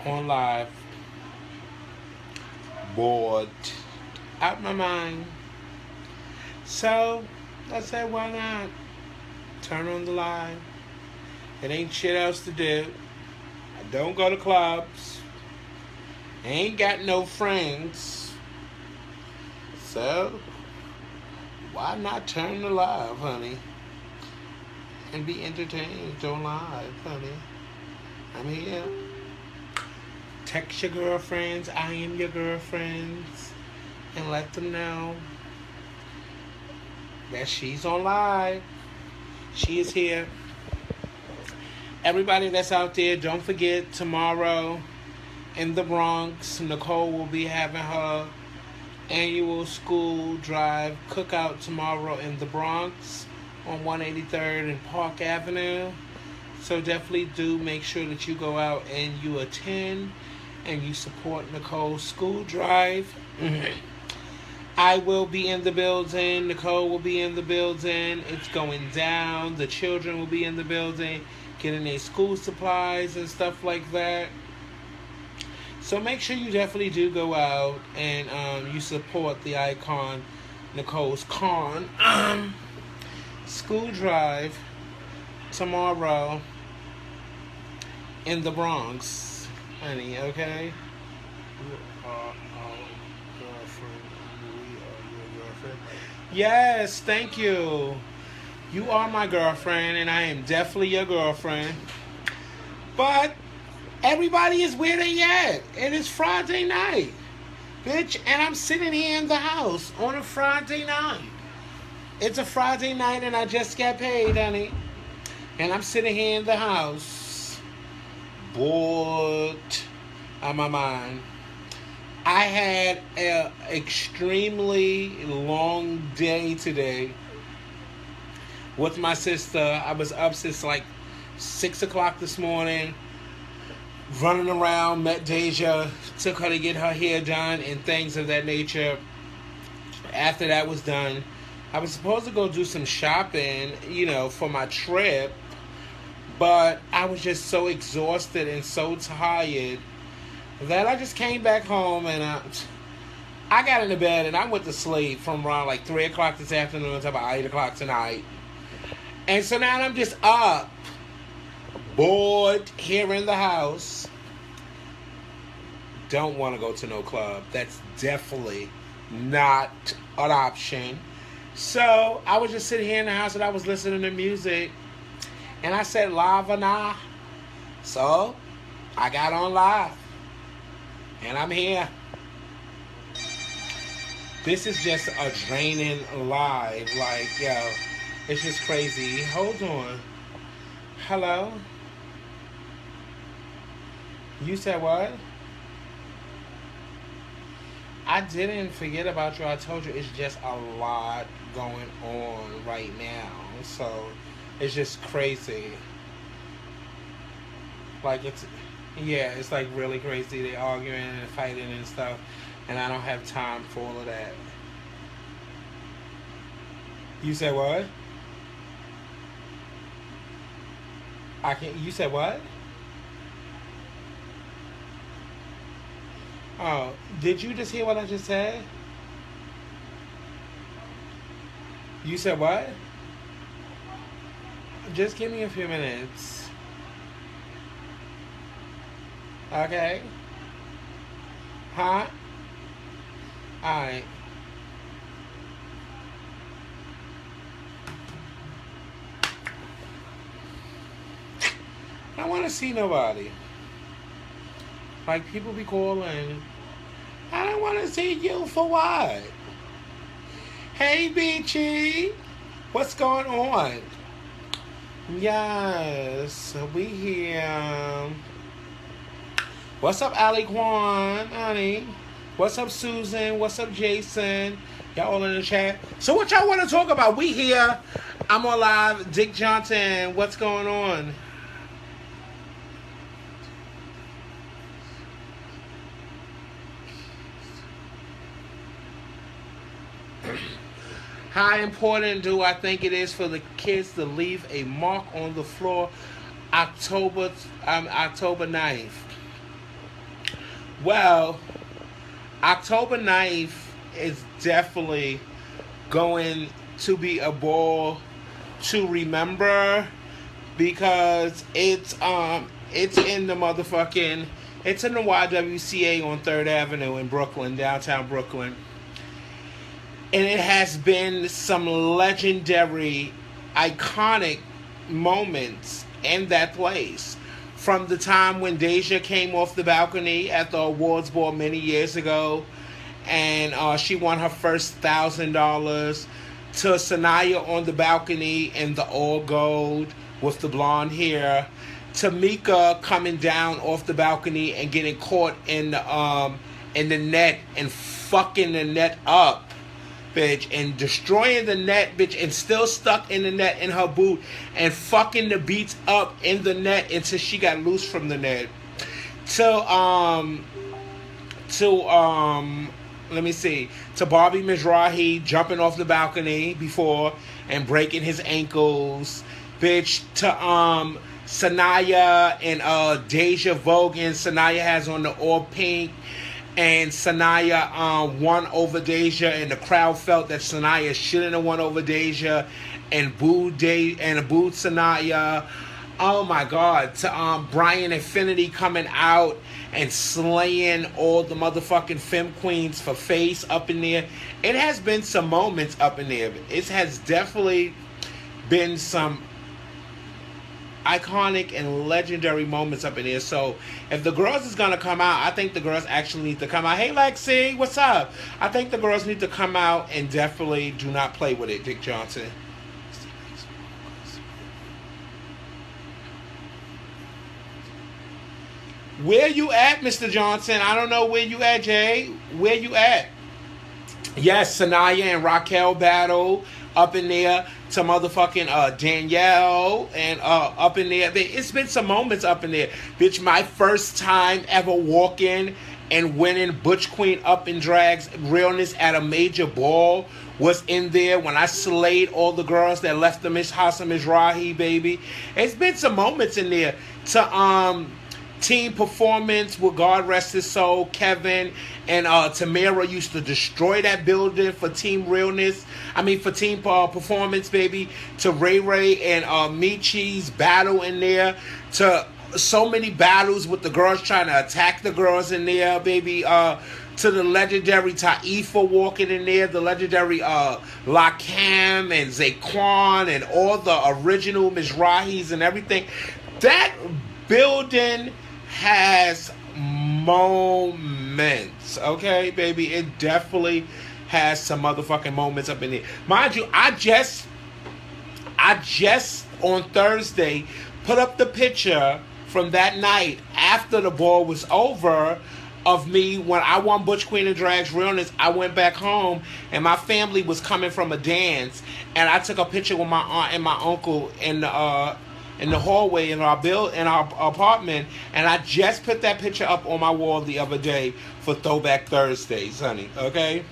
on live, bored out my mind. So I said, why not turn on the live? It ain't shit else to do. I don't go to clubs. I ain't got no friends. So why not turn the live, honey? And be entertained on live, honey. I'm here. Text your girlfriends, I am your girlfriends, and let them know that she's on live. She is here. Everybody that's out there, don't forget tomorrow in the Bronx, Nicole will be having her annual school drive cookout tomorrow in the Bronx on 183rd and Park Avenue. So definitely do make sure that you go out and you attend and you support Nicole's school drive. I will be in the building. Nicole will be in the building. It's going down. The children will be in the building getting their school supplies and stuff like that. So make sure you definitely do go out and you support the icon Nicole's Con school drive tomorrow in the Bronx, honey, okay? You are our girlfriend. We are your girlfriend. Yes, thank you. You are my girlfriend, and I am definitely your girlfriend. But everybody is where they at. It is Friday night, bitch, and I'm sitting here in the house on a Friday night. It's a Friday night, and I just got paid, honey. And I'm sitting here in the house, bored out of my mind. I had an extremely long day today with my sister. I was up since like 6 o'clock this morning, running around, met Deja, took her to get her hair done and things of that nature. After that was done, I was supposed to go do some shopping, for my trip, but I was just so exhausted and so tired that I just came back home and I got into bed and I went to sleep from around like 3 o'clock this afternoon until about 8 o'clock tonight. And so now I'm just up, bored here in the house. Don't want to go to no club. That's definitely not an option. So I was just sitting here in the house and I was listening to music. And I said, live or nah? So I got on live. And I'm here. This is just a draining live. Like, yo, it's just crazy. Hold on. Hello? You said what? I didn't forget about you. I told you it's just a lot going on right now. So it's just crazy. Like it's like really crazy. They arguing and fighting and stuff. And I don't have time for all of that. You said what? You said what? Oh, did you just hear what I just said? You said what? Just give me a few minutes. Okay? Huh? Alright. I don't want to see nobody. Like, people be calling. I don't want to see you for what? Hey, Beachy. What's going on? Yes, we here. What's up, Ali Kwan, honey? What's up, Susan? What's up, Jason? Y'all all in the chat. So what y'all want to talk about? We here. I'm on live. Dick Johnson, what's going on? How important do I think it is for the kids to leave a mark on the floor October 9th? Well, October 9th is definitely going to be a ball to remember because it's in the motherfucking it's in the YWCA on 3rd Avenue in Brooklyn, downtown Brooklyn. And it has been some legendary, iconic moments in that place. From the time when Deja came off the balcony at the awards ball many years ago, and she won her first $1,000, to Sanaya on the balcony in the all gold with the blonde hair, to Mika coming down off the balcony and getting caught in the net and fucking the net up, bitch, and destroying the net, bitch, and still stuck in the net in her boot and fucking the beats up in the net until she got loose from the net. To let me see, to Bobby Mizrahi jumping off the balcony before and breaking his ankles, bitch, to Sanaya and Deja Vogan. Sanaya has on the all pink, and Sanaya won over Deja, and the crowd felt that Sanaya shouldn't have won over Deja, and booed Sanaya. Oh my God! To Brian Infinity coming out and slaying all the motherfucking femme queens for face up in there. It has been some moments up in there. It has definitely been some iconic and legendary moments up in there. So if the girls is gonna come out, I think the girls actually need to come out. Hey Lexi, what's up? I think the girls need to come out and definitely do not play with it, Dick Johnson. Where you at, Mr. Johnson? I don't know where you at, Jay. Where you at? Yes, Sanaya and Raquel battle up in there to motherfucking Danielle and up in there. It's been some moments up in there. Bitch, my first time ever walking and winning Butch Queen Up in Drag's realness at a major ball was in there when I slayed all the girls that left the Miss House of Mizrahi, baby. It's been some moments in there to team performance with God rest his soul, Kevin and Tamara used to destroy that building for team realness. I mean for team performance, baby. To Ray Ray and Michi's battle in there. To so many battles with the girls trying to attack the girls in there, baby. To the legendary Taifa walking in there, the legendary Lakam and Zaquan and all the original Mizrahis and everything. That building has moments, okay, baby? It definitely has some motherfucking moments up in there. Mind you, I just on Thursday put up the picture from that night after the ball was over of me when I won Butch Queen and Drag's realness. I went back home and my family was coming from a dance, and I took a picture with my aunt and my uncle in the hallway in our apartment, and I just put that picture up on my wall the other day for Throwback Thursdays, honey. Okay,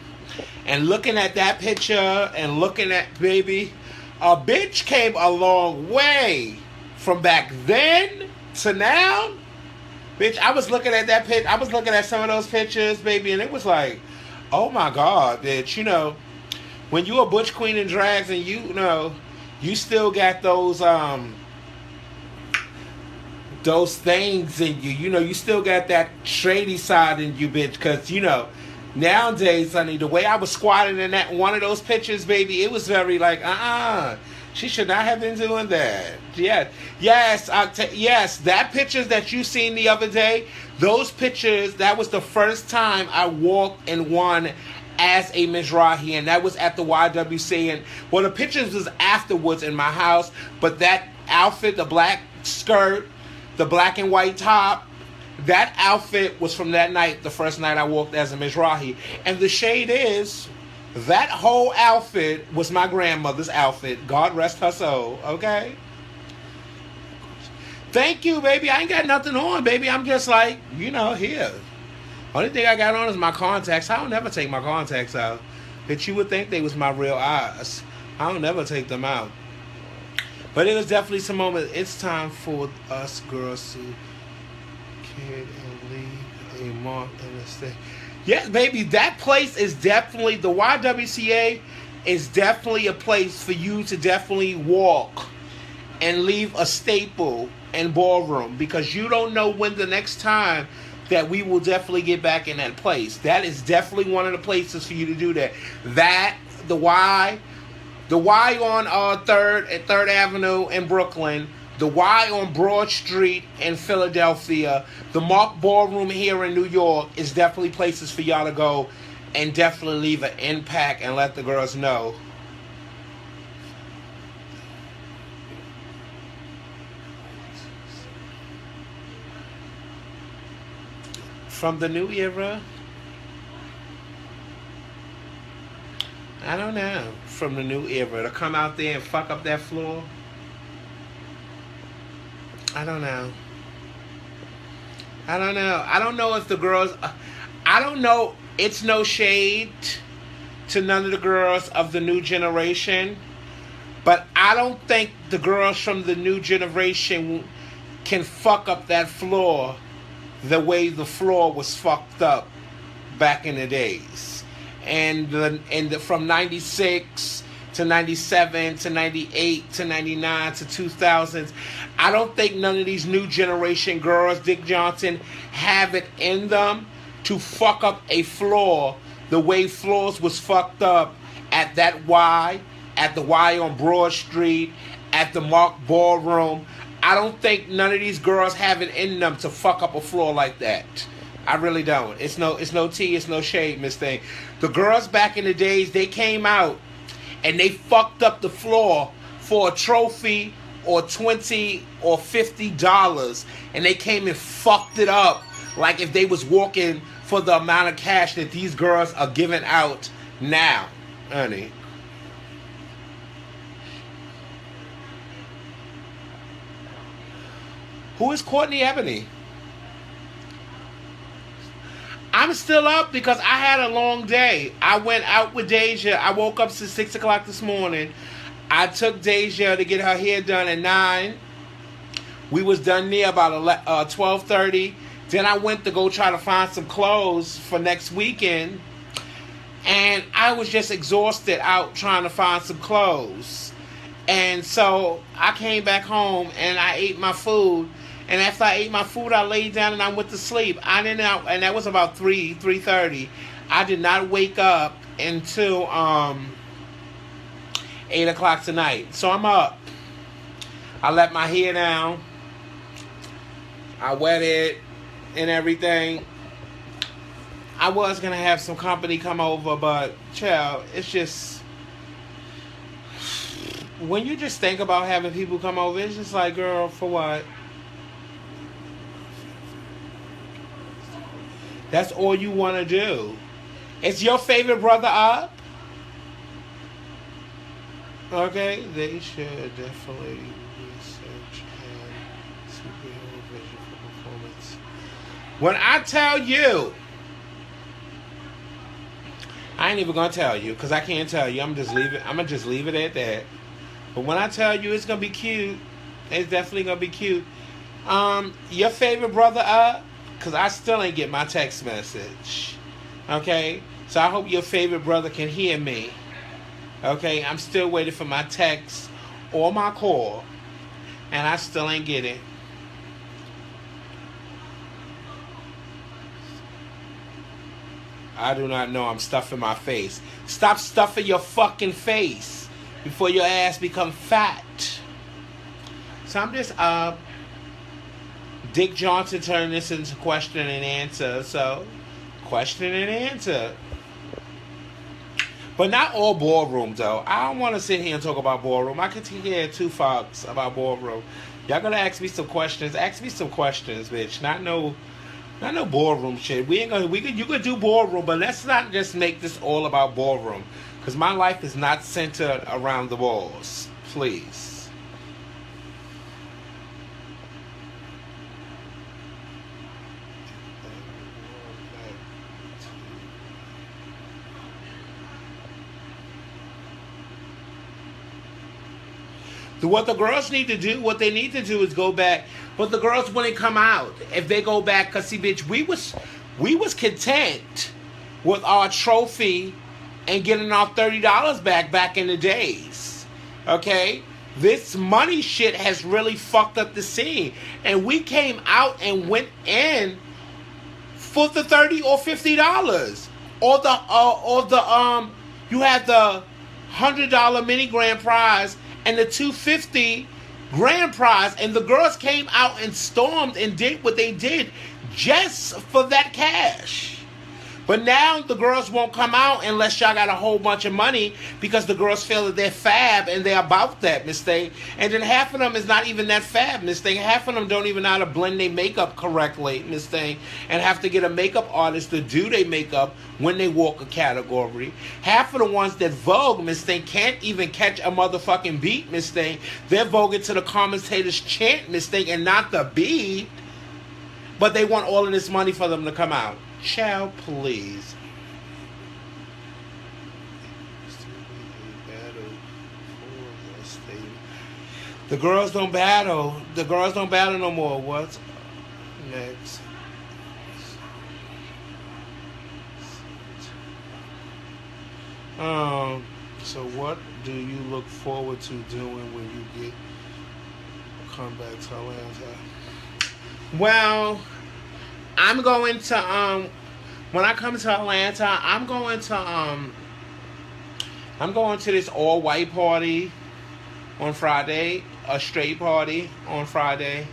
and looking at that picture and looking at baby, a bitch came a long way from back then to now. Bitch, I was looking at that I was looking at some of those pictures, baby, and it was like, oh my God, bitch. You know, when you a Butch Queen and Drags, and you know, you still got those things in you. You know, you still got that shady side in you, bitch. Because, you know, nowadays, honey, the way I was squatting in that one of those pictures, baby, it was very like, she should not have been doing that. Yes, that pictures that you seen the other day, those pictures, that was the first time I walked and won as a Mizrahi, and that was at the YWC. And well, the pictures was afterwards in my house, but that outfit, the black skirt, the black and white top, that outfit was from that night, the first night I walked as a Mizrahi. And the shade is, that whole outfit was my grandmother's outfit. God rest her soul, okay? Thank you, baby. I ain't got nothing on, baby. I'm just like, you know, here. Only thing I got on is my contacts. I don't never take my contacts out. That you would think they was my real eyes. I don't never take them out. But it was definitely some moment. It's time for us girls to kid and leave a mark in the state. Yeah, baby, that place is definitely the YWCA is definitely a place for you to definitely walk and leave a staple in ballroom because you don't know when the next time that we will definitely get back in that place. That is definitely one of the places for you to do that. That the Y on Third Avenue in Brooklyn, the Y on Broad Street in Philadelphia, the Mark Ballroom here in New York is definitely places for y'all to go and definitely leave an impact and let the girls know. From the new era, I don't know. From the new era to come out there and fuck up that floor, I don't know. I don't know. I don't know if the girls. I don't know. It's no shade to none of the girls of the new generation, but I don't think the girls from the new generation can fuck up that floor the way the floor was fucked up back in the days. From 96 to 97 to 98 to 99 to 2000s, I don't think none of these new generation girls, Dick Johnson, have it in them to fuck up a floor the way floors was fucked up at that Y, at the Y on Broad Street, at the Mark Ballroom. I don't think none of these girls have it in them to fuck up a floor like that. I really don't. It's no tea, it's no shade, Miss Thing. The girls back in the days, they came out and they fucked up the floor for a trophy or $20 or $50, and they came and fucked it up like if they was walking for the amount of cash that these girls are giving out now, honey. Who is Courtney Ebony? I'm still up because I had a long day. I went out with Deja. I woke up since 6 o'clock this morning. I took Deja to get her hair done at 9. We was done near about 12:30. Then I went to go try to find some clothes for next weekend. And I was just exhausted out trying to find some clothes. And so I came back home and I ate my food. And after I ate my food, I laid down and I went to sleep. And that was about 3:30. I did not wake up until 8 o'clock tonight. So I'm up. I let my hair down. I wet it and everything. I was going to have some company come over, but, child, it's just... When you just think about having people come over, it's just like, girl, for what? That's all you want to do. Is your favorite brother up? Okay, they should definitely research and superhero vision for performance. When I tell you, I ain't even gonna tell you because I can't tell you. I'm gonna just leave it at that. But when I tell you, it's gonna be cute. It's definitely gonna be cute. Your favorite brother up? Because I still ain't get my text message. Okay? So I hope your favorite brother can hear me. Okay? I'm still waiting for my text or my call. And I still ain't get it. I do not know. I'm stuffing my face. Stop stuffing your fucking face before your ass become fat. So I'm just Dick Johnson turned this into question and answer. So, question and answer. But not all ballroom, though. I don't want to sit here and talk about ballroom. I could hear two fucks about ballroom. Y'all gonna ask me some questions? Ask me some questions, bitch. Not no ballroom shit. You could do ballroom, but let's not just make this all about ballroom. Because my life is not centered around the balls. Please. What the girls need to do, what they need to do is go back. But the girls wouldn't come out if they go back. Cause see, bitch, we was content with our trophy and getting our $30 back in the days. Okay, this money shit has really fucked up the scene, and we came out and went in for the $30 or $50, or the you had the $100 mini grand prize and the $250 grand prize, and the girls came out and stormed and did what they did just for that cash. But now the girls won't come out unless y'all got a whole bunch of money, because the girls feel that they're fab and they're about that, Miss Thing. And then half of them is not even that fab, Miss Thing. Half of them don't even know how to blend their makeup correctly, Miss Thing, and have to get a makeup artist to do their makeup when they walk a category. Half of the ones that vogue, Miss Thing, can't even catch a motherfucking beat, Miss Thing. They're voguing to the commentators' chant, Miss Thing, and not the beat. But they want all of this money for them to come out. Child, please. The girls don't battle. The girls don't battle no more. What's next? So what do you look forward to doing when you come back to Atlanta? Well, I'm going to when I come to Atlanta, I'm going to this all white party on Friday, a straight party on Friday.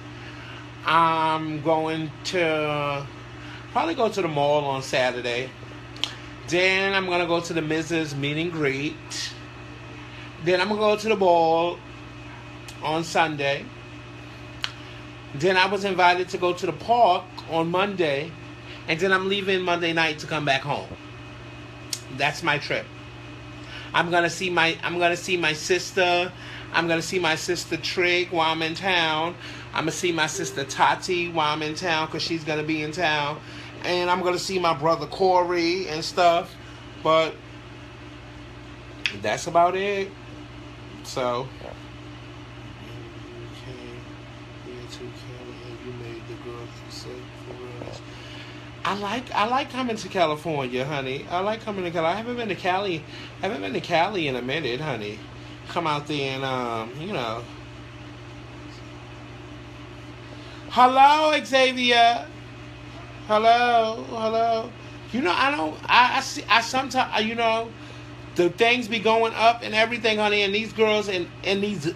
I'm going to probably go to the mall on Saturday. Then I'm going to go to the Mrs. meet and greet. Then I'm going to go to the ball on Sunday. Then I was invited to go to the park on Monday, and then I'm leaving Monday night to come back home. That's my trip. I'm gonna see my sister. I'm gonna see my sister Trig while I'm in town. I'm gonna see my sister Tati while I'm in town, because she's gonna be in town, and I'm gonna see my brother Corey and stuff. But that's about it. So. I like coming to California, honey. I like coming to Cali. I haven't been to Cali in a minute, honey. Come out there and you know. Hello, Xavier. Hello. You know, I sometimes, you know, the things be going up and everything, honey, and these girls and these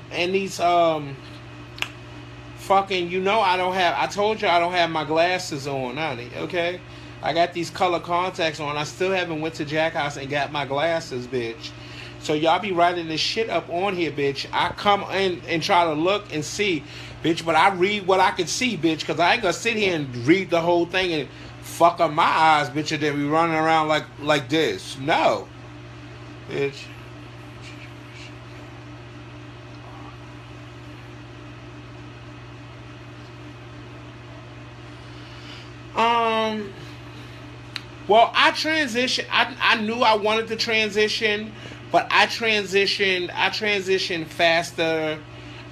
fucking, you know, I told you I don't have my glasses on, honey, okay? I got these color contacts on. I still haven't went to Jack House and got my glasses, bitch. So y'all be writing this shit up on here, bitch. I come in and try to look and see, bitch, but I read what I can see, bitch, because I ain't gonna sit here and read the whole thing and fuck up my eyes, bitch, and then be running around like this. No. Bitch. Well, I transitioned. I knew I wanted to transition, but I transitioned faster.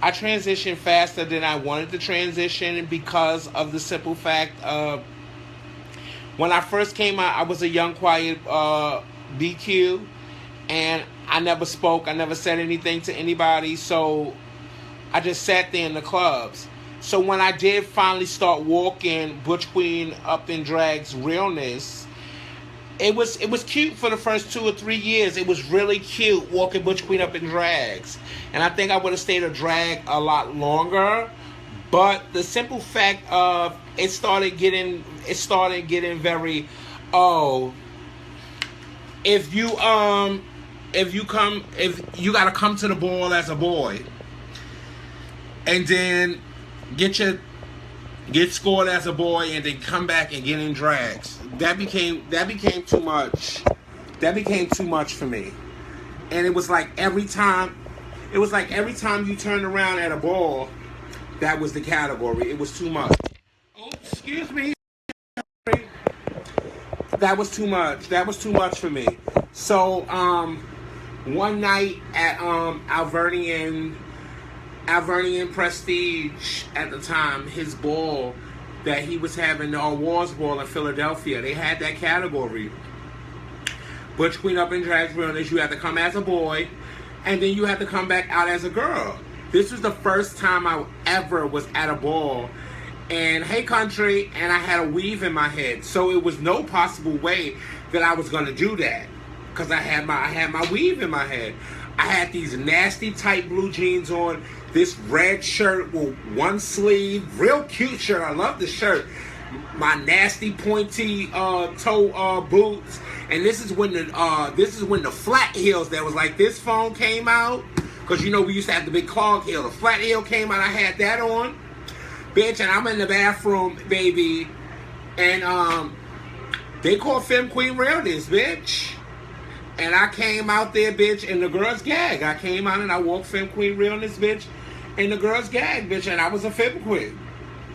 I transitioned faster than I wanted to transition, because of the simple fact of when I first came out, I was a young, quiet BQ, and I never spoke. I never said anything to anybody, so I just sat there in the clubs. So when I did finally start walking Butch Queen up in drag's realness, it was cute for the first 2 or 3 years. It was really cute walking Butch Queen up in drags, and I think I would have stayed a drag a lot longer. But the simple fact of it started getting very, if you gotta come to the ball as a boy, and then get scored as a boy, and then come back and get in drags. That became too much. That became too much for me. And it was like every time you turned around at a ball, that was the category. It was too much. Oh, excuse me. That was too much. That was too much for me. So, one night at Alvernian Alvernian Prestige at the time, his ball that he was having, the awards ball in Philadelphia, they had that category. Butch Queen Up in Drag Realness, you had to come as a boy, and then you had to come back out as a girl. This was the first time I ever was at a ball, and hey country, and I had a weave in my head, so it was no possible way that I was gonna do that, because I had my weave in my head. I had these nasty tight blue jeans on, this red shirt with one sleeve, real cute shirt. I love the shirt. My nasty pointy toe boots, and this is when the flat heels that was like this phone came out, because you know we used to have the big clog heel. The flat heel came out. I had that on, bitch, and I'm in the bathroom, baby, and they call Femme Queen Realness, bitch. And I came out there, bitch, and the girls gag. I came out and I walked Femme Queen Realness, bitch, and the girls gag, bitch, and I was a Femme Queen.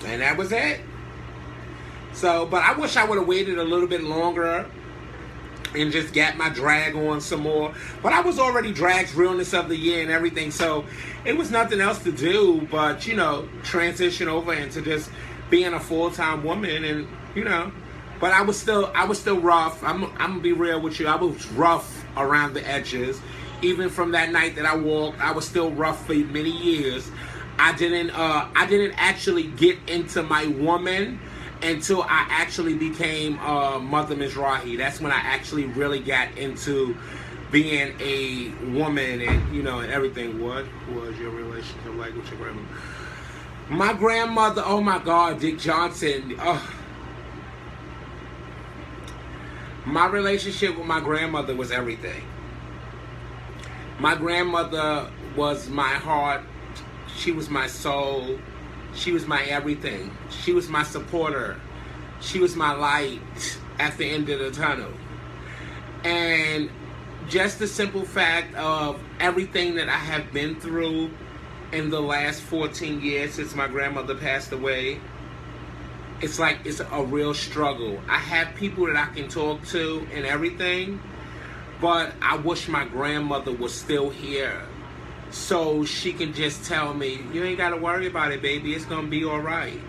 And that was it. So, but I wish I would have waited a little bit longer and just got my drag on some more. But I was already Drag's Realness of the Year and everything, so it was nothing else to do but, you know, transition over into just being a full-time woman and, you know. But I was still rough. I'm gonna be real with you. I was rough around the edges. Even from that night that I walked, I was still rough for many years. I didn't actually get into my woman until I actually became Mother Mizrahi. That's when I actually really got into being a woman and, you know, and everything. What was your relationship like with your grandmother? My grandmother, oh my God, Dick Johnson. My relationship with my grandmother was everything. My grandmother was my heart. She was my soul. She was my everything. She was my supporter. She was my light at the end of the tunnel. And just the simple fact of everything that I have been through in the last 14 years since my grandmother passed away, it's like it's a real struggle. I have people that I can talk to and everything, but I wish my grandmother was still here so she can just tell me, you ain't got to worry about it, baby. It's going to be all right.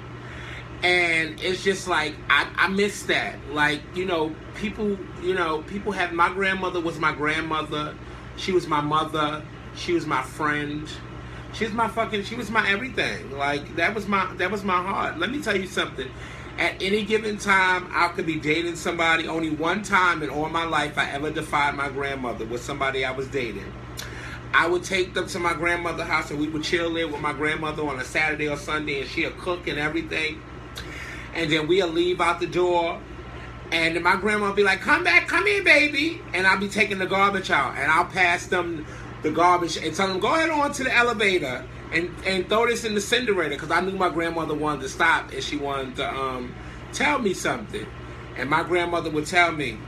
And it's just like, I miss that. Like, people have, my grandmother was my grandmother. She was my mother. She was my friend. She was my everything. Like, that was my heart. Let me tell you something. At any given time, I could be dating somebody. Only one time in all my life I ever defied my grandmother with somebody I was dating. I would take them to my grandmother's house and we would chill there with my grandmother on a Saturday or Sunday, and she'll cook and everything. And then we'll leave out the door, and then my grandma would be like, come here, baby. And I'll be taking the garbage out, and I'll pass them the garbage and tell them, go ahead on to the elevator and throw this in the incinerator, because I knew my grandmother wanted to stop and she wanted to tell me something. And my grandmother would tell me,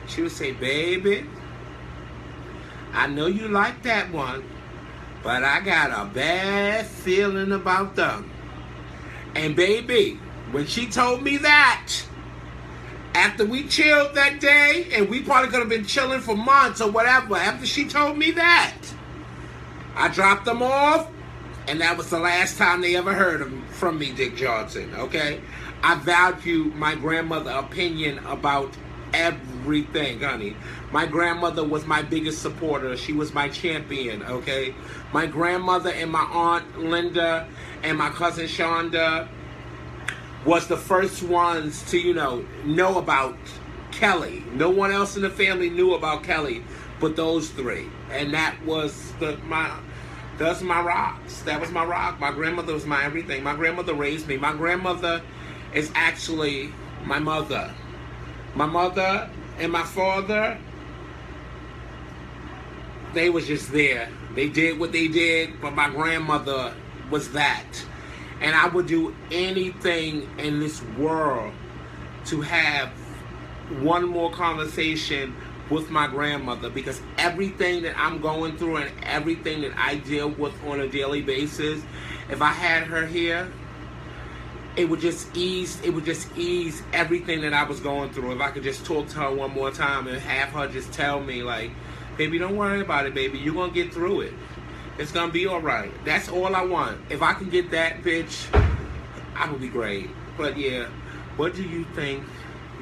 she would say, baby, I know you like that one, but I got a bad feeling about them. And baby, when she told me that, after we chilled that day, and we probably could have been chilling for months or whatever, after she told me that, I dropped them off, and that was the last time they ever heard from me, Dick Johnson, okay? I value my grandmother's opinion about everything, honey. My grandmother was my biggest supporter. She was my champion, okay? My grandmother and my aunt Linda and my cousin Shonda was the first ones to, know about Kelly. No one else in the family knew about Kelly but those three. And that was my rocks. That was my rock. My grandmother was my everything. My grandmother raised me. My grandmother is actually my mother. My mother and my father, they was just there. They did what they did, but my grandmother was that. And I would do anything in this world to have one more conversation with my grandmother, because everything that I'm going through and everything that I deal with on a daily basis, if I had her here, it would just ease everything that I was going through. If I could just talk to her one more time and have her just tell me, like, baby, don't worry about it, baby. You're going to get through it. It's gonna be alright. That's all I want. If I can get that, bitch, I would be great. But yeah, what do you think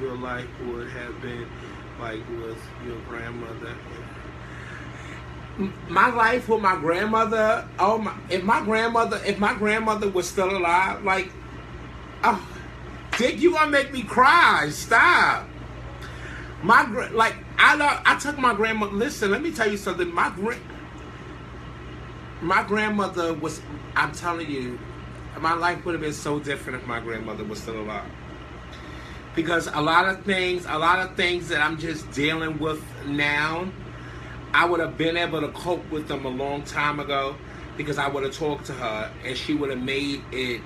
your life would have been like with your grandmother? My life with my grandmother. Oh my! If my grandmother was still alive, like, oh, Dick, you gonna make me cry? Stop. I took my grandmother. Listen, let me tell you something. My grandmother was. I'm telling you, my life would have been so different if my grandmother was still alive. Because a lot of things that I'm just dealing with now, I would have been able to cope with them a long time ago, because I would have talked to her and she would have made it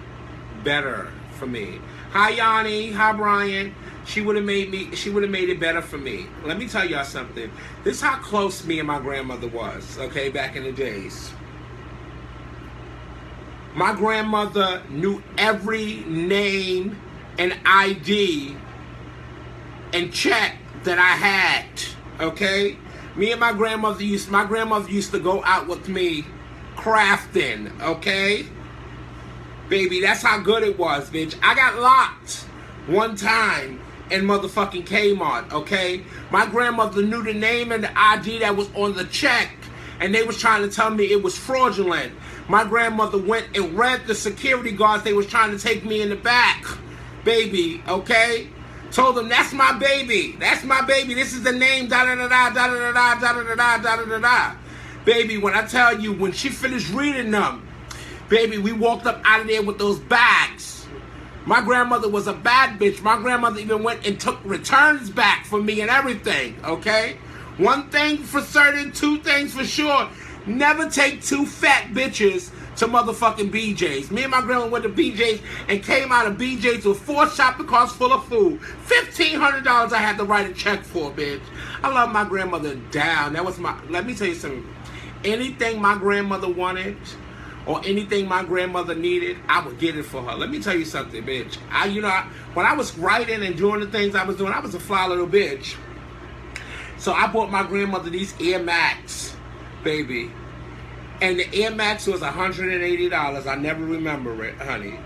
better for me. Hi Yanni, hi Brian. She would have made it better for me. Let me tell y'all something. This is how close me and my grandmother was, okay, back in the days. My grandmother knew every name and ID and check that I had, okay? Me and my grandmother used to go out with me crafting, okay? Baby, that's how good it was, bitch. I got locked one time in motherfucking Kmart, okay? My grandmother knew the name and the ID that was on the check, and they was trying to tell me it was fraudulent. My grandmother went and read the security guards. They was trying to take me in the back, baby, okay? Told them, that's my baby. That's my baby. This is the name, da-da-da-da, da-da-da-da, da-da-da-da, da-da-da-da. Baby, when I tell you, when she finished reading them, baby, we walked up out of there with those bags. My grandmother was a bad bitch. My grandmother even went and took returns back for me and everything, okay? One thing for certain, two things for sure. Never take two fat bitches to motherfucking BJ's. Me and my grandma went to BJ's and came out of BJ's with 4 shopping carts full of food. $1,500 I had to write a check for, bitch. I love my grandmother down. That was let me tell you something. Anything my grandmother wanted or anything my grandmother needed, I would get it for her. Let me tell you something, bitch. When I was writing and doing the things I was doing, I was a fly little bitch. So I bought my grandmother these Air Max, baby. And the Air Max was $180. I never remember it, honey.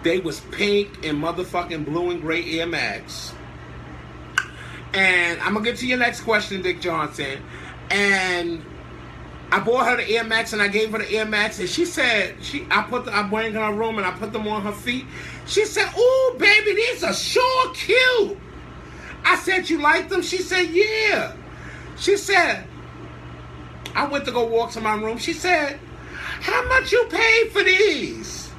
They was pink and motherfucking blue and gray Air Max. And I'm going to get to your next question, Dick Johnson. And I bought her the Air Max and I gave her the Air Max. And she said, I went in her room and I put them on her feet. She said, ooh, baby, these are sure cute. I said, you like them? She said, yeah. She said, I went to go walk to my room. She said, how much you paid for these?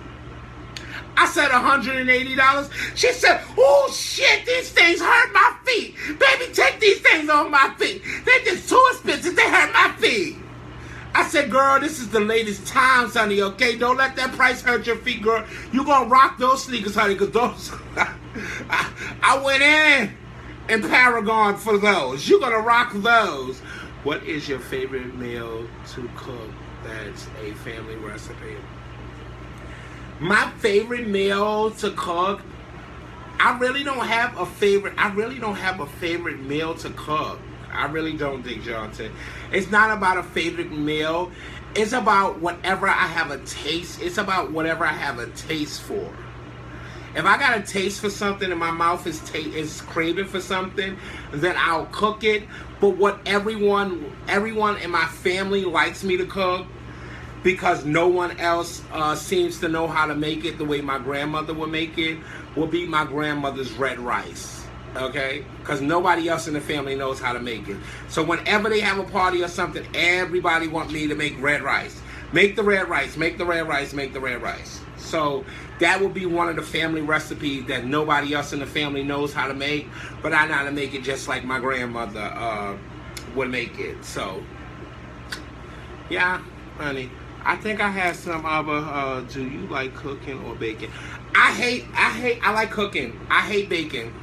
I said $180. She said, oh shit, these things hurt my feet. Baby, take these things off my feet. They're just too expensive. They hurt my feet. I said, girl, this is the latest times, honey, okay? Don't let that price hurt your feet, girl. You gonna rock those sneakers, honey, because those... I went in Paragon for those. You're gonna rock those. What is your favorite meal to cook that's a family recipe? My favorite meal to cook, I really don't have a favorite meal to cook. I really don't, Dick Johnson. It's not about a favorite meal. It's about whatever I have a taste. It's about whatever I have a taste for. If I got a taste for something and my mouth is craving for something, then I'll cook it. But what everyone in my family likes me to cook, because no one else seems to know how to make it the way my grandmother would make it, will be my grandmother's red rice. Okay? Because nobody else in the family knows how to make it. So whenever they have a party or something, everybody wants me to make red rice. Make the red rice, make the red rice, make the red rice. So that would be one of the family recipes that nobody else in the family knows how to make, but I know how to make it just like my grandmother would make it. So, yeah, honey. I think I had some other, do you like cooking or baking? I like cooking. I hate baking.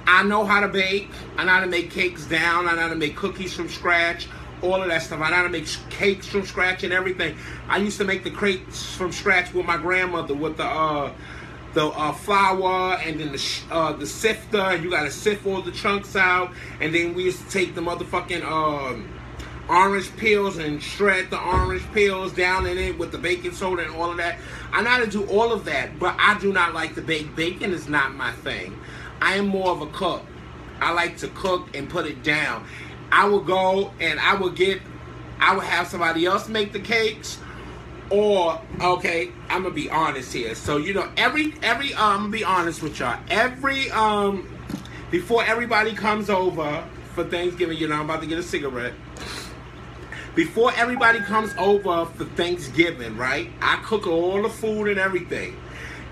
I know how to bake. I know how to make cakes down. I know how to make cookies from scratch. All of that stuff. I know how to make cakes from scratch and everything. I used to make the cakes from scratch with my grandmother with the flour and then the sifter. You gotta sift all the chunks out, and then we used to take the motherfucking orange peels and shred the orange peels down in it with the baking soda and all of that. I know how to do all of that, but I do not like to bake. Baking is not my thing. I am more of a cook. I like to cook and put it down. I will go and I will have somebody else make the cakes. Or, okay, I'm gonna be honest here. So, you know, I'm gonna be honest with y'all. Before everybody comes over for Thanksgiving, you know, I'm about to get a cigarette. Before everybody comes over for Thanksgiving, right? I cook all the food and everything.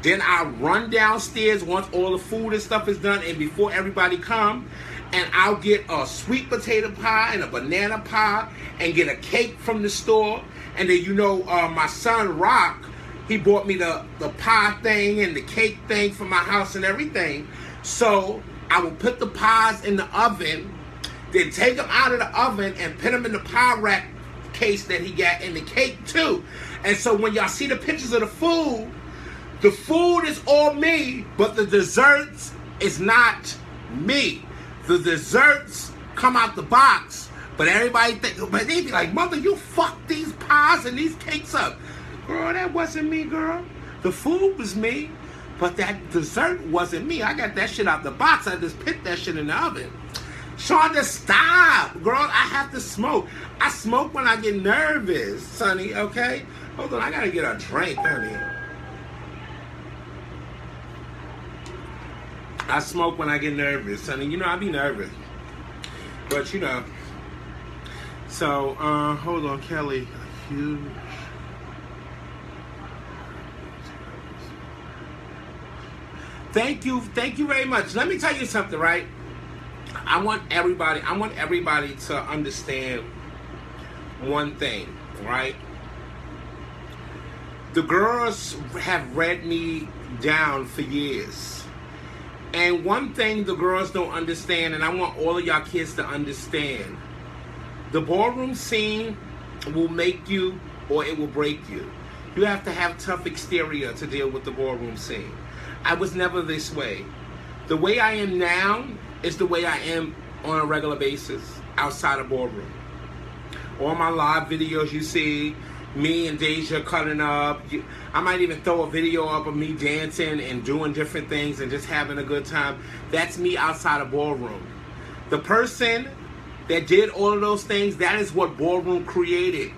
Then I run downstairs once all the food and stuff is done, and before everybody come, and I'll get a sweet potato pie and a banana pie and get a cake from the store. And then, you know, my son Rock, he bought me the pie thing and the cake thing for my house and everything. So I will put the pies in the oven, then take them out of the oven and put them in the pie rack case that he got, in the cake too. And so when y'all see the pictures of the food is all me, but the desserts is not me. The desserts come out the box, but but they be like, mother, you fucked these pies and these cakes up. Girl, that wasn't me, girl. The food was me, but that dessert wasn't me. I got that shit out the box. I just put that shit in the oven. Shonda, stop. Girl, I have to smoke. I smoke when I get nervous, sonny, okay? Hold on, I gotta get a drink, honey. I smoke when I get nervous, honey. You know, I be nervous. But, you know. So, hold on, Kelly. Huge. Thank you very much. Let me tell you something, right? I want everybody to understand one thing, right? The girls have read me down for years. And one thing the girls don't understand, and I want all of y'all kids to understand, the ballroom scene will make you or it will break you. You have to have tough exterior to deal with the ballroom scene. I was never this way. The way I am now is the way I am on a regular basis outside of ballroom. All my live videos you see, me and Deja cutting up. I might even throw a video up of me dancing and doing different things and just having a good time. That's me outside of ballroom. The person that did all of those things, that is what ballroom created,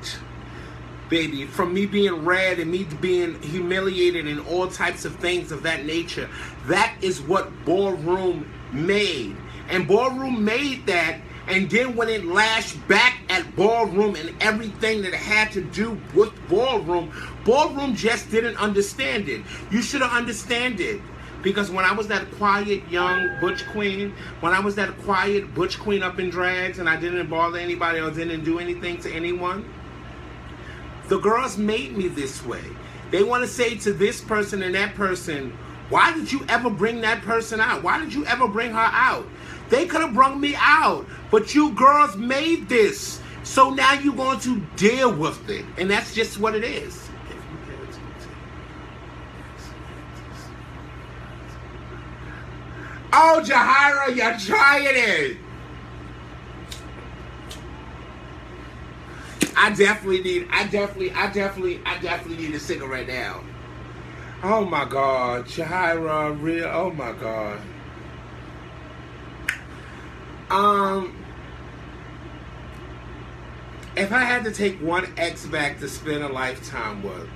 baby. From me being read and me being humiliated and all types of things of that nature. That is what ballroom made. And ballroom made that. And then when it lashed back at ballroom and everything that it had to do with ballroom, ballroom just didn't understand it. You should have understood it. Because when I was that quiet young butch queen, when I was that quiet butch queen up in drags and I didn't bother anybody or didn't do anything to anyone, the girls made me this way. They want to say to this person and that person, why did you ever bring that person out? Why did you ever bring her out? They could have brought me out, but you girls made this. So now you're going to deal with it. And that's just what it is. Oh, Jahira, you're trying it. I definitely need a cigarette now. Oh my God, Jahira, real. Oh my God. If I had to take one ex back to spend a lifetime with,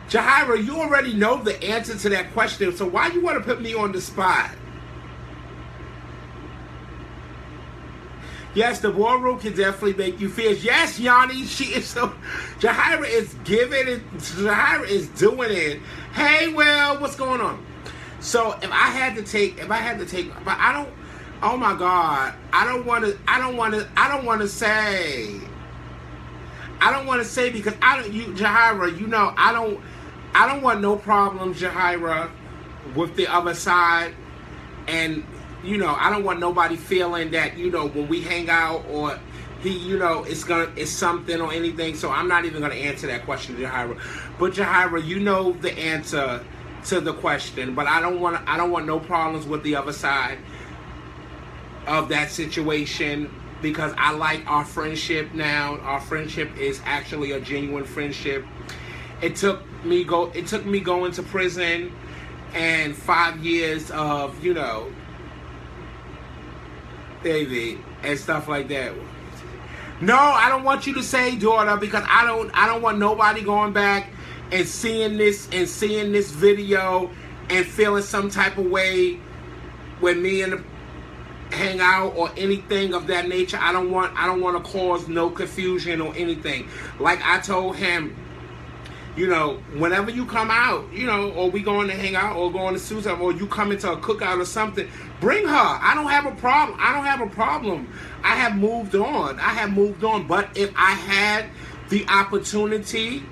Jahira, you already know the answer to that question, so why you want to put me on the spot? Yes, the ballroom can definitely make you fierce. Yes, Yanni, she is so. Jahira is giving it. Jahira is doing it. Hey, Will, what's going on? So if I had to take, but I don't. Oh my God, I don't want to say. I don't want to say because Jahira, you know, I don't want no problems, Jahira, with the other side, and. You know, I don't want nobody feeling that, you know, when we hang out or he, you know, it's something or anything. So I'm not even going to answer that question, Jahira. But Jahira, you know the answer to the question. But I don't want no problems with the other side. of that situation, because I like our friendship now. Our friendship is actually a genuine friendship. It took me going to prison and 5 years of, you know, baby, and stuff like that. No, I don't want you to say daughter, because I don't want nobody going back and seeing this video and feeling some type of way when me and the hang out or anything of that nature. I don't want to cause no confusion or anything. Like I told him, you know, whenever you come out, you know, or we going to hang out or going to Susan, or you come into a cookout or something, bring her. I don't have a problem. I have moved on. But if I had the opportunity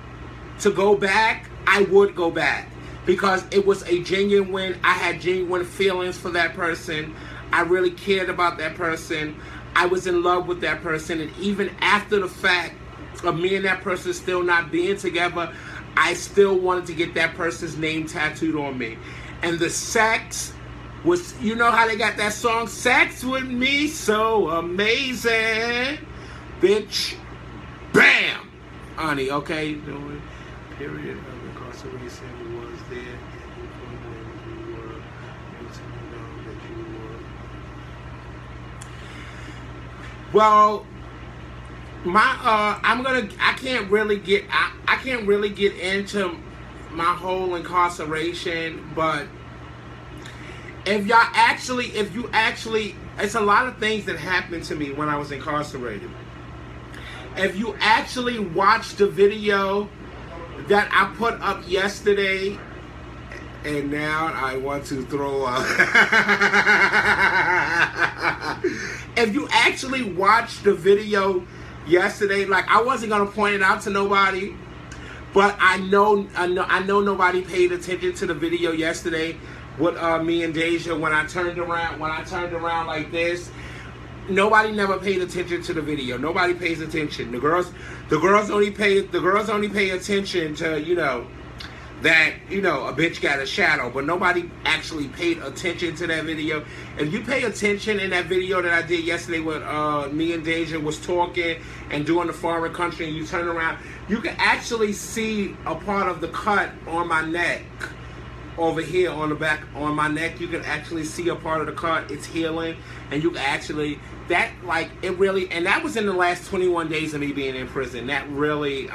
to go back, I would go back, because it was a genuine, I had genuine feelings for that person. I really cared about that person. I was in love with that person. And even after the fact of me and that person still not being together, I still wanted to get that person's name tattooed on me. And the sex was, you know how they got that song, Sex With Me So Amazing, bitch, bam, honey, okay, doing period of incarceration was there, and you were making me know that you were. Well, I can't really get into my whole incarceration, but if you actually, it's a lot of things that happened to me when I was incarcerated. If you actually watch the video that I put up yesterday, and now I want to throw up. If you actually watch the video yesterday, like, I wasn't gonna point it out to nobody, but I know nobody paid attention to the video yesterday with me and Deja when I turned around like this. Nobody never paid attention to the video. Nobody pays attention. The girls only pay attention to, you know, that, you know, a bitch got a shadow, but nobody actually paid attention to that video. If you pay attention in that video that I did yesterday with me and Deja was talking and doing the foreign country, and you turn around, you can actually see a part of the cut on my neck. Over here on the back, on my neck, you can actually see a part of the cut. It's healing, and you can actually, that, like, it really, and that was in the last 21 days of me being in prison. That really,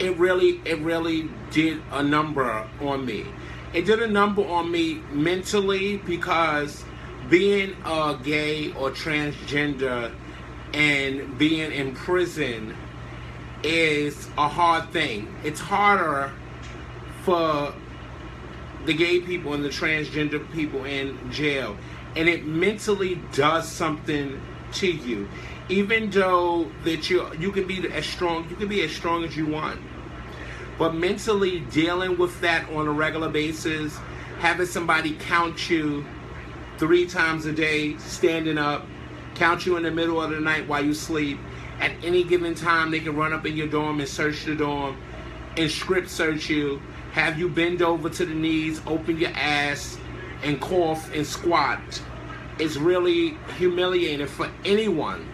it really did a number on me. It did a number on me mentally, because being gay or transgender and being in prison is a hard thing. It's harder for the gay people and the transgender people in jail, and it mentally does something to you. Even though that you can be as strong as you want, but mentally dealing with that on a regular basis, having somebody count you 3 times a day, standing up, count you in the middle of the night while you sleep. At any given time, they can run up in your dorm and search the dorm and script search you, have you bend over to the knees, open your ass, and cough and squat. It's really humiliating for anyone.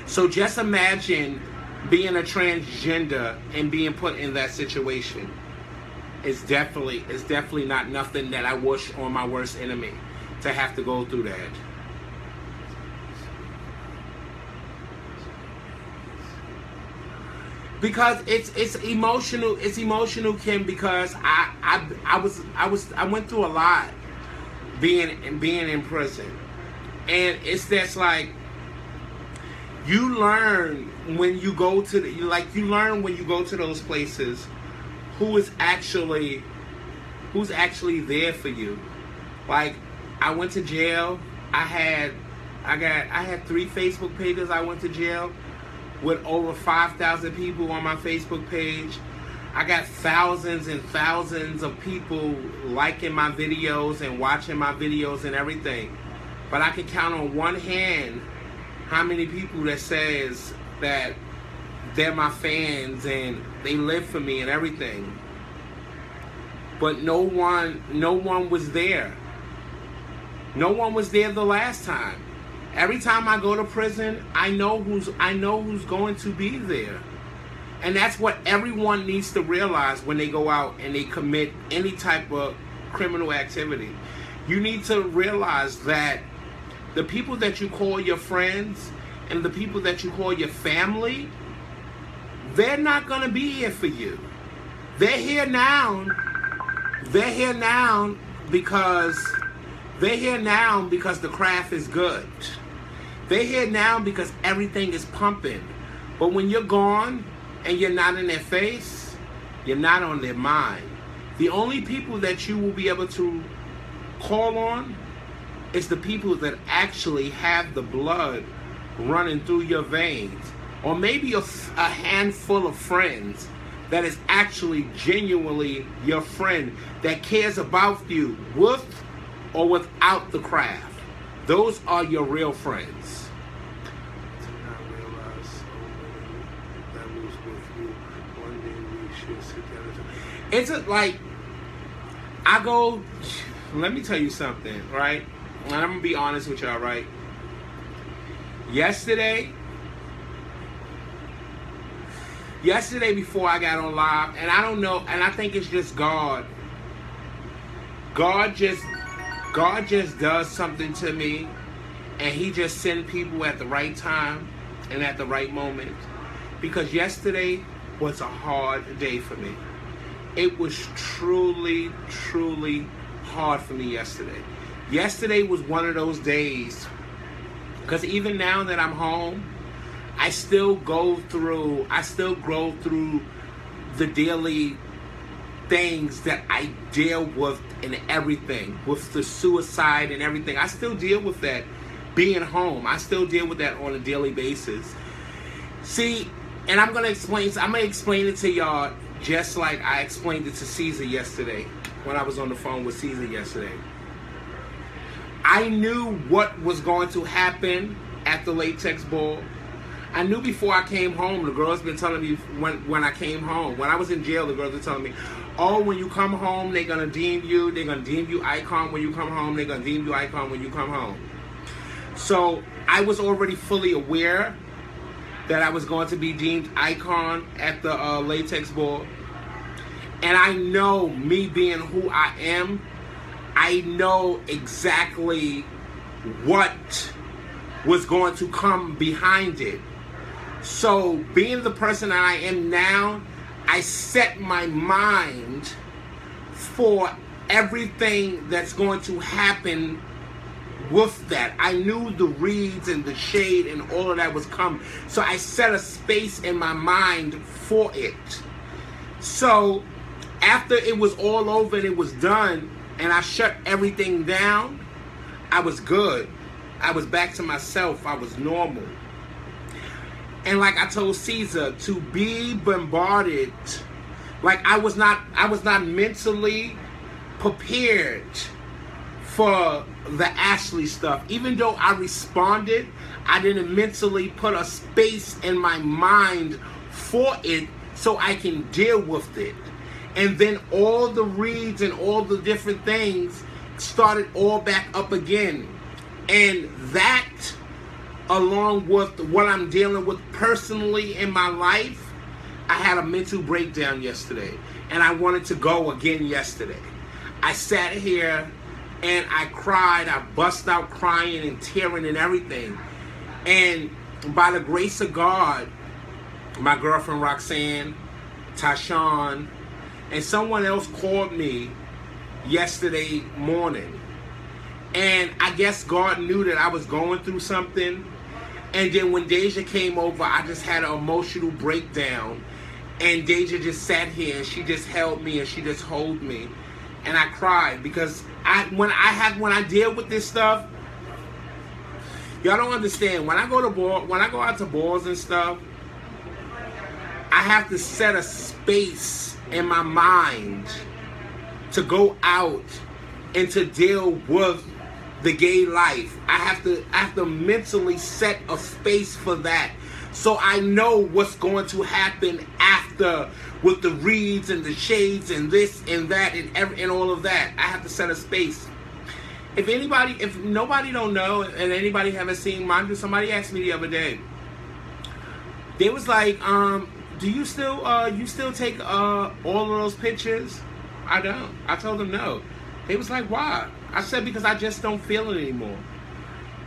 So just imagine being a transgender and being put in that situation. It's definitely not nothing that I wish on my worst enemy to have to go through that. Because it's emotional. It's emotional, Kim. Because I went through a lot being in prison, and it's just like you learn when you go to those places who's actually there for you. Like, I went to jail. I had 3 Facebook pages. I went to jail with over 5,000 people on my Facebook page. I got thousands and thousands of people liking my videos and watching my videos and everything. But I can count on one hand how many people that says that they're my fans and they live for me and everything. But no one was there. No one was there the last time. Every time I go to prison, I know who's going to be there. And that's what everyone needs to realize when they go out and they commit any type of criminal activity. You need to realize that the people that you call your friends and the people that you call your family, they're not going to be here for you. They're here now. They're here now because the craft is good. They're here now because everything is pumping. But when you're gone and you're not in their face, you're not on their mind. The only people that you will be able to call on is the people that actually have the blood running through your veins. Or maybe a handful of friends that is actually genuinely your friend that cares about you with or without the craft. Those are your real friends. To not realize so many that was with you. One day we should sit down and talk. It's let me tell you something, right? And I'm going to be honest with y'all, right? Yesterday before I got on live, and I don't know, and I think it's just God. God just does something to me, and he just sends people at the right time and at the right moment. Because yesterday was a hard day for me. It was truly, truly hard for me yesterday. Yesterday was one of those days, because even now that I'm home, I still go through the daily things that I deal with and everything, with the suicide and everything. I still deal with that being home. I still deal with that on a daily basis. See, and I'm gonna explain it to y'all just like I explained it to Caesar yesterday when I was on the phone with Caesar yesterday. I knew what was going to happen at the latex ball. I knew before I came home. The girls been telling me when I came home. When I was in jail, the girls were telling me, oh, when you come home, they're going to deem you icon when you come home. They're going to deem you icon when you come home. So I was already fully aware that I was going to be deemed icon at the latex ball. And I know, me being who I am, I know exactly what was going to come behind it. So, being the person that I am now, I set my mind for everything that's going to happen with that. I knew the reads and the shade and all of that was coming. So, I set a space in my mind for it. So, after it was all over and it was done, and I shut everything down, I was good. I was back to myself. I was normal. And like I told Caesar, to be bombarded, like I was not mentally prepared for the Ashley stuff. Even though I responded, I didn't mentally put a space in my mind for it so I can deal with it. And then all the reads and all the different things started all back up again. And that, along with what I'm dealing with personally in my life, I had a mental breakdown yesterday. And I wanted to go again yesterday. I sat here and I cried. I bust out crying and tearing and everything. And by the grace of God, my girlfriend Roxanne, Tashawn, and someone else called me yesterday morning. And I guess God knew that I was going through something. And then when Deja came over, I just had an emotional breakdown. And Deja just sat here and she just held me and she just held me. And I cried because when I deal with this stuff, y'all don't understand. When I go out to balls and stuff, I have to set a space in my mind to go out and to deal with the gay life. I have to mentally set a space for that, so I know what's going to happen after with the reads and the shades and this and that and all of that. I have to set a space. if nobody don't know and anybody haven't seen mine, somebody asked me the other day. They was like, do you still take all of those pictures? I don't. I told them no. They was like, why? I said because I just don't feel it anymore.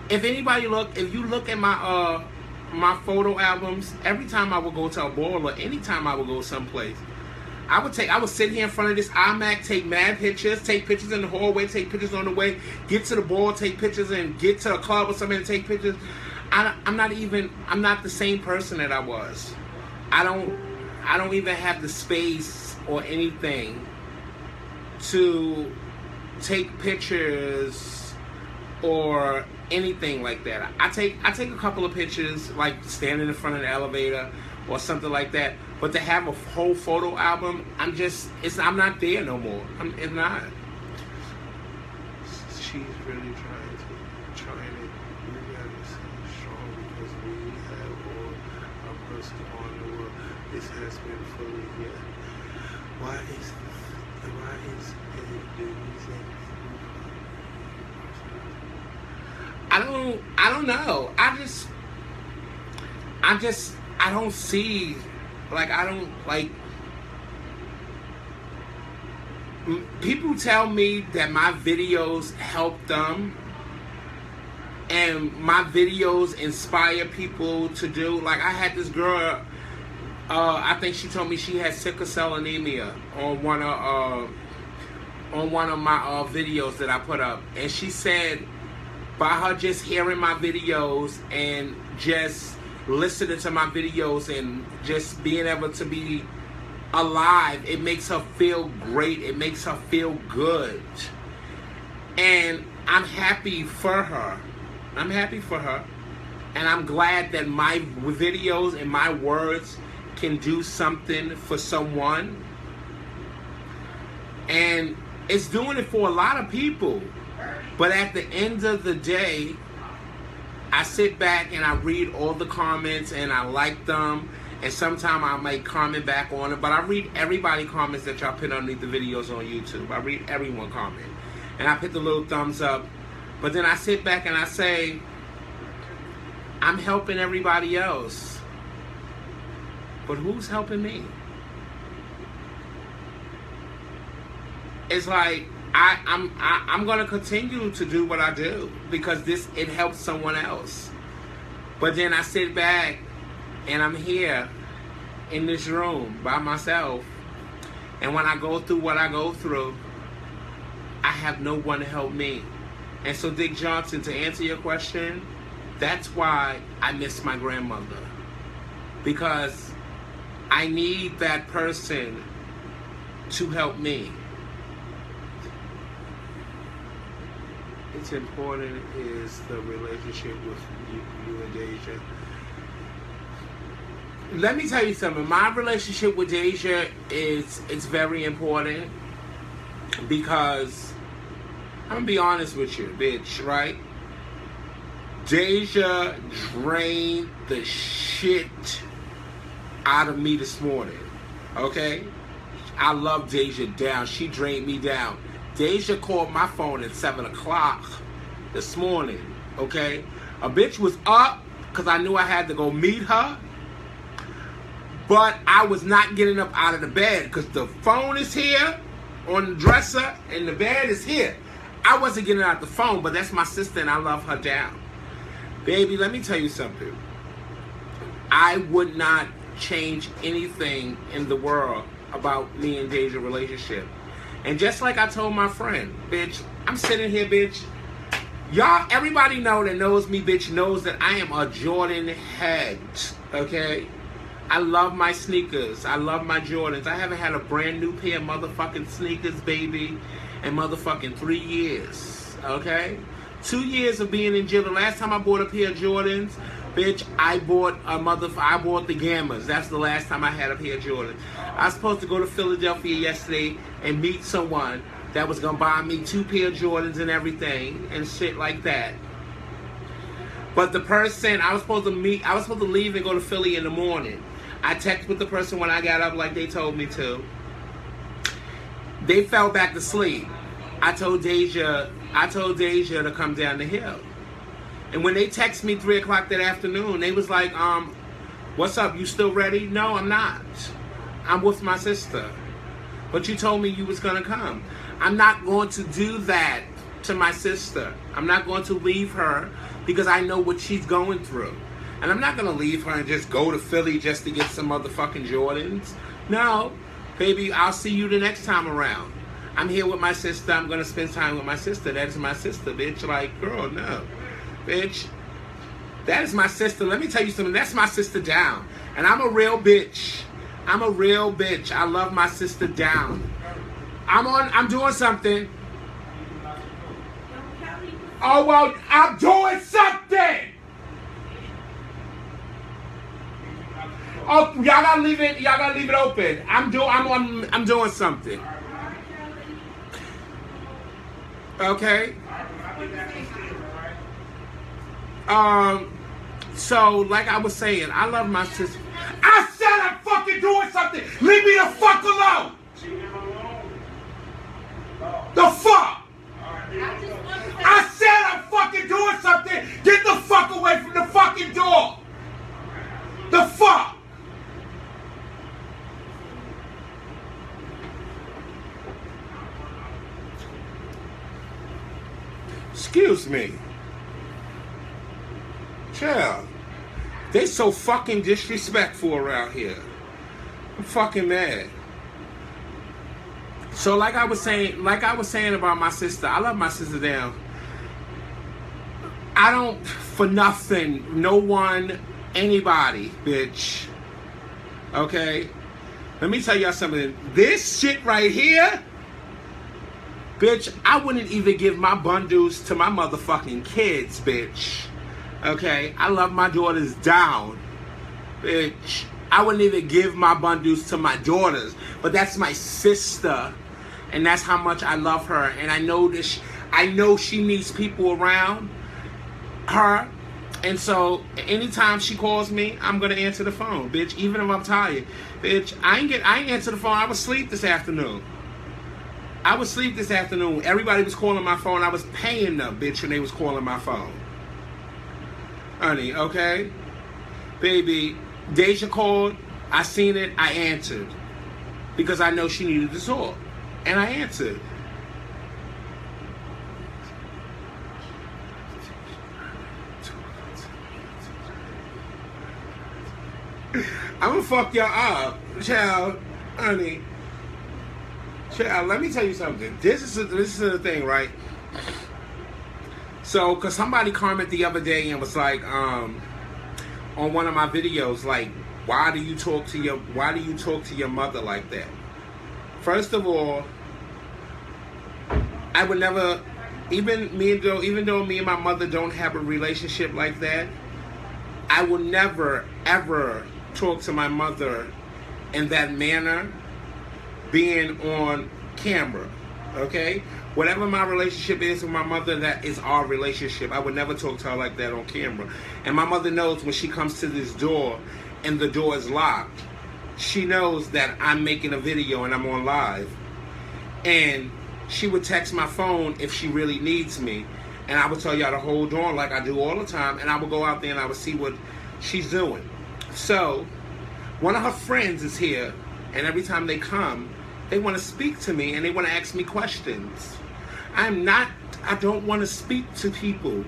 If you look at my my photo albums, every time I would go to a ball or anytime I would go someplace, I would sit here in front of this iMac, take mad pictures, take pictures in the hallway, take pictures on the way, get to the ball, take pictures, and get to a club or something and take pictures. I'm not the same person that I was. I don't even have the space or anything to take pictures or anything like that. I take a couple of pictures, like standing in front of the elevator or something like that. But to have a whole photo album, I'm not there no more. It's not. She's really trying it. We gotta stay strong because we have all our person on the world. This has been fully yet. Why is it the reason? I don't know. I don't see, like, I don't, like, people tell me that my videos help them and my videos inspire people to do, like, I had this girl, I think she told me she had sickle cell anemia on one of my videos that I put up, and she said by her just hearing my videos and just listening to my videos and just being able to be alive, it makes her feel great. It makes her feel good. And I'm happy for her. I'm happy for her. And I'm glad that my videos and my words can do something for someone. And it's doing it for a lot of people. But at the end of the day, I sit back and I read all the comments and I like them. And sometimes I might comment back on it. But I read everybody's comments that y'all put underneath the videos on YouTube. I read everyone comment. And I put the little thumbs up. But then I sit back and I say, I'm helping everybody else. But who's helping me? It's like, I'm going to continue to do what I do because it helps someone else. But then I sit back and I'm here in this room by myself. And when I go through what I go through, I have no one to help me. And so, Dick Johnson, to answer your question, that's why I miss my grandmother. Because I need that person to help me. It's important is the relationship with you and Deja. Let me tell you something. My relationship with Deja it's very important because I'm gonna be honest with you, bitch, right? Deja drained the shit out of me this morning. Okay? I love Deja down. She drained me down. Deja called my phone at 7 o'clock this morning, okay? A bitch was up because I knew I had to go meet her, but I was not getting up out of the bed because the phone is here on the dresser and the bed is here. I wasn't getting out the phone, but that's my sister and I love her down. Baby, let me tell you something. I would not change anything in the world about me and Deja's relationship. And just like I told my friend, bitch, I'm sitting here, bitch. Y'all, everybody that knows me, bitch, knows that I am a Jordan head, okay? I love my sneakers. I love my Jordans. I haven't had a brand new pair of motherfucking sneakers, baby, in motherfucking 3 years, okay? 2 years of being in jail. The last time I bought a pair of Jordans, bitch, I bought the Gammas. That's the last time I had a pair of Jordans. I was supposed to go to Philadelphia yesterday and meet someone that was gonna buy me 2 pair of Jordans and everything and shit like that. But the person I was supposed to leave and go to Philly in the morning. I texted with the person when I got up like they told me to. They fell back to sleep. I told Deja, I told Deja to come down the hill. And when they text me 3 o'clock that afternoon, they was like, what's up? You still ready? No, I'm not. I'm with my sister. But you told me you was going to come. I'm not going to do that to my sister. I'm not going to leave her because I know what she's going through. And I'm not going to leave her and just go to Philly just to get some motherfucking Jordans. No, baby, I'll see you the next time around. I'm here with my sister. I'm going to spend time with my sister. That is my sister, bitch. Like, girl, no. Bitch, that is my sister. Let me tell you something. That's my sister down. And I'm a real bitch. I'm a real bitch. I love my sister down. I'm doing something. Oh, well, I'm doing something. Oh, y'all gotta leave it open. I'm doing something. Okay. So like I was saying, I love my sister. I said I'm fucking doing something. Leave me the fuck alone. The fuck? I said I'm fucking doing something. Get the fuck away from the fucking door. The fuck? Excuse me. Child. They so fucking disrespectful around here. I'm fucking mad. So like I was saying about my sister, I love my sister down. I don't, for nothing, no one, anybody, bitch. Okay? Let me tell y'all something. This shit right here, bitch, I wouldn't even give my bundles to my motherfucking kids, bitch. Okay? I love my daughters down, bitch. I wouldn't even give my bundles to my daughters. But that's my sister. And that's how much I love her. And I know this. I know she needs people around her. And so anytime she calls me, I'm gonna answer the phone, bitch. Even if I'm tired, bitch. I ain't answer the phone. I was asleep this afternoon. Everybody was calling my phone. I was paying them, bitch, when they was calling my phone. Honey, okay, baby. Deja called. I seen it. I answered because I know she needed to talk. And I answered. I'm gonna fuck y'all up, child, honey. Child, let me tell you something. This is the thing, right? So, cause somebody commented the other day and was like, on one of my videos, like, why do you talk to your mother like that? First of all, I would never, even though me and my mother don't have a relationship like that, I will never, ever talk to my mother in that manner, being on camera, okay? Whatever my relationship is with my mother, that is our relationship. I would never talk to her like that on camera. And my mother knows when she comes to this door and the door is locked, she knows that I'm making a video and I'm on live. And she would text my phone if she really needs me. And I would tell y'all to hold on like I do all the time. And I would go out there and I would see what she's doing. So, one of her friends is here. And every time they come, they want to speak to me and they want to ask me questions. I don't want to speak to people.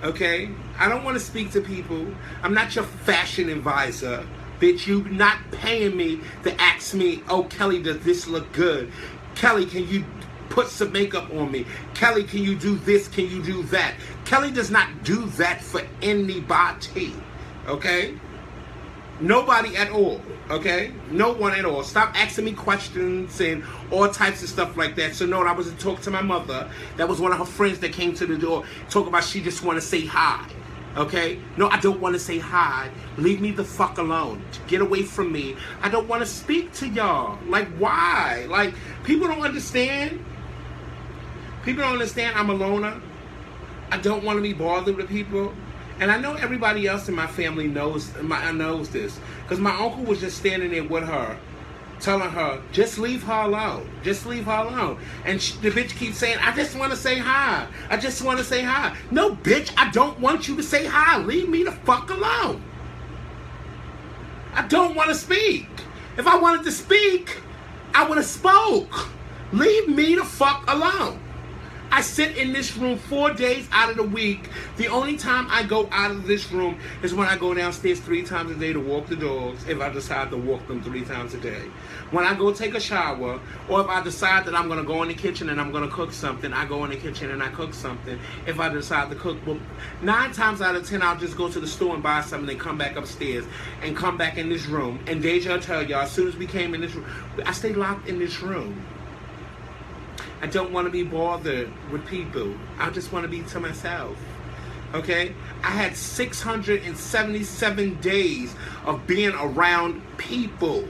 Okay? I don't want to speak to people. I'm not your fashion advisor. Bitch, you not paying me to ask me, oh, Kelly, does this look good? Kelly, can you put some makeup on me? Kelly, can you do this? Can you do that? Kelly does not do that for anybody. Okay? Nobody at all. Okay? No one at all. Stop asking me questions and all types of stuff like that. So no, I was talking to my mother. That was one of her friends that came to the door. Talk about she just want to say hi. Okay? No, I don't want to say hi. Leave me the fuck alone. Get away from me. I don't want to speak to y'all. Like, why? Like, people don't understand. People don't understand I'm a loner. I don't want to be bothered with people. And I know everybody else in my family knows this. Because my uncle was just standing there with her. telling her, just leave her alone. Just leave her alone. And the bitch keeps saying, I just want to say hi. I just want to say hi. No, bitch, I don't want you to say hi. Leave me the fuck alone. I don't want to speak. If I wanted to speak, I would have spoke. Leave me the fuck alone. I sit in this room 4 days out of the week. The only time I go out of this room is when I go downstairs 3 times a day to walk the dogs, if I decide to walk them 3 times a day. When I go take a shower, or if I decide that I'm going to go in the kitchen and I'm going to cook something, I go in the kitchen and I cook something. If I decide to cook, well, 9 times out of 10, I'll just go to the store and buy something and come back upstairs and come back in this room. And Deja will tell y'all, as soon as we came in this room, I stay locked in this room. I don't want to be bothered with people. I just want to be to myself. Okay? I had 677 days of being around people.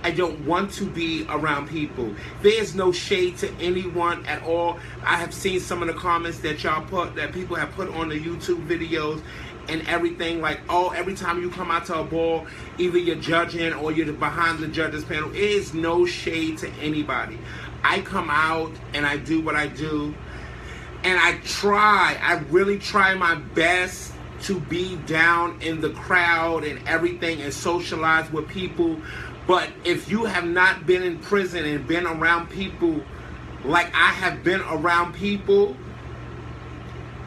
I don't want to be around people. There's no shade to anyone at all. I have seen some of the comments that y'all put, that people have put on the YouTube videos and everything, like, oh, every time you come out to a ball, either you're judging or you're behind the judges panel. It is no shade to anybody. I come out and I do what I do, and I really try my best to be down in the crowd and everything and socialize with people. But if you have not been in prison and been around people like I have been around people,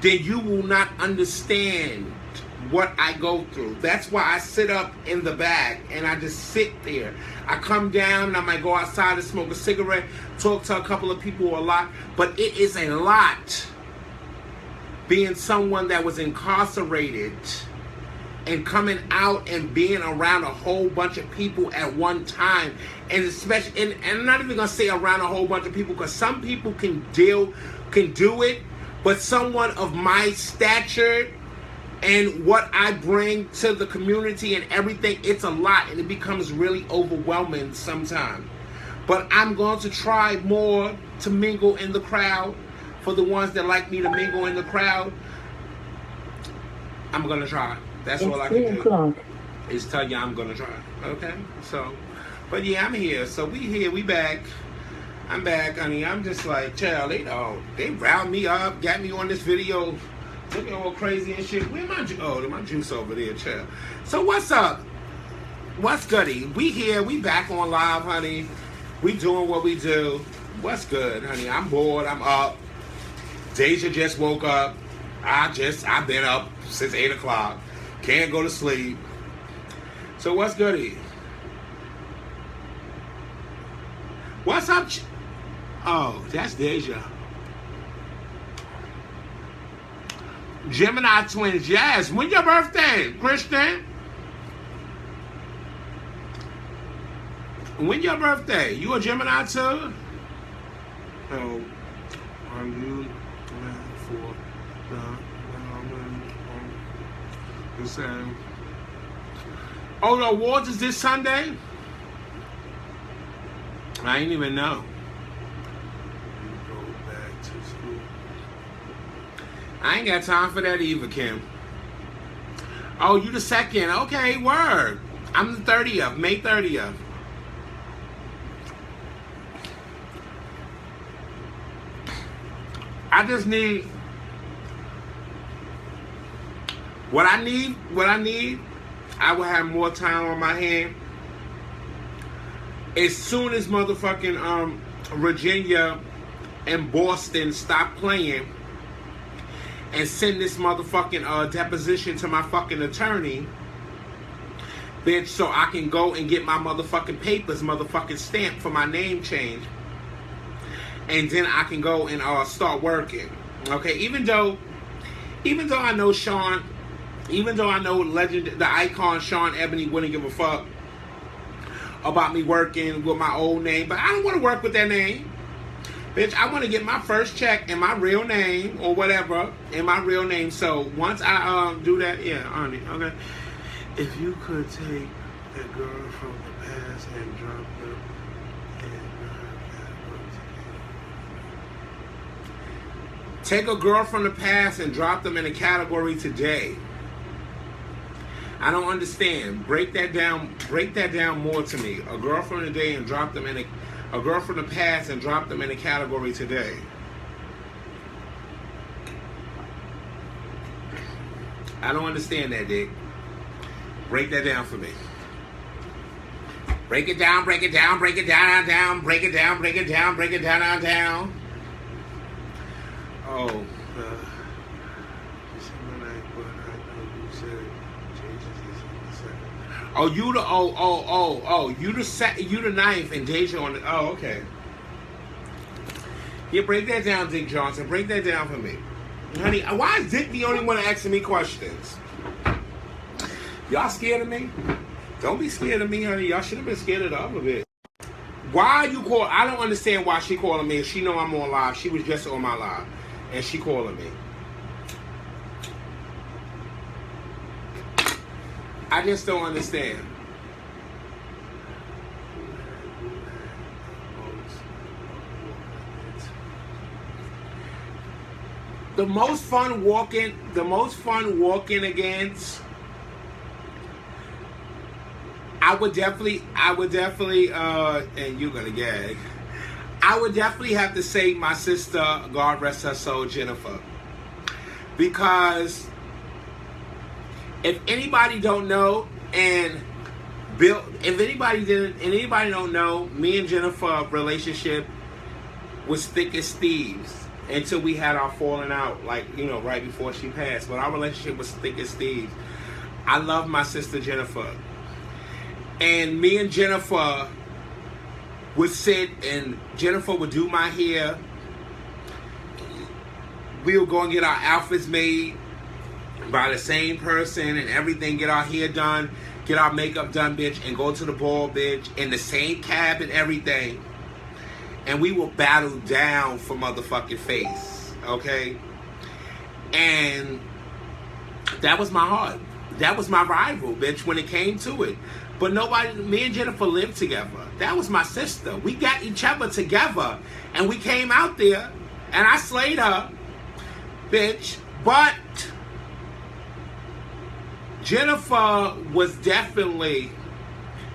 then you will not understand what I go through. That's why I sit up in the back and I just sit there. I come down and I might go outside and smoke a cigarette, talk to a couple of people a lot, but it is a lot being someone that was incarcerated and coming out and being around a whole bunch of people at one time, and especially, and I'm not even gonna say around a whole bunch of people, because some people can do it, but someone of my stature and what I bring to the community and everything, it's a lot, and it becomes really overwhelming sometimes. But I'm going to try more to mingle in the crowd. For the ones that like me to mingle in the crowd, I'm going to try. That's all I can do. Is tell you I'm going to try. Okay? So, but yeah, I'm here. So we here. We back. I'm back, honey. I'm just like, child, they riled me up, got me on this video, looking all crazy and shit. Where my my juice over there, child. So what's up? What's goody? We here. We back on live, honey. We doing what we do. What's good, honey? I'm bored. I'm up. Deja just woke up. I've been up since 8 o'clock. Can't go to sleep. So what's goody? What's up? Oh, that's Deja. Gemini twins, yes. When your birthday, Christian? When your birthday? You a Gemini too? Oh, are you for the same? Oh, the awards is this Sunday? I ain't even know. Go back to school. I ain't got time for that either, Kim. Oh, you the second. Okay, word. I'm the 30th, May 30th. I just need what I need, I will have more time on my hand. As soon as motherfucking Virginia and Boston stop playing and send this motherfucking deposition to my fucking attorney, bitch, so I can go and get my motherfucking papers motherfucking stamped for my name change. And then I can go and start working. Okay, even though I know Sean, even though I know the icon Sean Ebony wouldn't give a fuck about me working with my old name, but I don't want to work with that name. Bitch, I want to get my first check in my real name or whatever, in my real name. So once I do that, yeah, honey, okay. If you could take a girl from the past and drop them Take a girl from the past and drop them in a category today. I don't understand. Break that down. Break that down more to me. A girl from the day and drop them in a girl from the past and drop them in a category today. I don't understand that, Dick. Break that down for me. Break it down, break it down, break it down, down, break it down, break it down, break it down, down. Oh. Oh, you the ninth and Deja on the. Oh, okay. Yeah, break that down, Dick Johnson. Break that down for me. Honey, why is Dick the only one asking me questions? Y'all scared of me? Don't be scared of me, honey. Y'all should have been scared of the other bit. Why you call? I don't understand why she calling me. If she know I'm on live, she was just on my live, and she calling me. I just don't understand. The most fun walking against. I would definitely, and you're gonna gag. I would definitely have to say my sister, God rest her soul, Jennifer, because if anybody don't know, and Bill, if anybody didn't, and anybody don't know, me and Jennifer relationship was thick as thieves until we had our falling out, like, you know, right before she passed. But our relationship was thick as thieves. I love my sister Jennifer. And me and Jennifer would sit, and Jennifer would do my hair. We would go and get our outfits made by the same person and everything, get our hair done, get our makeup done, bitch, and go to the ball, bitch, in the same cab and everything. And we will battle down for motherfucking face, okay? And that was my heart. That was my rival, bitch, when it came to it. But nobody, me and Jennifer lived together. That was my sister. We got each other together. And we came out there, and I slayed her, bitch. But Jennifer was definitely,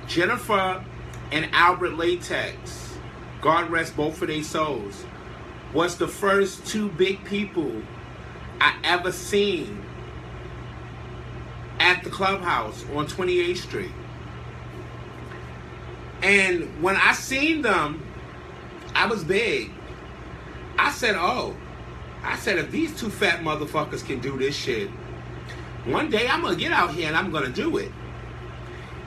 Jennifer and Albert Latex, God rest both of their souls, was the first two big people I ever seen at the clubhouse on 28th Street. And when I seen them, I was big. I said, if these two fat motherfuckers can do this shit, one day I'm going to get out here and I'm going to do it.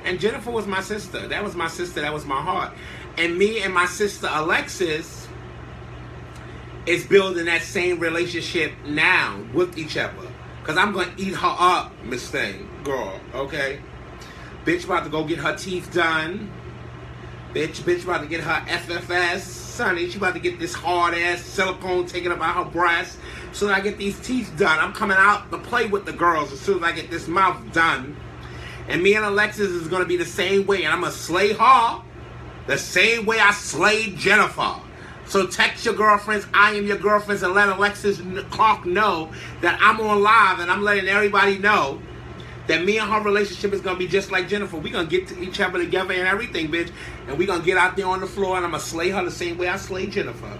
And Jennifer was my sister. That was my sister. That was my heart. And me and my sister Alexis is building that same relationship now with each other. Because I'm going to eat her up, Miss Thing, girl, okay? Bitch about to go get her teeth done. Bitch about to get her FFS. Sonny, she about to get this hard-ass silicone taken up out her breast. As soon as I get these teeth done, I'm coming out to play with the girls as soon as I get this mouth done. And me and Alexis is going to be the same way. And I'm going to slay her the same way I slayed Jennifer. So text your girlfriends, I am your girlfriends, and let Alexis Clark know that I'm on live, and I'm letting everybody know that me and her relationship is going to be just like Jennifer. We're going to get to each other together and everything, bitch. And we're going to get out there on the floor, and I'm going to slay her the same way I slayed Jennifer.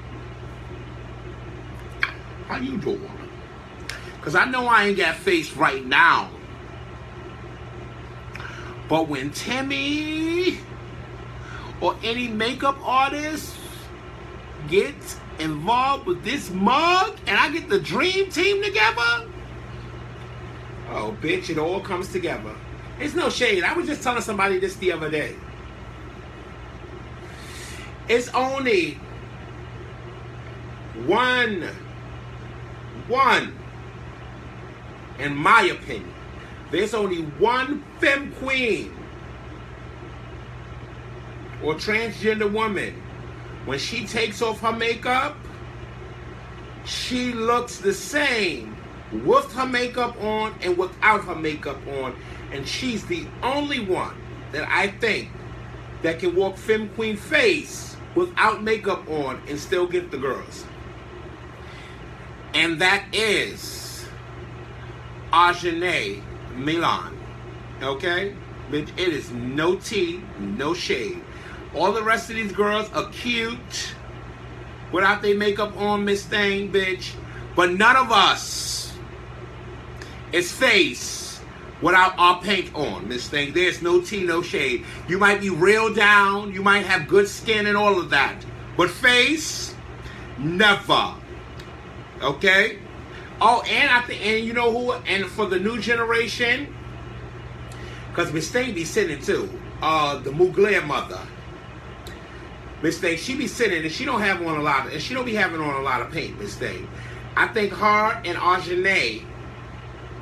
How you doing? Because I know I ain't got face right now. But when Timmy or any makeup artist gets involved with this mug and I get the dream team together, oh, bitch, it all comes together. It's no shade. I was just telling somebody this the other day. It's only one, in my opinion, there's only one femme queen or transgender woman. When she takes off her makeup, she looks the same with her makeup on and without her makeup on. And she's the only one that I think that can walk femme queen face without makeup on and still get the girls. And that is Ajane Milan. Okay? Bitch, it is no tea, no shade. All the rest of these girls are cute without their makeup on, Miss Thing, bitch. But none of us is face without our paint on, Miss Thing. There's no tea, no shade. You might be real down, you might have good skin and all of that. But face, never. Okay? Oh, and you know who? And for the new generation, because Miss Thing be sitting too. The Mugler mother. Miss Thing, she be sitting and she don't have on a lot of, and she don't be having on a lot of paint, Miss Thing. I think her and Arjane,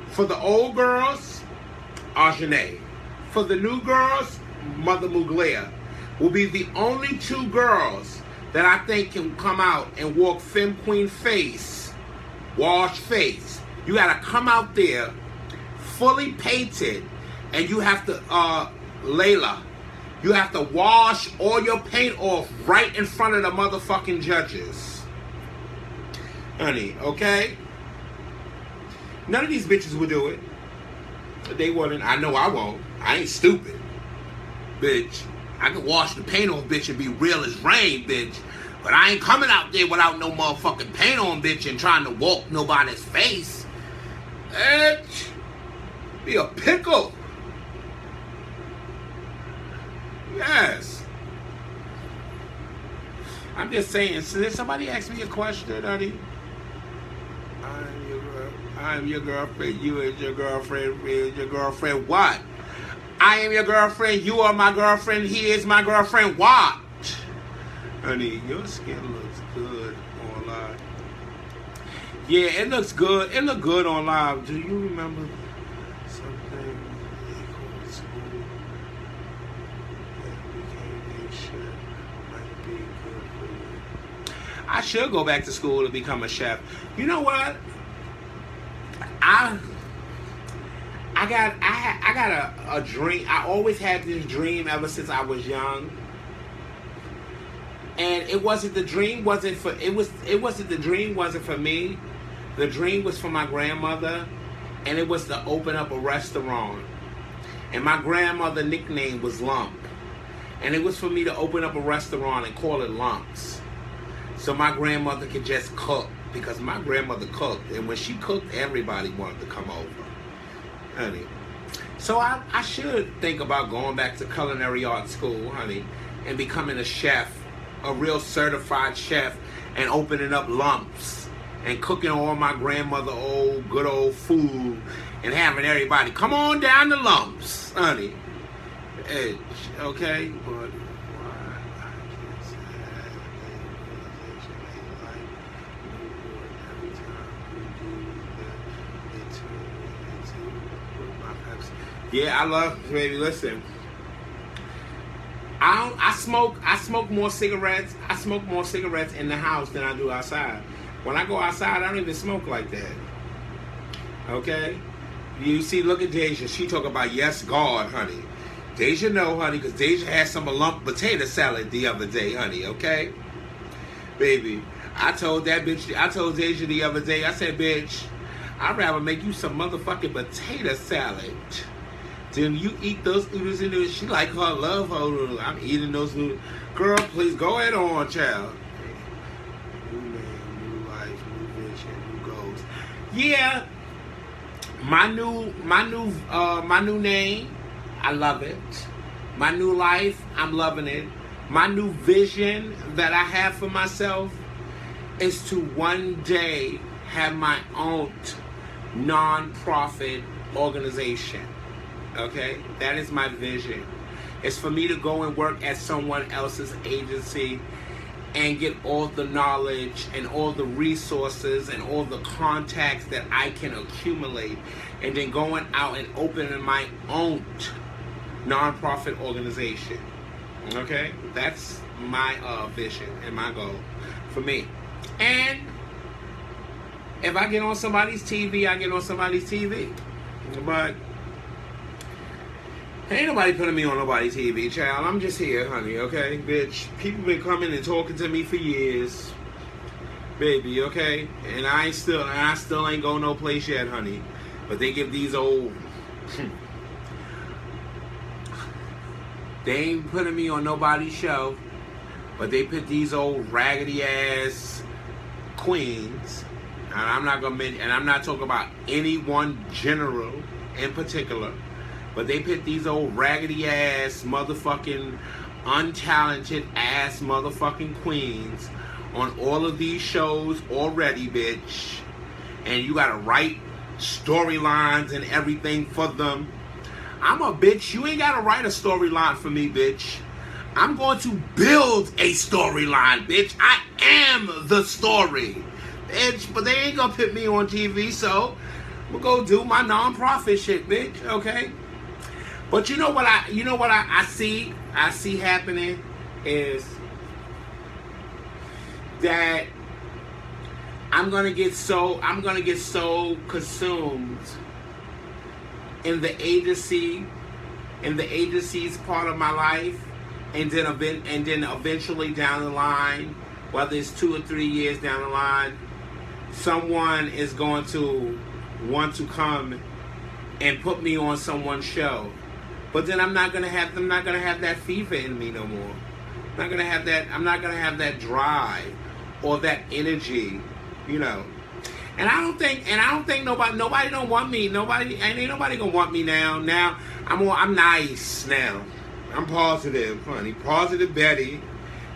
for the old girls, Arjane. For the new girls, Mother Mugler, will be the only two girls that I think can come out and walk Femme Queen face, wash face. You gotta come out there fully painted, and you have to, Layla, you have to wash all your paint off right in front of the motherfucking judges. Honey, okay? None of these bitches would do it. They wouldn't. I know I won't. I ain't stupid. Bitch, I can wash the paint off, bitch, and be real as rain, bitch. But I ain't coming out there without no motherfucking paint on, bitch, and trying to walk nobody's face. Bitch, be a pickle. Yes. I'm just saying, so did somebody ask me a question, honey? I'm your girlfriend. You is your girlfriend. Me is your girlfriend. What? I am your girlfriend. You are my girlfriend. He is my girlfriend. What? Honey, your skin looks good on live. Yeah, it looks good. It looked good on live. Do you remember something they called school that became a chef might be good for you? I should go back to school to become a chef. You know what? I got a dream. I always had this dream ever since I was young. And it wasn't the dream wasn't for me. The dream was for my grandmother, and it was to open up a restaurant. And my grandmother's nickname was Lump. And it was for me to open up a restaurant and call it Lumps. So my grandmother could just cook, because my grandmother cooked, and when she cooked, everybody wanted to come over. Honey. So I should think about going back to culinary arts school, honey, and becoming a chef, a real certified chef, and opening up Lumps and cooking all my grandmother good old food and having everybody come on down to Lumps, honey. Okay, but yeah, I love, baby, listen. I smoke more cigarettes. I smoke more cigarettes in the house than I do outside. When I go outside, I don't even smoke like that. Okay? You see, look at Deja. She talk about yes, God, honey. Deja know, honey, because Deja had some lump potato salad the other day, honey, okay? Baby, I told Deja the other day, I said, bitch, I'd rather make you some motherfucking potato salad. Then you eat those noodles and noodles. She like her, love her noodles. I'm eating those noodles. Girl, please go ahead on, child. New name, new life, new vision, new goals. Yeah, my new name, I love it. My new life, I'm loving it. My new vision that I have for myself is to one day have my own non-profit organization. Okay, that is my vision. It's for me to go and work at someone else's agency and get all the knowledge and all the resources and all the contacts that I can accumulate, and then going out and opening my own nonprofit organization. Okay, that's my vision and my goal for me. And if I get on somebody's TV, I get on somebody's TV. But ain't nobody putting me on nobody's TV, child. I'm just here, honey, okay? Bitch, people been coming and talking to me for years. Baby, okay? And I still ain't going no place yet, honey. But they give these old They ain't putting me on nobody's show, but they put these old raggedy ass queens, and I'm not gonna mention, and I'm not talking about any one general in particular, but they put these old raggedy ass motherfucking untalented ass motherfucking queens on all of these shows already, bitch. And you gotta write storylines and everything for them. I'm a bitch. You ain't gotta write a storyline for me, bitch. I'm going to build a storyline, bitch. I am the story, bitch. But they ain't gonna put me on TV, so we'll go do my non-profit shit, bitch. Okay. But you know what I see happening is that I'm gonna get so consumed in the agency's part of my life, and then eventually down the line, whether it's 2 or 3 years down the line, someone is going to want to come and put me on someone's show. But then I'm not gonna have that fever in me no more. I'm not gonna have that drive or that energy, you know. And I don't think nobody don't want me. Ain't nobody gonna want me now. Now I'm nice now. I'm positive, honey. Positive Betty.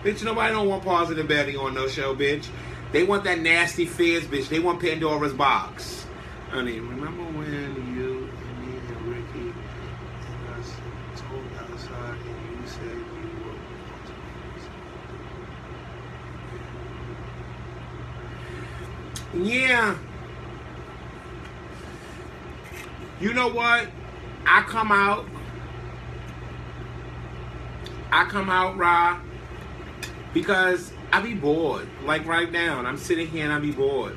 Bitch, nobody don't want Positive Betty on no show, bitch. They want that nasty fizz, bitch. They want Pandora's box. Honey, remember when you and me and Ricky and us told outside and you said you were going to Yeah. You know what? I come out, Ra, because I be bored. Like right now, and I'm sitting here and I be bored.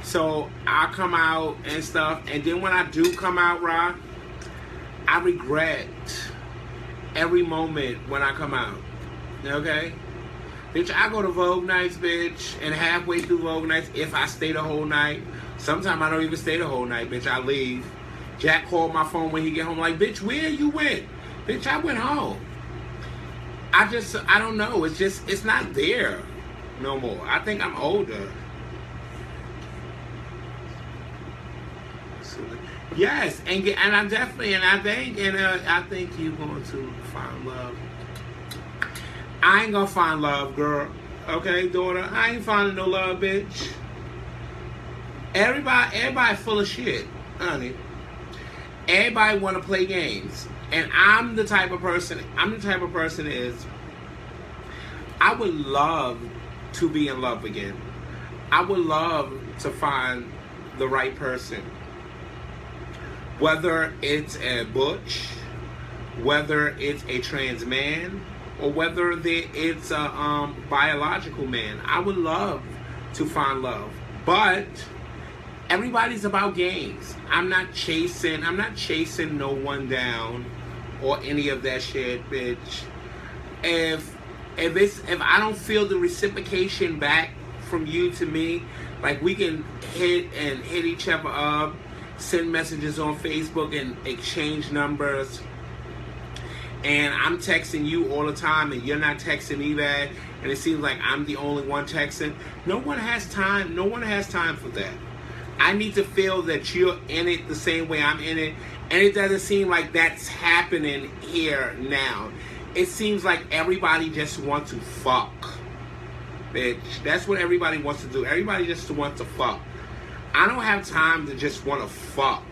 So I come out and stuff, and then when I do come out, Ra, I regret every moment when I come out. Okay? Bitch, I go to Vogue nights, bitch, and halfway through Vogue nights, if I stay the whole night, sometimes I don't even stay the whole night, bitch, I leave. Jack called my phone when he get home, like, bitch, where you went? Bitch, I went home. I don't know, it's not there no more. I think I'm older. Yes, I think you're going to find love. I ain't gonna find love, girl. Okay, daughter? I ain't finding no love, bitch. Everybody full of shit, honey. Everybody wanna play games. And I'm the type of person is, I would love to be in love again. I would love to find the right person. Whether it's a butch, whether it's a trans man, or whether it's a biological man. I would love to find love. But everybody's about games. I'm not chasing no one down or any of that shit, bitch. If I don't feel the reciprocation back from you to me, like we can hit each other up, send messages on Facebook and exchange numbers, and I'm texting you all the time and you're not texting me back, and it seems like I'm the only one texting. No one has time for that. I need to feel that you're in it the same way I'm in it, and it doesn't seem like that's happening here now. It seems like everybody just wants to fuck, bitch. That's what everybody wants to do. Everybody just wants to fuck. I don't have time to just want to fuck.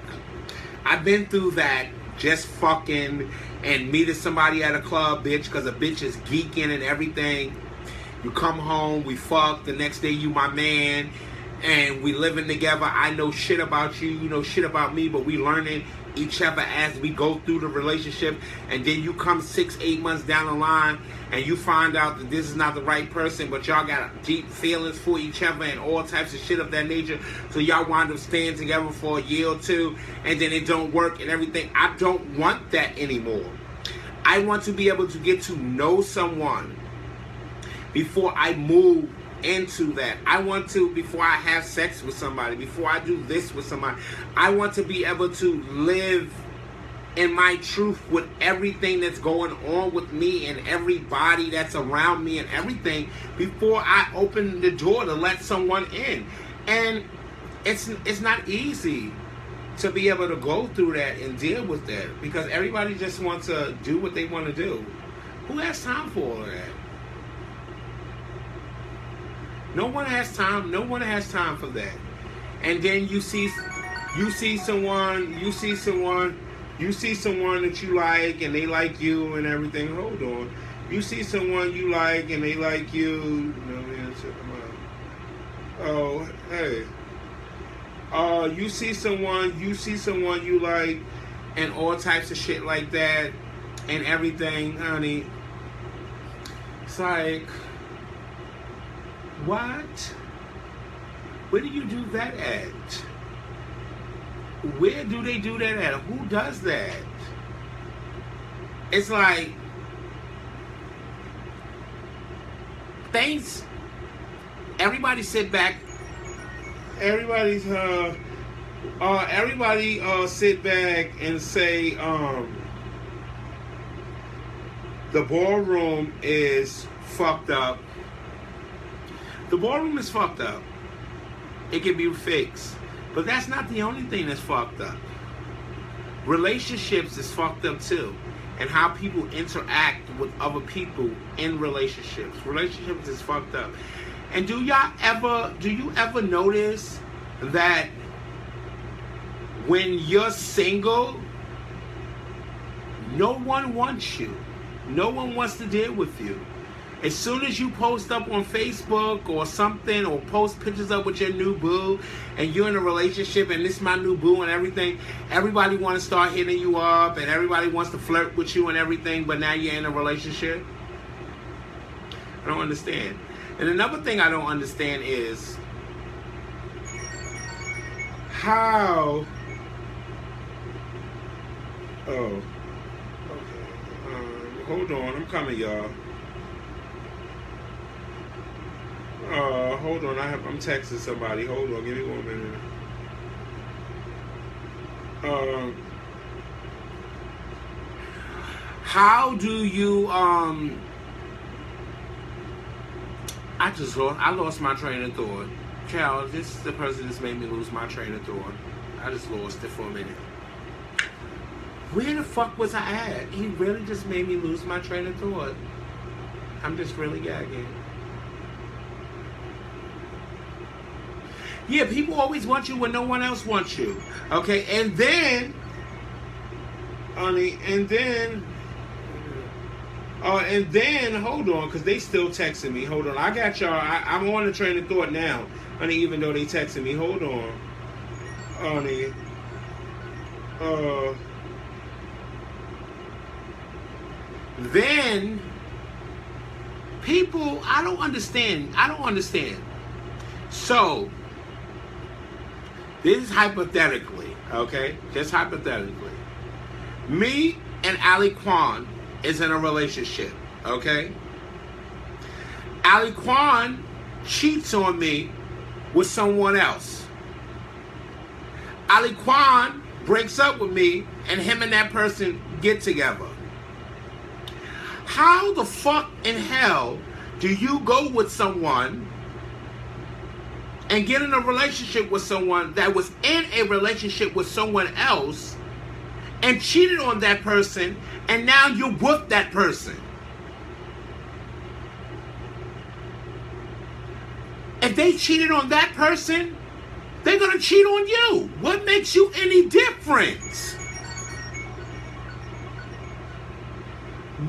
I've been through that, just fucking and meeting somebody at a club, bitch, because a bitch is geeking and everything. You come home, we fuck, the next day you my man, and we living together. I know shit about you, you know shit about me, but we learning each other as we go through the relationship. And then you come 6-8 months down the line and you find out that this is not the right person, but y'all got deep feelings for each other and all types of shit of that nature. So y'all wind up staying together for a year or two, and then it don't work and everything. I don't want that anymore. I want to be able to get to know someone before I move into that. I want to, before I have sex with somebody, before I do this with somebody, I want to be able to live in my truth with everything that's going on with me and everybody that's around me and everything before I open the door to let someone in. And it's not easy to be able to go through that and deal with that, because everybody just wants to do what they want to do. Who has time for all of that? No one has time. No one has time for that. And then you see someone that you like and they like you and everything. Hold on. You see someone you like and they like you. Oh, hey. You see someone you like and all types of shit like that and everything, honey. It's like, what? Where do you do that at? Where do they do that at? Who does that? It's like, things, everybody sit back. Everybody sit back and say, the ballroom is fucked up. The ballroom is fucked up. It can be fixed. But that's not the only thing that's fucked up. Relationships is fucked up too. And how people interact with other people in relationships. Relationships is fucked up. And do you ever notice that when you're single, no one wants you. No one wants to deal with you. As soon as you post up on Facebook or something, or post pictures up with your new boo, and you're in a relationship and this is my new boo and everything, everybody wants to start hitting you up and everybody wants to flirt with you and everything, but now you're in a relationship? I don't understand. And another thing I don't understand is how... Oh. Okay. Hold on. I'm coming, y'all. Hold on. I'm texting somebody. Hold on. Give me 1 minute. How do you... I lost my train of thought. Child, this is the person that's made me lose my train of thought. I just lost it for a minute. Where the fuck was I at? He really just made me lose my train of thought. I'm just really gagging. Yeah, people always want you when no one else wants you. Okay, and then, honey, and then, hold on, because they still texting me. Hold on, I got y'all. I'm on the train of thought now, honey, even though they texting me. Hold on, honey. Then, people, I don't understand. So, this is hypothetically, okay? Just hypothetically. Me and Ali Kwan is in a relationship, okay? Ali Kwan cheats on me with someone else. Ali Kwan breaks up with me and him and that person get together. How the fuck in hell do you go with someone and get in a relationship with someone that was in a relationship with someone else and cheated on that person, and now you're with that person? If they cheated on that person, they're going to cheat on you. What makes you any different?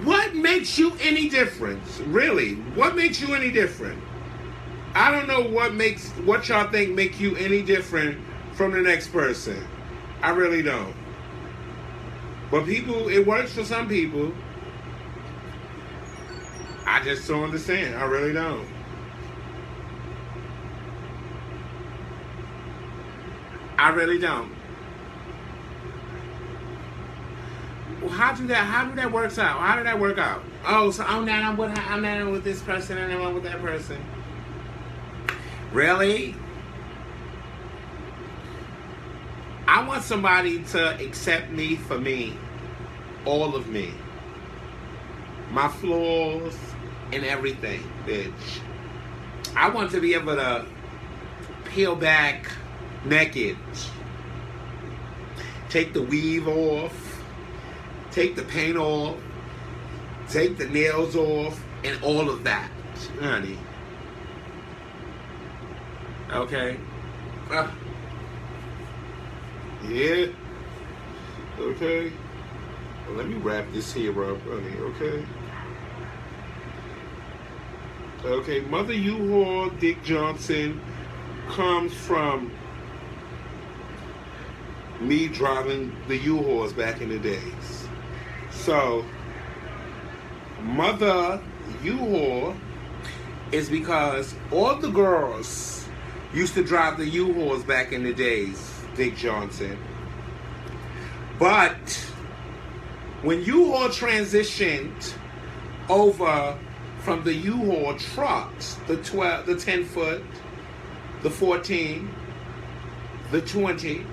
What makes you any different? Really? What makes you any different? I don't know what y'all think make you any different from the next person. I really don't. But people, it works for some people. I just don't understand. I really don't. I really don't. Well, how did that work out? How did that work out? Oh, so I'm not with this person and I'm with that person. Really? I want somebody to accept me for me. all of me. My flaws and everything, bitch. I want to be able to peel back naked. Take the weave off. Take the paint off. Take the nails off. And all of that, honey. Okay? Yeah. Okay. Well, let me wrap this here up, honey, okay? Okay, Mother U-Haul, Dick Johnson, comes from me driving the U-Hauls back in the days. So, Mother U-Haul is because all the girls used to drive the U-Hauls back in the days, Dick Johnson. But when U-Haul transitioned over from the U-Haul trucks, the 10-foot, the 14, the 20,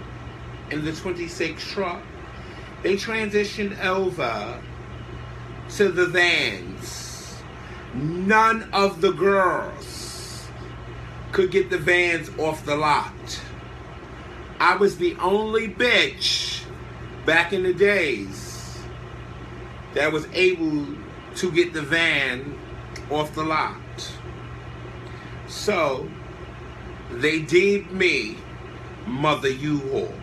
and the 26 truck, they transitioned over to the vans. None of the girls could get the vans off the lot. I was the only bitch back in the days that was able to get the van off the lot. So they deemed me Mother U-Haul.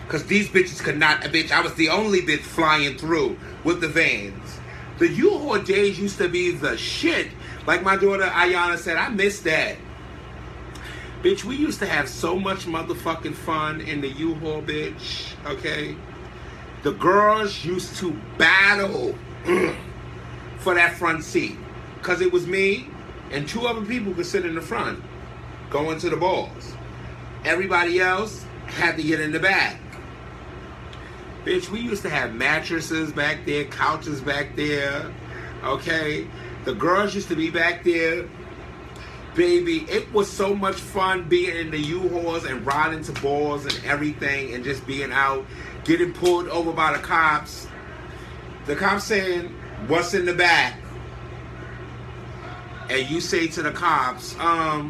Because these bitches could not, I was the only bitch flying through with the vans. The U-Haul days used to be the shit. Like my daughter Ayana said, I miss that. Bitch, we used to have so much motherfucking fun in the U-Haul, bitch. Okay? The girls used to battle for that front seat. Because it was me and two other people could sit in the front going to the balls. Everybody else had to get in the back. Bitch, we used to have mattresses back there, couches back there, okay? The girls used to be back there. Baby, it was so much fun being in the U-Hauls and riding to balls and everything and just being out, getting pulled over by the cops. The cops saying, what's in the back? And you say to the cops, I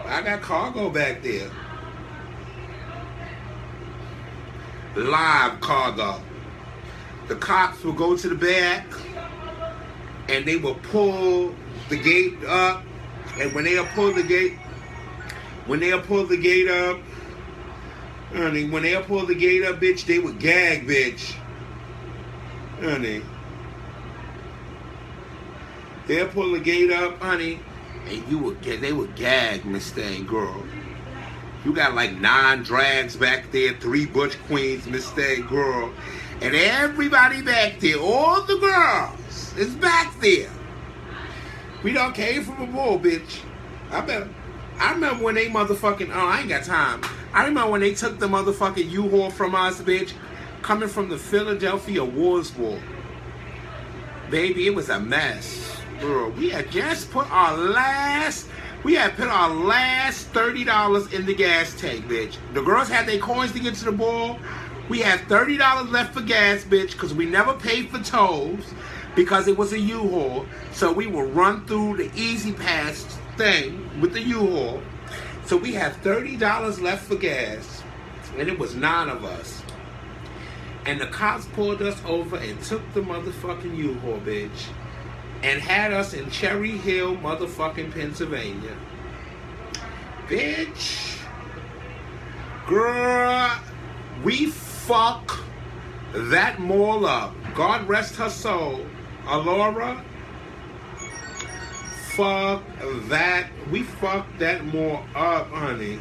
got cargo back there. Live cargo. The cops will go to the back and they will pull the gate up, and when they'll pull the gate up, honey, when they'll pull the gate up, bitch, they would gag, bitch. Honey. They'll pull the gate up, honey, and they would gag, Miss Thing, girl. You got like 9 drags back there, 3 butch queens, Miss Thing, girl. And everybody back there, all the girls, is back there. We done came from a bull, bitch. I remember when they motherfucking, I ain't got time. I remember when they took the motherfucking U-Haul from us, bitch, coming from the Philadelphia Wars War. Baby, it was a mess. Girl, we had just put our last $30 in the gas tank, bitch. The girls had their coins to get to the ball. We had $30 left for gas, bitch, because we never paid for tolls because it was a U-Haul. So we would run through the Easy Pass thing with the U-Haul. So we had $30 left for gas, and it was 9 of us. And the cops pulled us over and took the motherfucking U-Haul, bitch, and had us in Cherry Hill, motherfucking Pennsylvania. Bitch. Girl, we fuck that mall up. God rest her soul. Alora. Fuck that. We fucked that mall up, honey.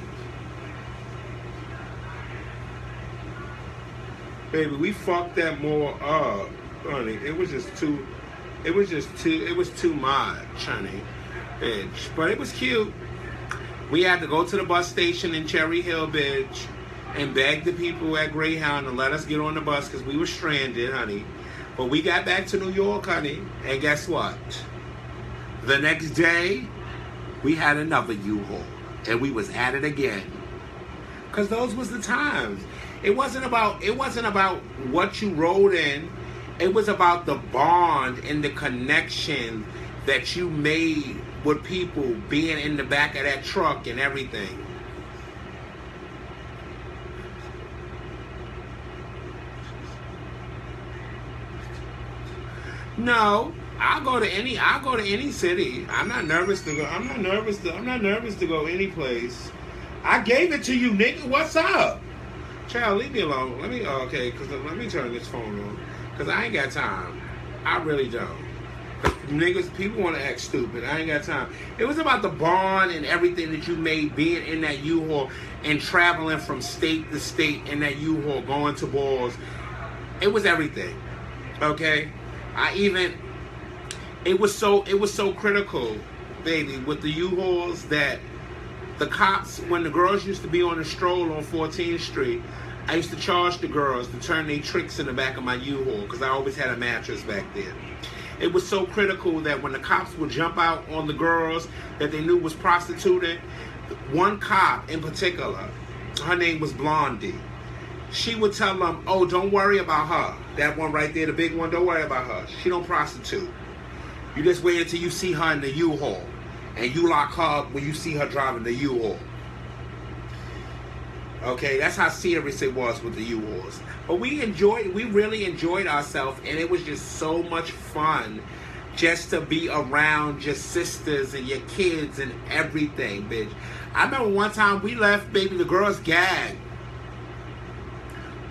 Baby, we fucked that mall up, honey. It was too much, honey. Bitch. But it was cute. We had to go to the bus station in Cherry Hill, bitch, and beg the people at Greyhound to let us get on the bus because we were stranded, honey. But we got back to New York, honey, and guess what? The next day, we had another U-Haul, and we was at it again. Because those was the times. It wasn't about what you rode in. It was about the bond and the connection that you made with people being in the back of that truck and everything. No, I'll go to any city. I'm not nervous to go. I'm not nervous to go any place. I gave it to you, nigga. What's up? Child, leave me alone. Let me turn this phone on. Cause I ain't got time. I really don't. Niggas, people want to act stupid. I ain't got time. It was about the bond and everything that you made being in that U-Haul and traveling from state to state in that U-Haul, going to balls. It was everything. Okay? It was so critical, baby, with the U-Hauls that the cops, when the girls used to be on the stroll on 14th Street, I used to charge the girls to turn their tricks in the back of my U-Haul because I always had a mattress back then. It was so critical that when the cops would jump out on the girls that they knew was prostituting, one cop in particular, her name was Blondie, she would tell them, oh, don't worry about her. That one right there, the big one, don't worry about her. She don't prostitute. You just wait until you see her in the U-Haul. And you lock her up when you see her driving the U-Haul. Okay, that's how serious it was with the U-Hauls. But we really enjoyed ourselves, and it was just so much fun just to be around your sisters and your kids and everything, bitch. I remember one time we left, baby, the girls gagged.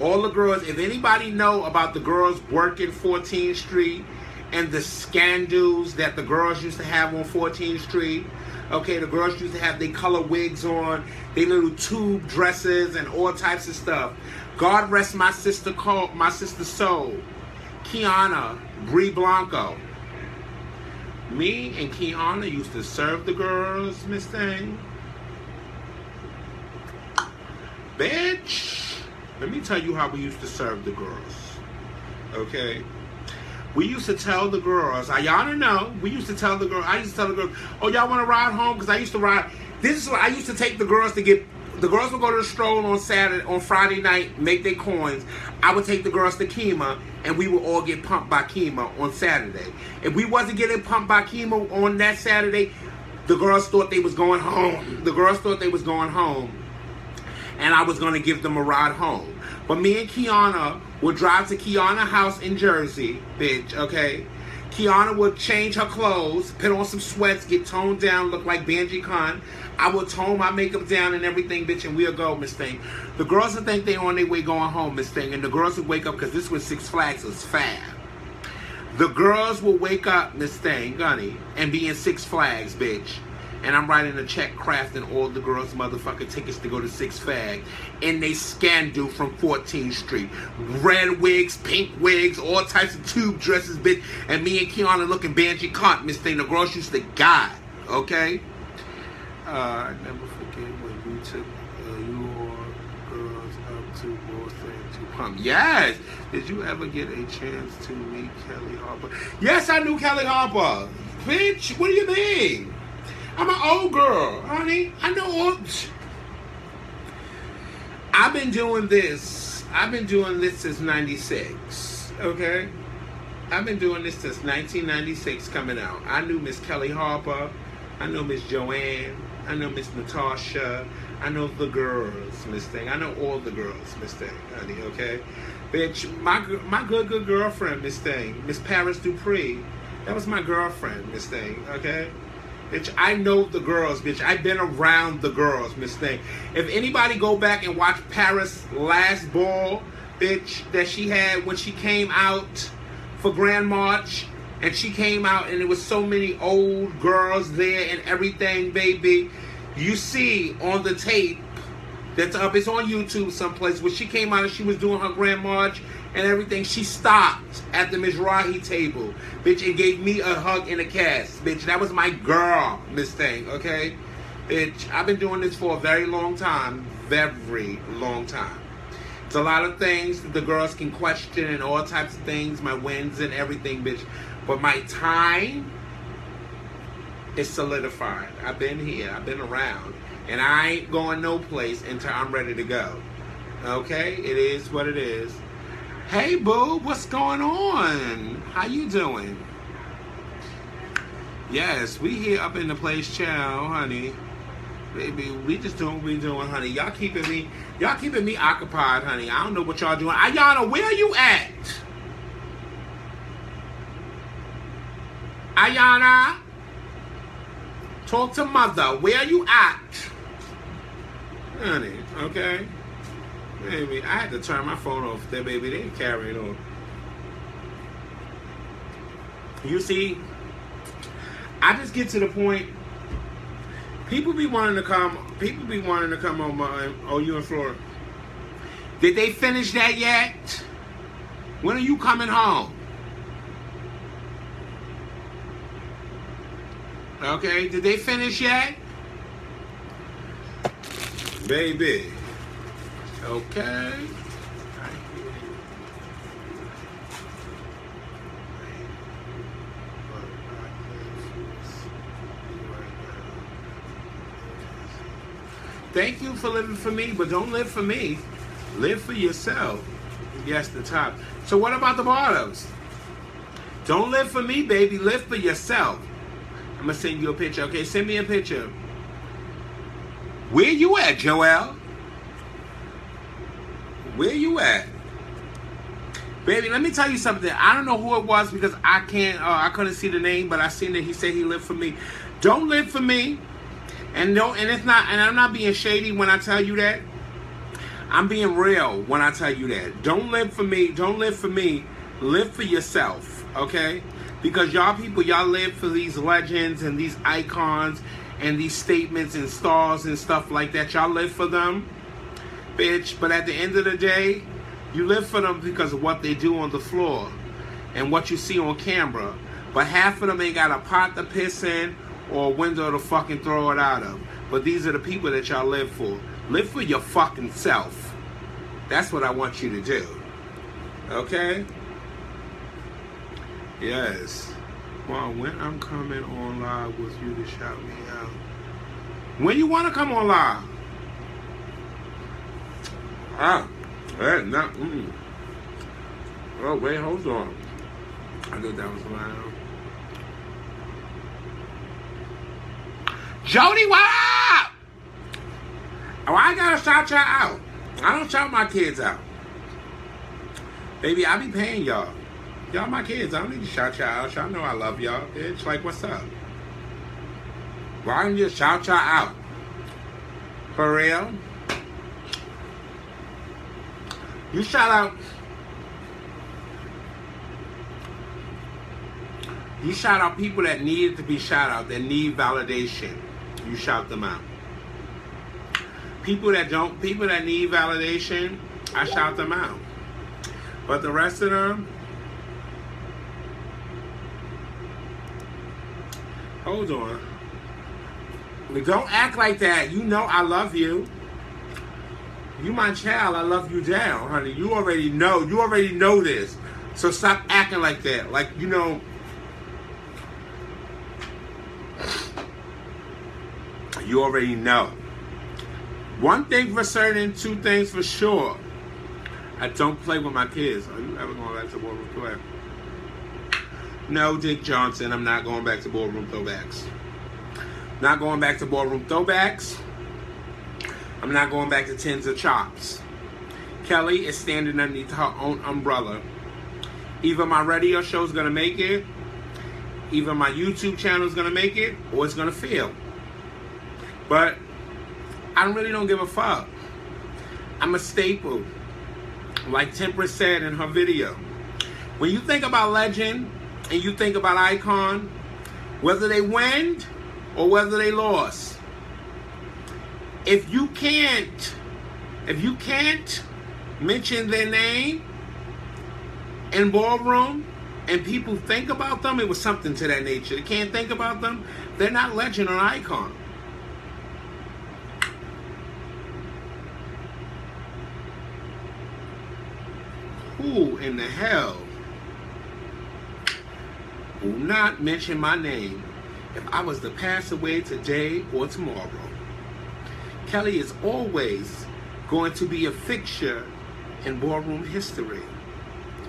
All the girls, if anybody know about the girls working 14th Street and the scandals that the girls used to have on 14th Street, okay, the girls used to have their color wigs on, their little tube dresses and all types of stuff. God rest my sister's soul, Kiana Bree Blanco. Me and Kiana used to serve the girls, Miss Thing. Bitch. Let me tell you how we used to serve the girls. Okay? We used to tell the girls, y'all don't know, I used to tell the girls, oh, y'all want to ride home? Because I used to ride, this is what I used to take the girls to get, the girls would go to the stroll on Friday night, make their coins. I would take the girls to Kima, and we would all get pumped by Kima on Saturday. If we wasn't getting pumped by Kima on that Saturday, the girls thought they was going home. And I was going to give them a ride home. But me and Kiana would drive to Kiana's house in Jersey, bitch, okay? Kiana would change her clothes, put on some sweats, get toned down, look like Benji Khan. I would tone my makeup down and everything, bitch, and we'll go, Miss Thing. The girls would think they on their way going home, Miss Thing, and the girls would wake up, because this was Six Flags, it was fab. The girls will wake up, Miss Thing, Gunny, and be in Six Flags, bitch. And I'm writing a check crafting all the girls' motherfucking tickets to go to Six Flags. And they scandal from 14th Street. Red wigs, pink wigs, all types of tube dresses, bitch. And me and Kiana looking Benji Kant, Miss Thing. The girls used to die, okay? I never forget when you took your girls up to Boston to pump. Yes! Did you ever get a chance to meet Kelly Harper? Yes, I knew Kelly Harper. Bitch, what do you mean? I'm an old girl, honey. I know all. I've been doing this since 96, okay? I've been doing this since 1996 coming out. I knew Miss Kelly Harper. I know Miss Joanne. I know Miss Natasha. I know the girls, Miss Thing. I know all the girls, Miss Thing, honey, okay? Bitch, my good girlfriend, Miss Thing, Miss Paris Dupree. That was my girlfriend, Miss Thing, okay? Bitch, I know the girls, bitch. I've been around the girls, Miss Thing. If anybody go back and watch Paris' last ball, bitch, that she had when she came out for Grand March, and she came out and there was so many old girls there and everything, baby. You see on the tape that's up, it's on YouTube someplace, when she came out and she was doing her Grand March and everything, she stopped at the Mizrahi table, bitch, and gave me a hug and a kiss, bitch. That was my girl, Miss Thing, okay? Bitch, I've been doing this for a very long time. It's a lot of things that the girls can question and all types of things, my wins and everything, bitch. But my time is solidified. I've been here, I've been around, and I ain't going no place until I'm ready to go. Okay, it is what it is. Hey, boo, what's going on? How you doing? Yes, we here up in the place, chow, honey. Baby, we just doing what we doing, honey. Y'all keeping me occupied, honey. I don't know what y'all doing. Ayana, where you at? Ayana, talk to mother. Where you at? Honey, okay. Baby, I had to turn my phone off there, baby. They carry it on. You see, I just get to the point. People be wanting to come on my. Oh, you in Florida? Did they finish that yet? When are you coming home? Okay, did they finish yet? Baby. Okay. Thank you for living for me, but don't live for me. Live for yourself. Yes, the top. So what about the bottoms? Don't live for me, baby. Live for yourself. I'm going to send you a picture. Okay, send me a picture. Where you at, Joelle? Where you at? Baby, let me tell you something. I don't know who it was because I couldn't see the name, but I seen that he said he lived for me. Don't live for me. And I'm not being shady when I tell you that. I'm being real when I tell you that. Don't live for me. Don't live for me. Live for yourself, okay? Because y'all people, y'all live for these legends and these icons and these statements and stars and stuff like that. Y'all live for them, bitch. But at the end of the day, you live for them because of what they do on the floor and what you see on camera. But half of them ain't got a pot to piss in or a window to fucking throw it out of. But these are the people that y'all live for. Live for your fucking self. That's what I want you to do. Okay? Yes. Well, when I'm coming on live with you to shout me out. When you want to come on live? Oh, wait, hold on. I thought that was loud. Jody, what up? Oh, I gotta shout y'all out. I don't shout my kids out. Baby, I be paying y'all. Y'all my kids. I don't need to shout y'all out. Y'all know I love y'all, bitch. Like, what's up? Why don't you just shout y'all out? For real? You shout out. You shout out people that need to be shout out, that need validation. You shout them out. People that need validation, I shout them out. But the rest of them, hold on. Don't act like that. You know I love you. You my child, I love you down, honey. You already know. You already know this. So stop acting like that. Like, you know, you already know. One thing for certain, two things for sure. I don't play with my kids. Are you ever going back to Boardroom Throwbacks? No, Dick Johnson, I'm not going back to Boardroom Throwbacks. Not going back to Boardroom Throwbacks. I'm not going back to Tins of Chops. Kelly is standing underneath her own umbrella. Either my radio show is going to make it, either my YouTube channel is going to make it, or it's going to fail. But I really don't give a fuck. I'm a staple. Like Temperance said in her video. When you think about legend and you think about icon, whether they win or whether they lost, if you can't mention their name in ballroom and people think about them, it was something to that nature. They can't think about them, they're not legend or icon. Who in the hell will not mention my name if I was to pass away today or tomorrow? Kelly is always going to be a fixture in ballroom history.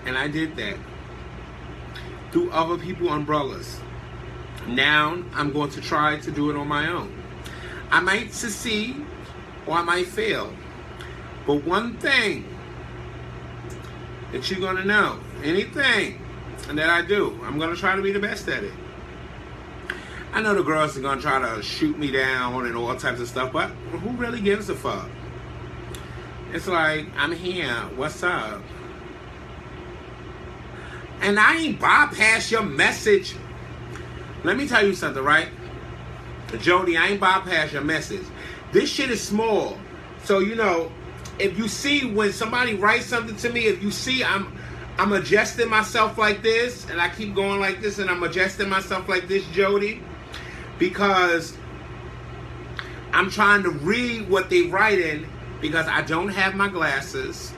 And I did that through other people's umbrellas. Now I'm going to try to do it on my own. I might succeed or I might fail. But one thing that you're going to know, anything that I do, I'm going to try to be the best at it. I know the girls are going to try to shoot me down and all types of stuff, but who really gives a fuck? It's like, I'm here, what's up? And I ain't bypass your message. Let me tell you something, right? Jody, I ain't bypass your message. This shit is small. So, you know, if you see when somebody writes something to me, if you see I'm adjusting myself like this, and I keep going like this, and I'm adjusting myself like this, Jody, because I'm trying to read what they writing, because I don't have my glasses.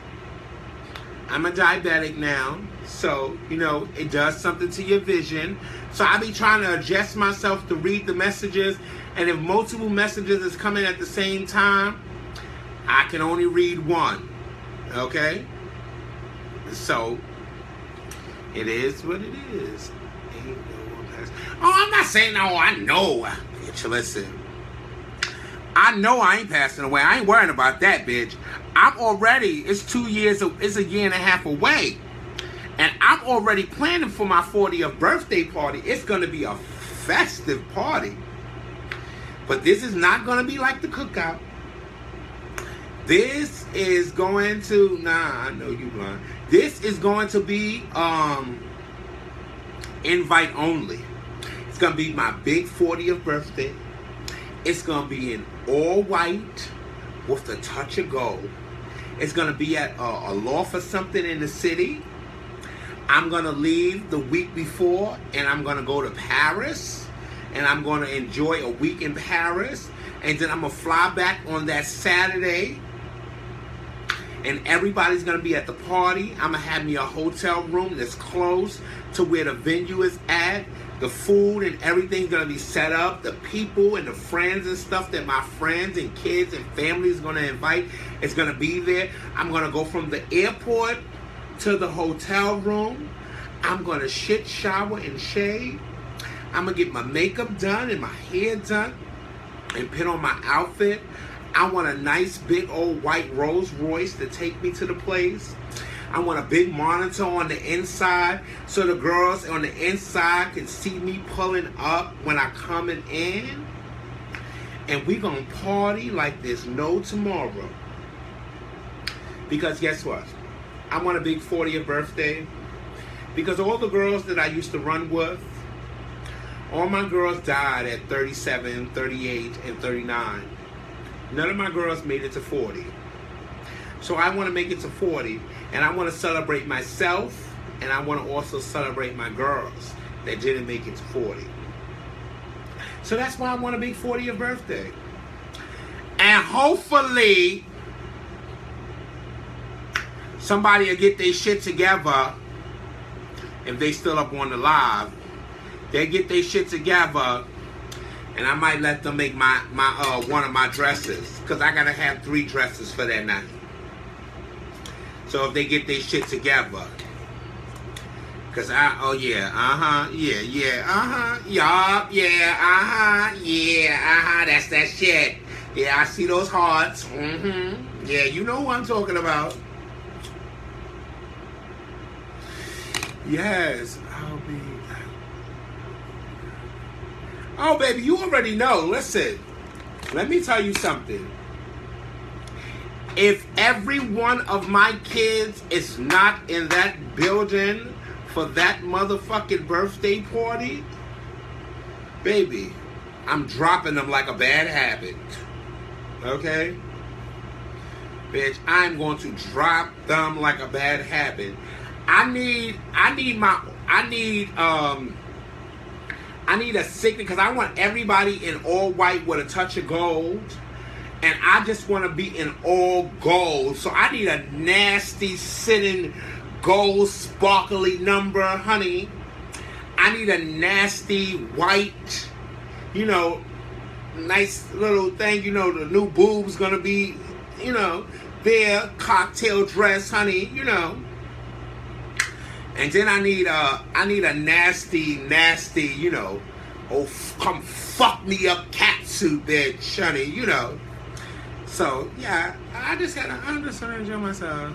I'm a diabetic now, so, you know, it does something to your vision. So I be trying to adjust myself to read the messages, and if multiple messages is coming at the same time, I can only read one, okay? So, it is what it is. Oh, I'm not saying, no, I know. Bitch, listen. I know I ain't passing away. I ain't worrying about that, bitch. I'm already, it's 2 years, it's a year and a half away. And I'm already planning for my 40th birthday party. It's going to be a festive party. But this is not going to be like the cookout. This is going to, nah, I know you blind. This is going to be invite only. It's going to be my big 40th birthday. It's going to be in all white with a touch of gold. It's going to be at a loft or something in the city. I'm going to leave the week before and I'm going to go to Paris. And I'm going to enjoy a week in Paris. And then I'm going to fly back on that Saturday. And everybody's going to be at the party. I'm going to have me a hotel room that's close to where the venue is at. The food and everything's going to be set up. The people and the friends and stuff that my friends and kids and family is going to invite is going to be there. I'm going to go from the airport to the hotel room. I'm going to shit, shower, and shave. I'm going to get my makeup done and my hair done and put on my outfit. I want a nice big old white Rolls Royce to take me to the place. I want a big monitor on the inside so the girls on the inside can see me pulling up when I coming in. And we gonna party like there's no tomorrow. Because guess what? I want a big 40th birthday. Because all the girls that I used to run with, all my girls died at 37, 38, and 39. None of my girls made it to 40. So I want to make it to 40. And I want to celebrate myself. And I want to also celebrate my girls that didn't make it to 40. So that's why I want a big 40th birthday. And hopefully somebody will get their shit together. If they still up on the live, they get their shit together. And I might let them make my one of my dresses. Because I got to have 3 dresses for that night. So if they get their shit together. Because yeah, that's that shit. Yeah, I see those hearts. Yeah, you know who I'm talking about. Yes, I'll be... Oh, baby, you already know. Listen, let me tell you something. If every one of my kids is not in that building for that motherfucking birthday party, baby, I'm dropping them like a bad habit. Okay? Bitch, I'm going to drop them like a bad habit. I need a signature because I want everybody in all white with a touch of gold. And I just want to be in all gold. So I need a nasty sitting gold sparkly number, honey. I need a nasty white, you know, nice little thing. You know, the new boob's going to be, you know, there, cocktail dress, honey, you know. And then I need a nasty, you know, oh, come fuck me up catsuit, bitch, honey, you know. So yeah, I just wanna enjoy myself.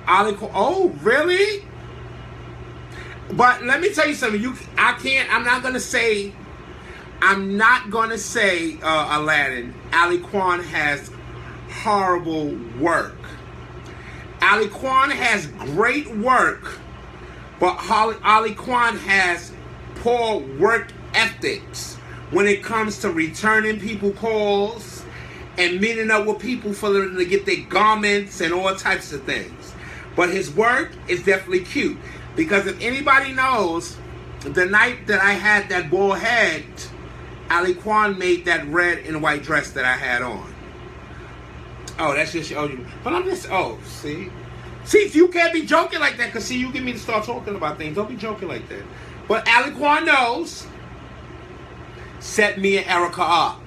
Oh, really? But let me tell you something. I'm not gonna say, Aladdin. Ali Kwan has horrible work. Ali Kwan has great work, but Ali Kwan has poor work ethics when it comes to returning people calls and meeting up with people for them to get their garments and all types of things. But his work is definitely cute. Because if anybody knows, the night that I had that bald head, Ali Kwan made that red and white dress that I had on. Oh, that's just, but I'm just, see, you can't be joking like that, because see, you get me to start talking about things. Don't be joking like that. But Ali Kwan knows, set me and Erica up.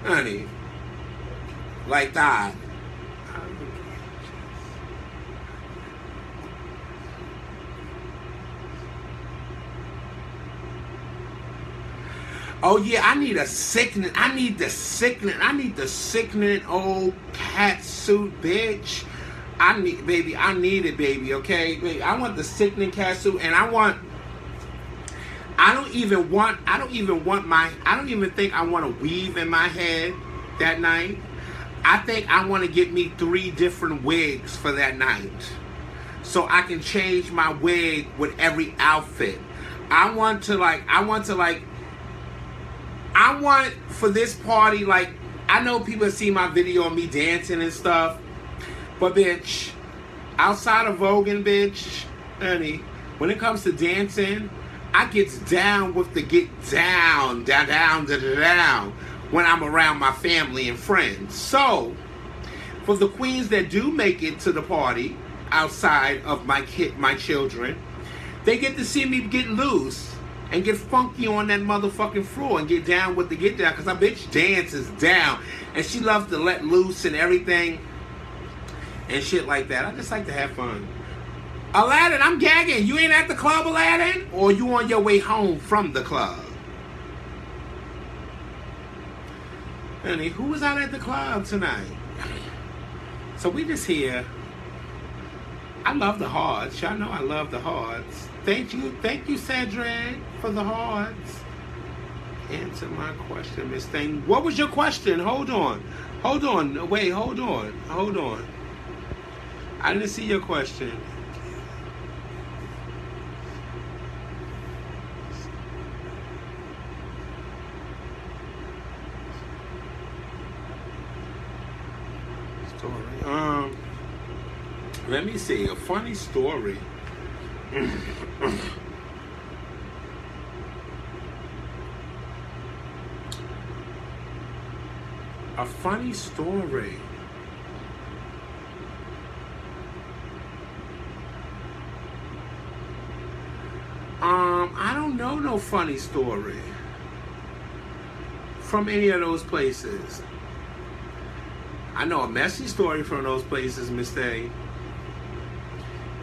Honey, like that. Oh yeah, I need the sickening old cat suit, bitch. I need it, baby, okay? Baby, I want the sickening cat suit, and I don't even think I want a weave in my head that night. I think I want to get me 3 different wigs for that night, so I can change my wig with every outfit. I want for this party, like, I know people see my video of me dancing and stuff, but bitch, outside of Vogan, bitch, honey, when it comes to dancing, I gets down with the get down when I'm around my family and friends. So, for the queens that do make it to the party outside of my children, they get to see me get loose and get funky on that motherfucking floor and get down with the get down, because my bitch dances down and she loves to let loose and everything and shit like that. I just like to have fun. Aladdin, I'm gagging. You ain't at the club, Aladdin? Or you on your way home from the club? Honey, who was out at the club tonight? So we just here. I love the hearts. Y'all know I love the hearts. Thank you, Cedric, for the hearts. Answer my question, Miss Thing. What was your question? Hold on. Wait, hold on. I didn't see your question. Story. Let me see. A funny story. A funny story. I don't know no funny story from any of those places. I know a messy story from those places, Miss Day.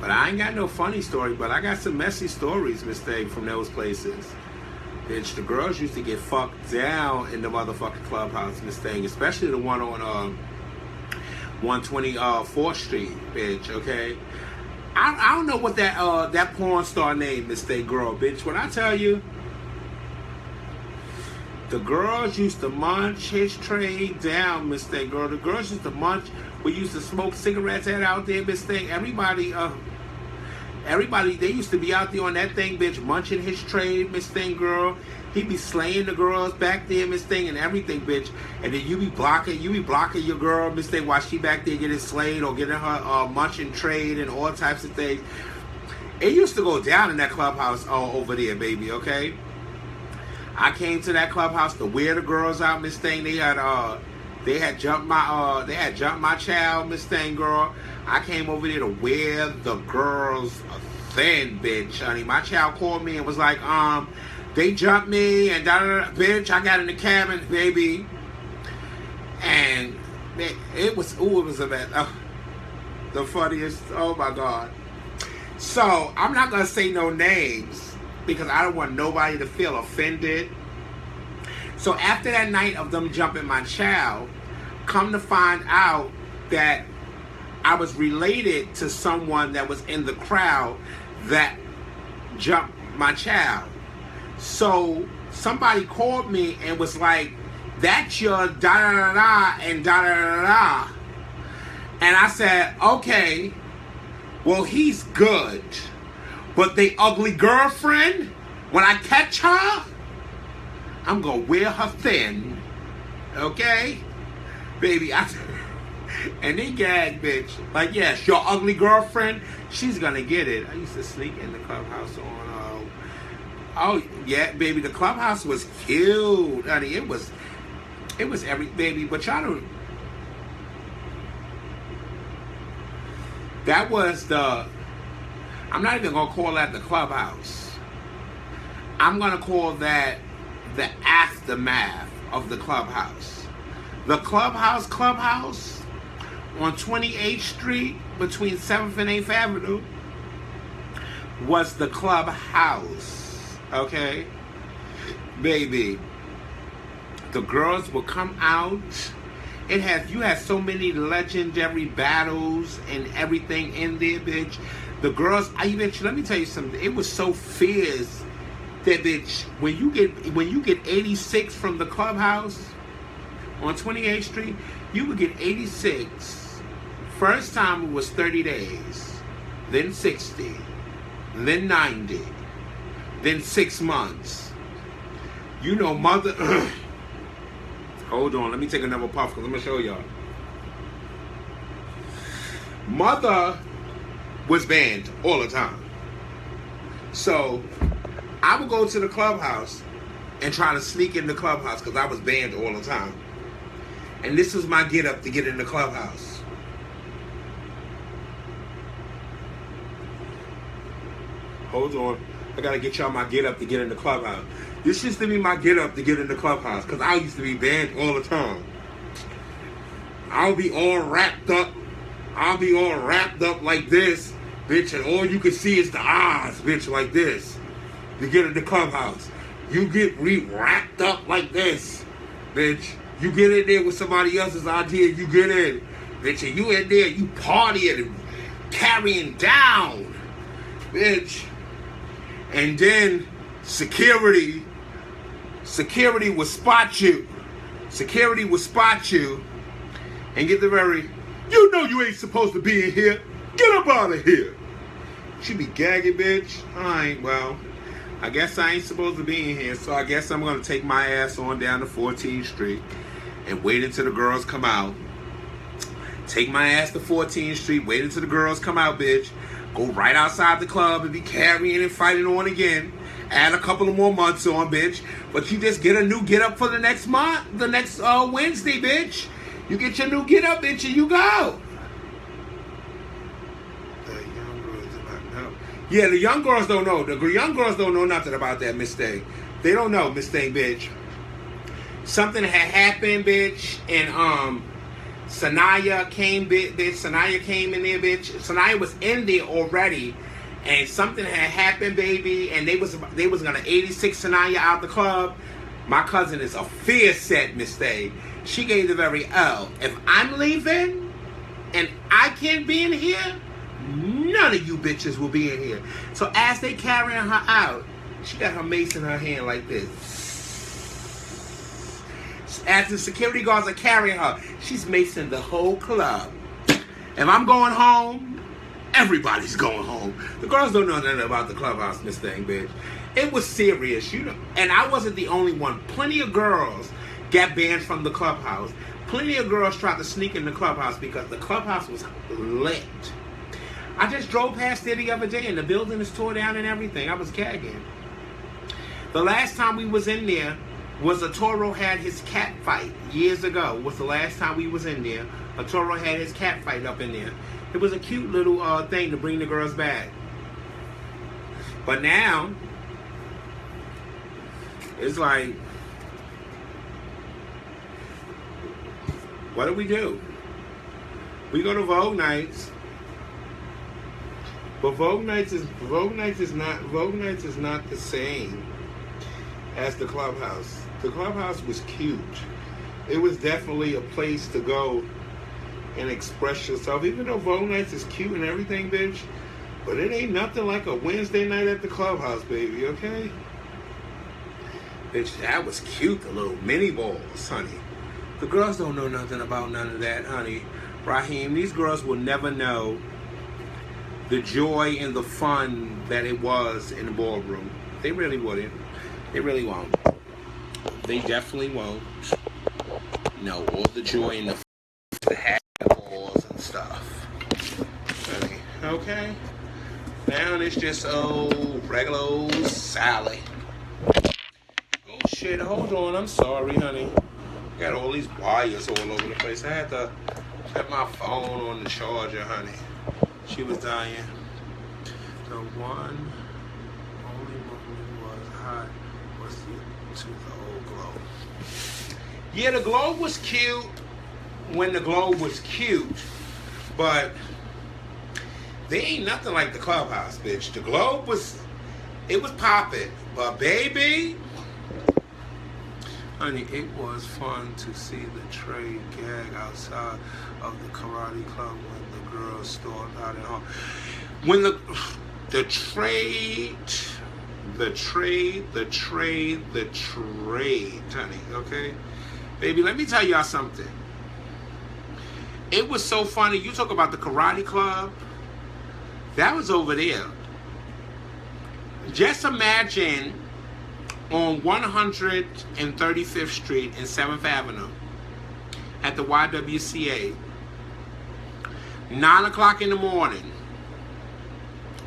But I ain't got no funny story, but I got some messy stories, Miss Day, from those places. Bitch, the girls used to get fucked down in the motherfucking clubhouse, Miss Thing, especially the one on 124th Street, bitch, okay? I don't know what that porn star name, Miss Thing, girl, bitch. When I tell you, the girls used to munch his tray down, Miss Thing, girl. The girls used to munch. We used to smoke cigarettes out there, Miss Thing. Everybody, they used to be out there on that thing, bitch, munching his tray, Miss Thing, girl. He be slaying the girls back there, Miss Thing, and everything, bitch. And then you be blocking your girl, Miss Thing, while she back there getting slayed or getting her munching trade and all types of things. It used to go down in that clubhouse over there, baby, okay? I came to that clubhouse to wear the girls out, Miss Thing. They had jumped my child, Miss Thing, girl. I came over there to wear the girls thin, bitch, honey. My child called me and was like, they jumped me and da-da-da. Bitch, I got in the cabin, baby. it was a mess. The funniest. Oh my God. So I'm not gonna say no names because I don't want nobody to feel offended. So after that night of them jumping my child, come to find out that I was related to someone that was in the crowd that jumped my child. So somebody called me and was like, "That's your da da da da and da da da da." And I said, "Okay, well he's good, but the ugly girlfriend, when I catch her, I'm gonna wear her thin, okay, baby." And they gagged, bitch. Like, yes, your ugly girlfriend, she's gonna get it. I used to sneak in the clubhouse on. Oh yeah, baby, the clubhouse was cute, honey. It was every baby, but y'all don't. That was the. I'm not even gonna call that the clubhouse. I'm gonna call that the aftermath of the clubhouse. The clubhouse on 28th Street between 7th and 8th Avenue was the clubhouse. Okay? Baby, the girls would come out. You had so many legendary battles and everything in there, bitch. The girls, let me tell you something. It was so fierce that, bitch, when you get 86 from the clubhouse on 28th Street, you would get 86. First time it was 30 days, then 60, then 90, then 6 months. You know, mother. Hold on, let me take another puff because I'm gonna show y'all. Mother was banned all the time. So I would go to the clubhouse and try to sneak in the clubhouse because I was banned all the time. And this was my get up to get in the clubhouse. Hold on. I gotta get y'all my get up to get in the clubhouse. This used to be my get up to get in the clubhouse because I used to be banned all the time. I'll be all wrapped up like this, bitch, and all you can see is the eyes, bitch, like this. To get in the clubhouse. You get wrapped up like this, bitch. You get in there with somebody else's idea, you get in. Bitch, and you in there, you partying and carrying down, bitch. And then security will spot you. Security will spot you and get the very, you know you ain't supposed to be in here. Get up out of here. She be gagging, bitch. I guess I ain't supposed to be in here, so I guess I'm going to take my ass on down to 14th Street and wait until the girls come out. Take my ass to 14th Street, wait until the girls come out, bitch. Go right outside the club and be carrying and fighting on again. Add a couple of more months on, bitch. But you just get a new get up for the next month, the next Wednesday, bitch. You get your new get up, bitch, and you go. The young girls do not know. Yeah, the young girls don't know. The young girls don't know nothing about that mistake. They don't know, mistake, bitch. Something had happened, bitch, and Sanaya came, bitch. Sanaya came in there, bitch. Sanaya was in there already, and something had happened, baby. And they was gonna 86 Sanaya out the club. My cousin is a fierce set mistake. She gave the very if I'm leaving and I can't be in here, none of you bitches will be in here. So as they carrying her out, she got her mace in her hand like this. As the security guards are carrying her, she's macing the whole club. If I'm going home, everybody's going home. The girls don't know nothing about the clubhouse, Miss Thing, bitch. It was serious, you know. And I wasn't the only one. Plenty of girls got banned from the clubhouse. Plenty of girls tried to sneak in the clubhouse because the clubhouse was lit. I just drove past there the other day and the building is tore down and everything. I was gagging. The last time we was in there was a Toro had his cat fight years ago. Was the last time we was in there. A Toro had his cat fight up in there. It was a cute little thing to bring the girls back. But now, it's like, What do? We go to Vogue nights. But Vogue nights is not the same as the clubhouse. The clubhouse was cute. It was definitely a place to go and express yourself. Even though Vogue nights is cute and everything, bitch, but it ain't nothing like a Wednesday night at the clubhouse, baby, okay? Bitch, that was cute, the little mini balls, honey. The girls don't know nothing about none of that, honey. Raheem, these girls will never know the joy and the fun that it was in the ballroom. They really wouldn't. They really won't. They definitely won't know all the joy and the hat balls and stuff. Honey, okay? Now it's just regular old Sally. Oh shit, hold on, I'm sorry, honey. Got all these wires all over the place. I had to put my phone on the charger, honey. She was dying. The one only moment was hot was to the old globe. Yeah, the globe was cute when the globe was cute, but they ain't nothing like the clubhouse, bitch. The globe was popping, but baby, honey, it was fun to see the trade gag outside of the karate club when the girls stormed out at home. When the trade, honey, okay? Baby, let me tell y'all something. It was so funny. You talk about the karate club. That was over there. Just imagine on 135th Street and 7th Avenue at the YWCA, 9 o'clock in the morning,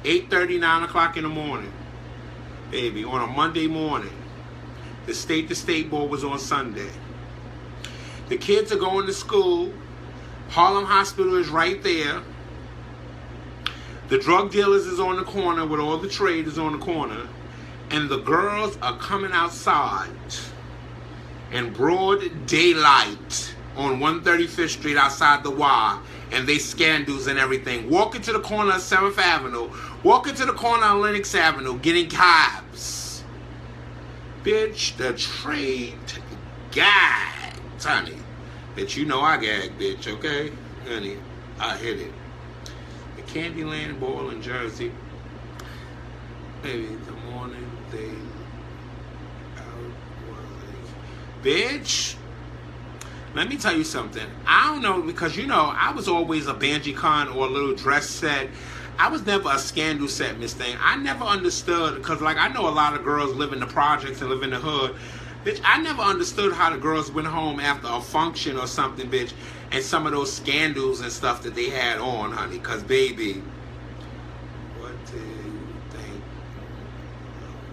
8:30, 9 o'clock in the morning, baby, on a Monday morning. The state-to-state ball was on Sunday. The kids are going to school. Harlem Hospital is right there. The drug dealers is on the corner with all the traders on the corner. And the girls are coming outside in broad daylight on 135th Street outside the Y. And they scandals and everything. Walking to the corner of 7th Avenue. Walking to the corner of Lenox Avenue. Getting cabs. Bitch, the trade gagged, honey. Bitch, you know I gag, bitch, okay? Honey, I hit it. The Candyland Ball in Jersey. Baby, the morning they out was... Bitch, let me tell you something. I don't know, because you know, I was always a Banji Con or a little dress set. I was never a scandal set, Miss Thing. I never understood, because like I know a lot of girls live in the projects and live in the hood. Bitch, I never understood how the girls went home after a function or something, bitch, and some of those scandals and stuff that they had on, honey. Because, baby, what did you think?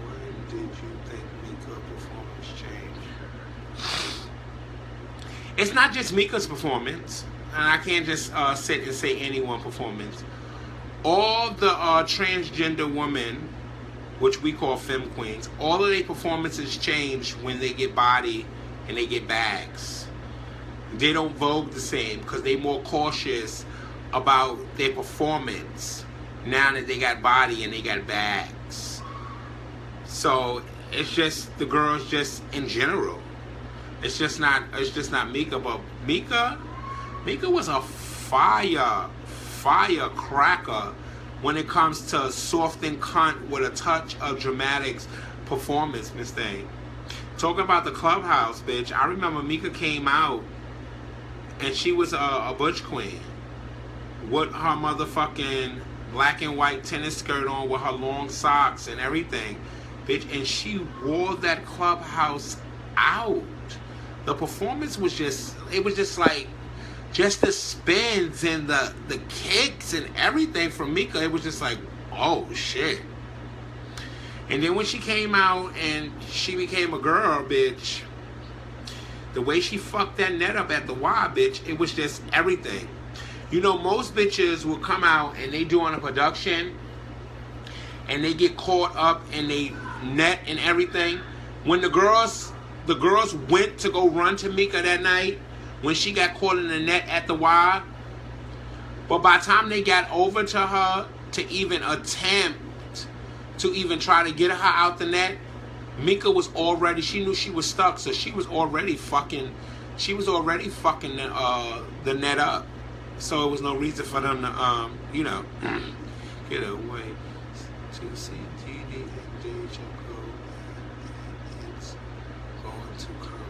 When did you think Mika performance changed? It's not just Mika's performance, and I can't just sit and say any one performance. All the transgender women, which we call femme queens, all of their performances change when they get body and they get bags. They don't vogue the same because they're more cautious about their performance now that they got body and they got bags. So it's just the girls just in general. It's just not Mika, but Mika was a firecracker when it comes to soft and cunt with a touch of dramatics performance, Miss Thing. Talking about the clubhouse, bitch, I remember Mika came out and she was a butch queen with her motherfucking black and white tennis skirt on with her long socks and everything, bitch, and she wore that clubhouse out. The performance was just like, just the spins and the kicks and everything from Mika, it was just like, oh shit. And then when she came out and she became a girl, bitch, the way she fucked that net up at the Y, bitch, it was just everything. You know, most bitches will come out and they doing a production and they get caught up in they net and everything. When the girls went to go run to Mika that night, when she got caught in the net at the Y. But by the time they got over to her to even attempt to even try to get her out the net, Mika was already, she knew she was stuck, so she was already fucking the net up. So it was no reason for them to, get away. To see DD and Deja go, it's going to come.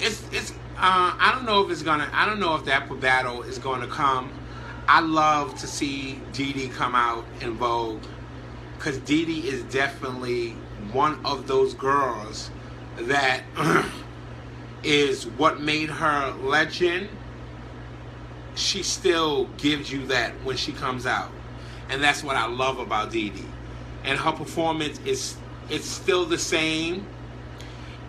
It's I don't know if that battle is gonna come. I love to see Dee come out in Vogue, because Dee is definitely one of those girls that is what made her legend. She still gives you that when she comes out, and that's what I love about Dee. And her performance it's still the same,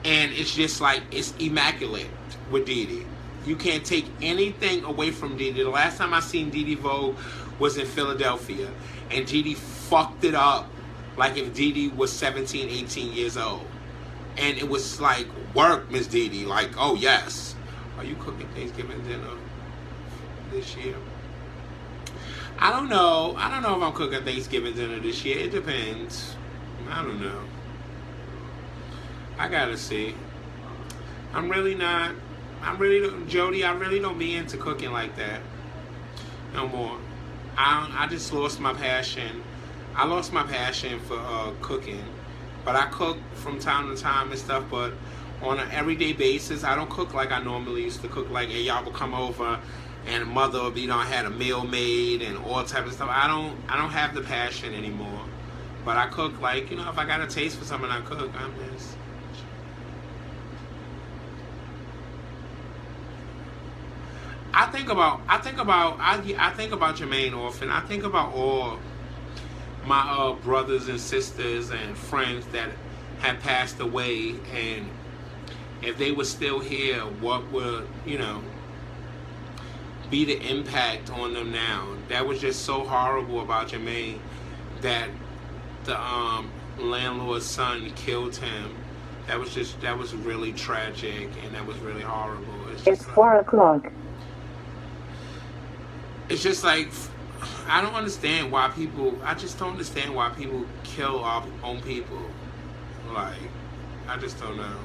and it's just like it's immaculate with Dee. You can't take anything away from Dee. The last time I seen Dee Vogue was in Philadelphia, and Dee fucked it up like if Dee was 17, 18 years old. And it was like, work, Miss Dee. Like, oh yes. Are you cooking Thanksgiving dinner this year? I don't know if I'm cooking Thanksgiving dinner this year. It depends. I don't know. I gotta see. Jody, I really don't be into cooking like that no more. I just lost my passion. I lost my passion for cooking. But I cook from time to time and stuff, but on an everyday basis, I don't cook like I normally used to cook. Like, hey, y'all will come over and mother, had a meal made and all type of stuff. I don't have the passion anymore. But I cook like, if I got a taste for something, I cook. I think about Jermaine often. I think about all my brothers and sisters and friends that have passed away, and if they were still here, what would be the impact on them now? That was just so horrible about Jermaine, that the landlord's son killed him. That was really tragic, and that was really horrible. It's 4 o'clock. It's just like, I just don't understand why people kill our own people. Like, I just don't know.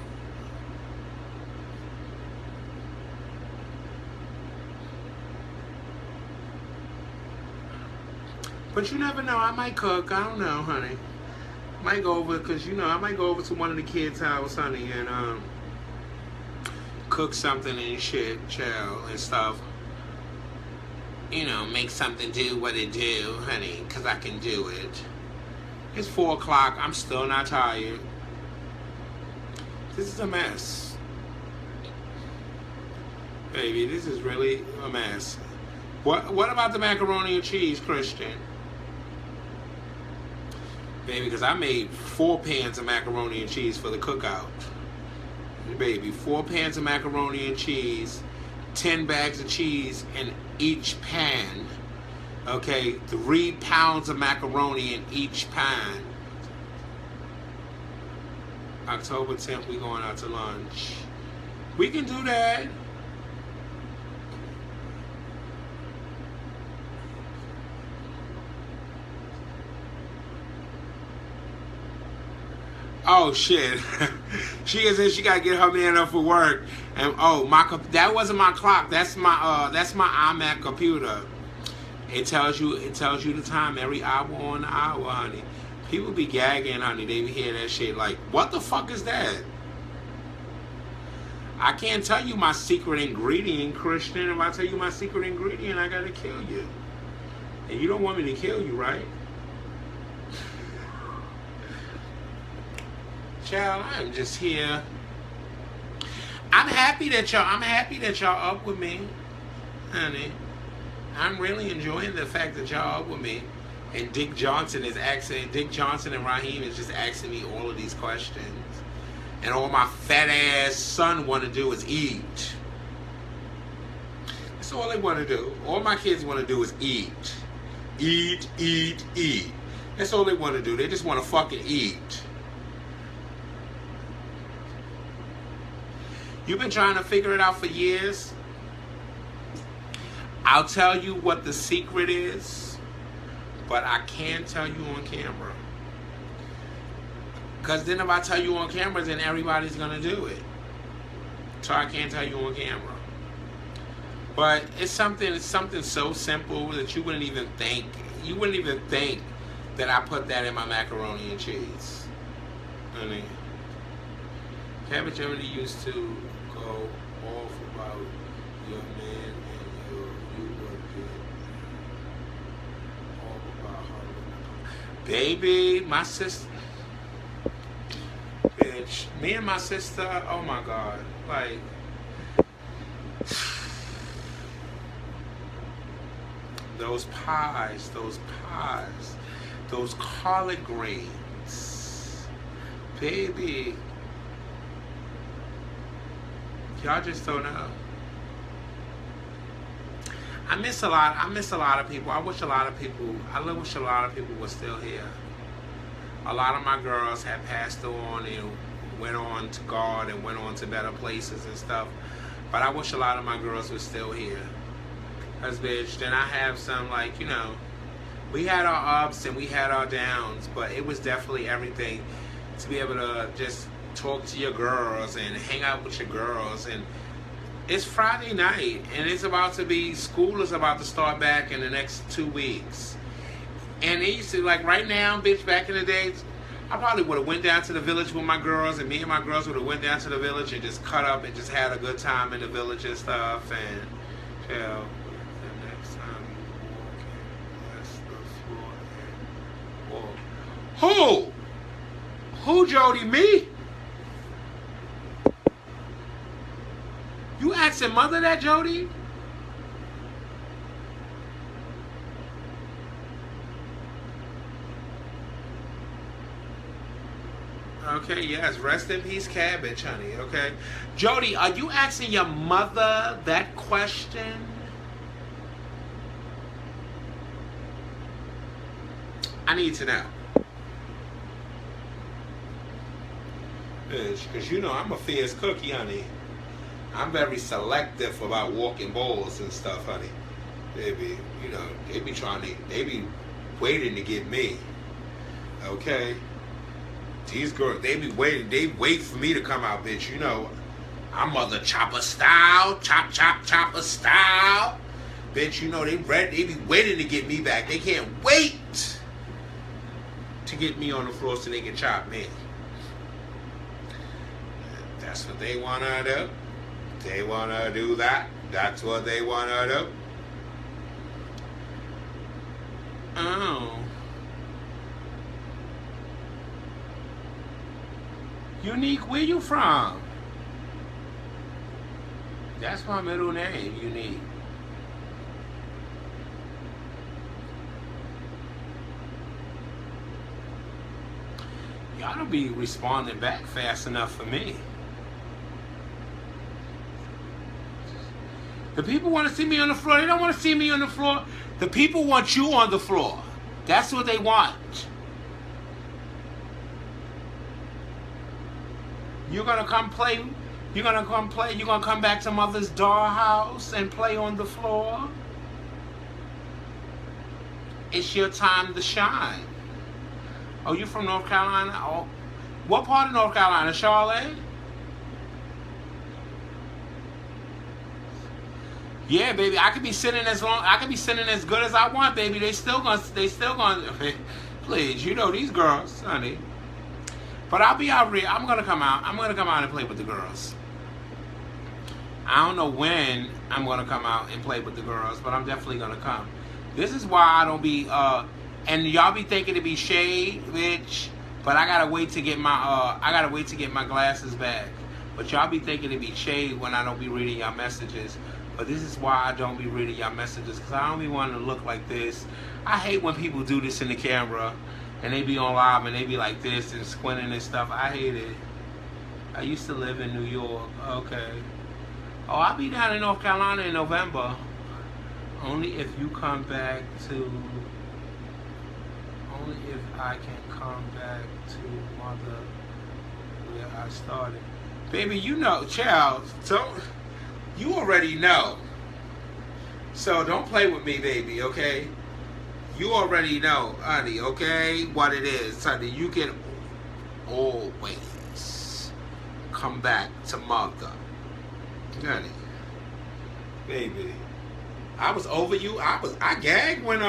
But you never know, I might cook. I don't know, honey. I might go over, because I might go over to one of the kids' house, honey, and cook something and shit, chill and stuff. Make something do what it do, honey, because I can do it. It's 4 o'clock. I'm still not tired. This is a mess. Baby, this is really a mess. What about the macaroni and cheese, Christian? Baby, because I made 4 pans of macaroni and cheese for the cookout. Baby, 4 pans of macaroni and cheese, 10 bags of cheese in each pan. Okay, 3 pounds of macaroni in each pan. October 10th, we going out to lunch. We can do that. Oh shit! She said she gotta get her man up for work, and that wasn't my clock. That's my iMac computer. It tells you the time every hour on the hour, honey. People be gagging, honey. They be hearing that shit like, what the fuck is that? I can't tell you my secret ingredient, Christian. If I tell you my secret ingredient, I gotta kill you. And you don't want me to kill you, right? Child, I'm just here. I'm happy that y'all up with me, honey. I'm really enjoying the fact that y'all up with me. And Dick Johnson and Raheem is just asking me all of these questions. And all my fat ass son want to do is eat. That's all they want to do. All my kids want to do is eat. Eat, eat, eat. That's all they want to do. They just want to fucking eat. You've been trying to figure it out for years. I'll tell you what the secret is, but I can't tell you on camera. Because then if I tell you on camera, then everybody's going to do it. So I can't tell you on camera. But it's something so simple that you wouldn't even think. You wouldn't even think that I put that in my macaroni and cheese. I mean, Kevin Germany used to go off about your man and you would get all about her. Baby, my sister, bitch, me and my sister, oh my God, like, those pies, those collard greens, baby, y'all just don't know. I miss a lot of people. I wish a lot of people were still here. A lot of my girls have passed on and went on to God and went on to better places and stuff. But I wish a lot of my girls were still here. Cause bitch, then I have some, like, you know, we had our ups and we had our downs, but it was definitely everything to be able to just talk to your girls and hang out with your girls. And it's Friday night and it's about to be, school is about to start back in the next 2 weeks. And it used to, like, right now, bitch, back in the days, I probably would have went down to the village with my girls, and me and my girls would have went down to the village and just cut up and just had a good time in the village and stuff. And, you know, the next time you walk in, bless the floor and walk. Who, Jody? Me? You asking mother that, Jody? Okay, yes. Rest in peace, cabbage, honey. Okay. Jody, are you asking your mother that question? I need to know. Because you know I'm a fierce cookie, honey. I'm very selective about walking balls and stuff, honey. Baby, you know, they be waiting to get me. Okay? These girls, they wait for me to come out, bitch. You know, I'm Mother Chopper style, chopper style. Bitch, you know, they be waiting to get me back. They can't wait to get me on the floor so they can chop me. That's what they wanna do. They wanna do that. That's what they wanna do. Oh. Unique, where you from? That's my middle name, Unique. Y'all don't be responding back fast enough for me. The people want to see me on the floor. They don't want to see me on the floor. The people want you on the floor. That's what they want. You're gonna come play. You're gonna come play. You're gonna come back to Mother's dollhouse and play on the floor. It's your time to shine. Oh, you from North Carolina? Oh, what part of North Carolina? Charlotte? Yeah, baby. I could be sitting as long. I could be sitting as good as I want, baby. They still gonna. Please, you know these girls, honey. But I'll be out here. I'm gonna come out. I'm gonna come out and play with the girls. I don't know when I'm gonna come out and play with the girls, but I'm definitely gonna come. This is why I don't be and y'all be thinking to be shade, bitch. But I gotta wait to get my glasses back. But y'all be thinking to be shade when I don't be reading y'all messages. But this is why I don't be reading y'all messages, because I don't be wanting to look like this. I hate when people do this in the camera and they be on live and they be like this and squinting and stuff. I hate it. I used to live in New York. Okay. Oh, I'll be down in North Carolina in November. Only if you come back to... Only if I can come back to Mother where I started. Baby, you know, child, don't, you already know. So don't play with me, baby, okay? You already know, honey, okay, what it is, honey. You can always come back to mother. Honey. Baby. I was over you. I gagged when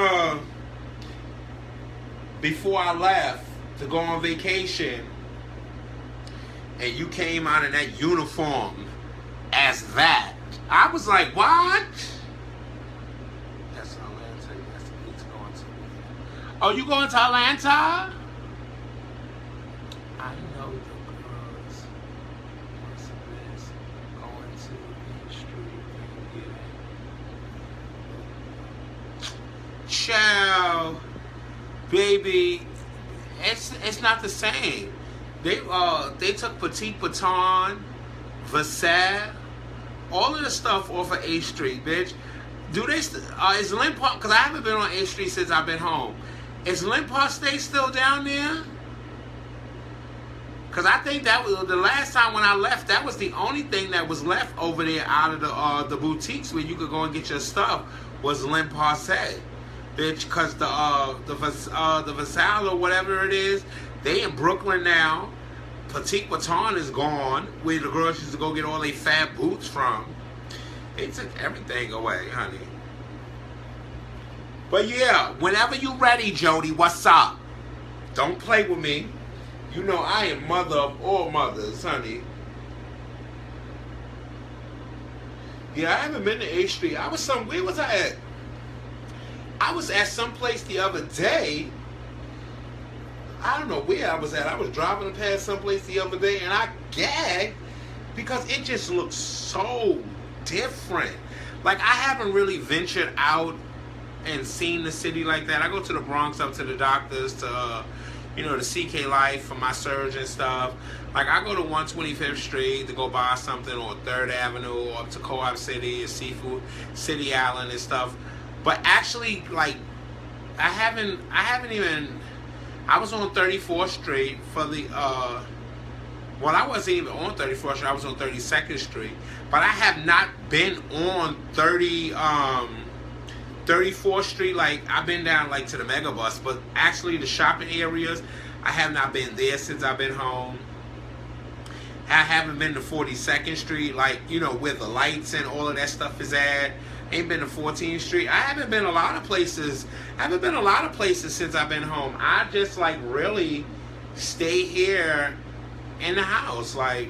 before I left to go on vacation and you came out in that uniform as that. I was like, what? That's Atlanta. That's the place going to. Oh, you going to Atlanta? I know the girls must miss going to East Street and getting. Child, baby, it's not the same. They took Petit Baton, Versailles, all of the stuff off of 8th Street, bitch. Do they? Is Lynn Park? Because I haven't been on 8th Street since I've been home. Is Lynn Park State still down there? Because I think that was the last time when I left. That was the only thing that was left over there out of the boutiques where you could go and get your stuff was Lynn Park State, bitch. Because the Versailles or whatever it is, they in Brooklyn now. Petit Baton is gone, where the girls used to go get all their fat boots from. They took everything away, honey. But yeah, whenever you ready, Jody, what's up? Don't play with me. You know I am mother of all mothers, honey. Yeah, I haven't been to 8th Street. Where was I at? I was at some place the other day. I don't know where I was at. I was driving past someplace the other day and I gagged because it just looks so different. Like, I haven't really ventured out and seen the city like that. I go to the Bronx up to the doctors to, the CK Life for my surgery and stuff. Like, I go to 125th Street to go buy something on 3rd Avenue or up to Co-op City and Seafood City Island and stuff. But actually, like, I haven't even... I was on 34th Street for the, I wasn't even on 34th Street, I was on 32nd Street. But I have not been on 34th Street, like, I've been down, like, to the Megabus. But actually, the shopping areas, I have not been there since I've been home. I haven't been to 42nd Street, like, where the lights and all of that stuff is at. Ain't been to 14th Street. I haven't been a lot of places. Since I've been home. I just, like, really stay here in the house. Like,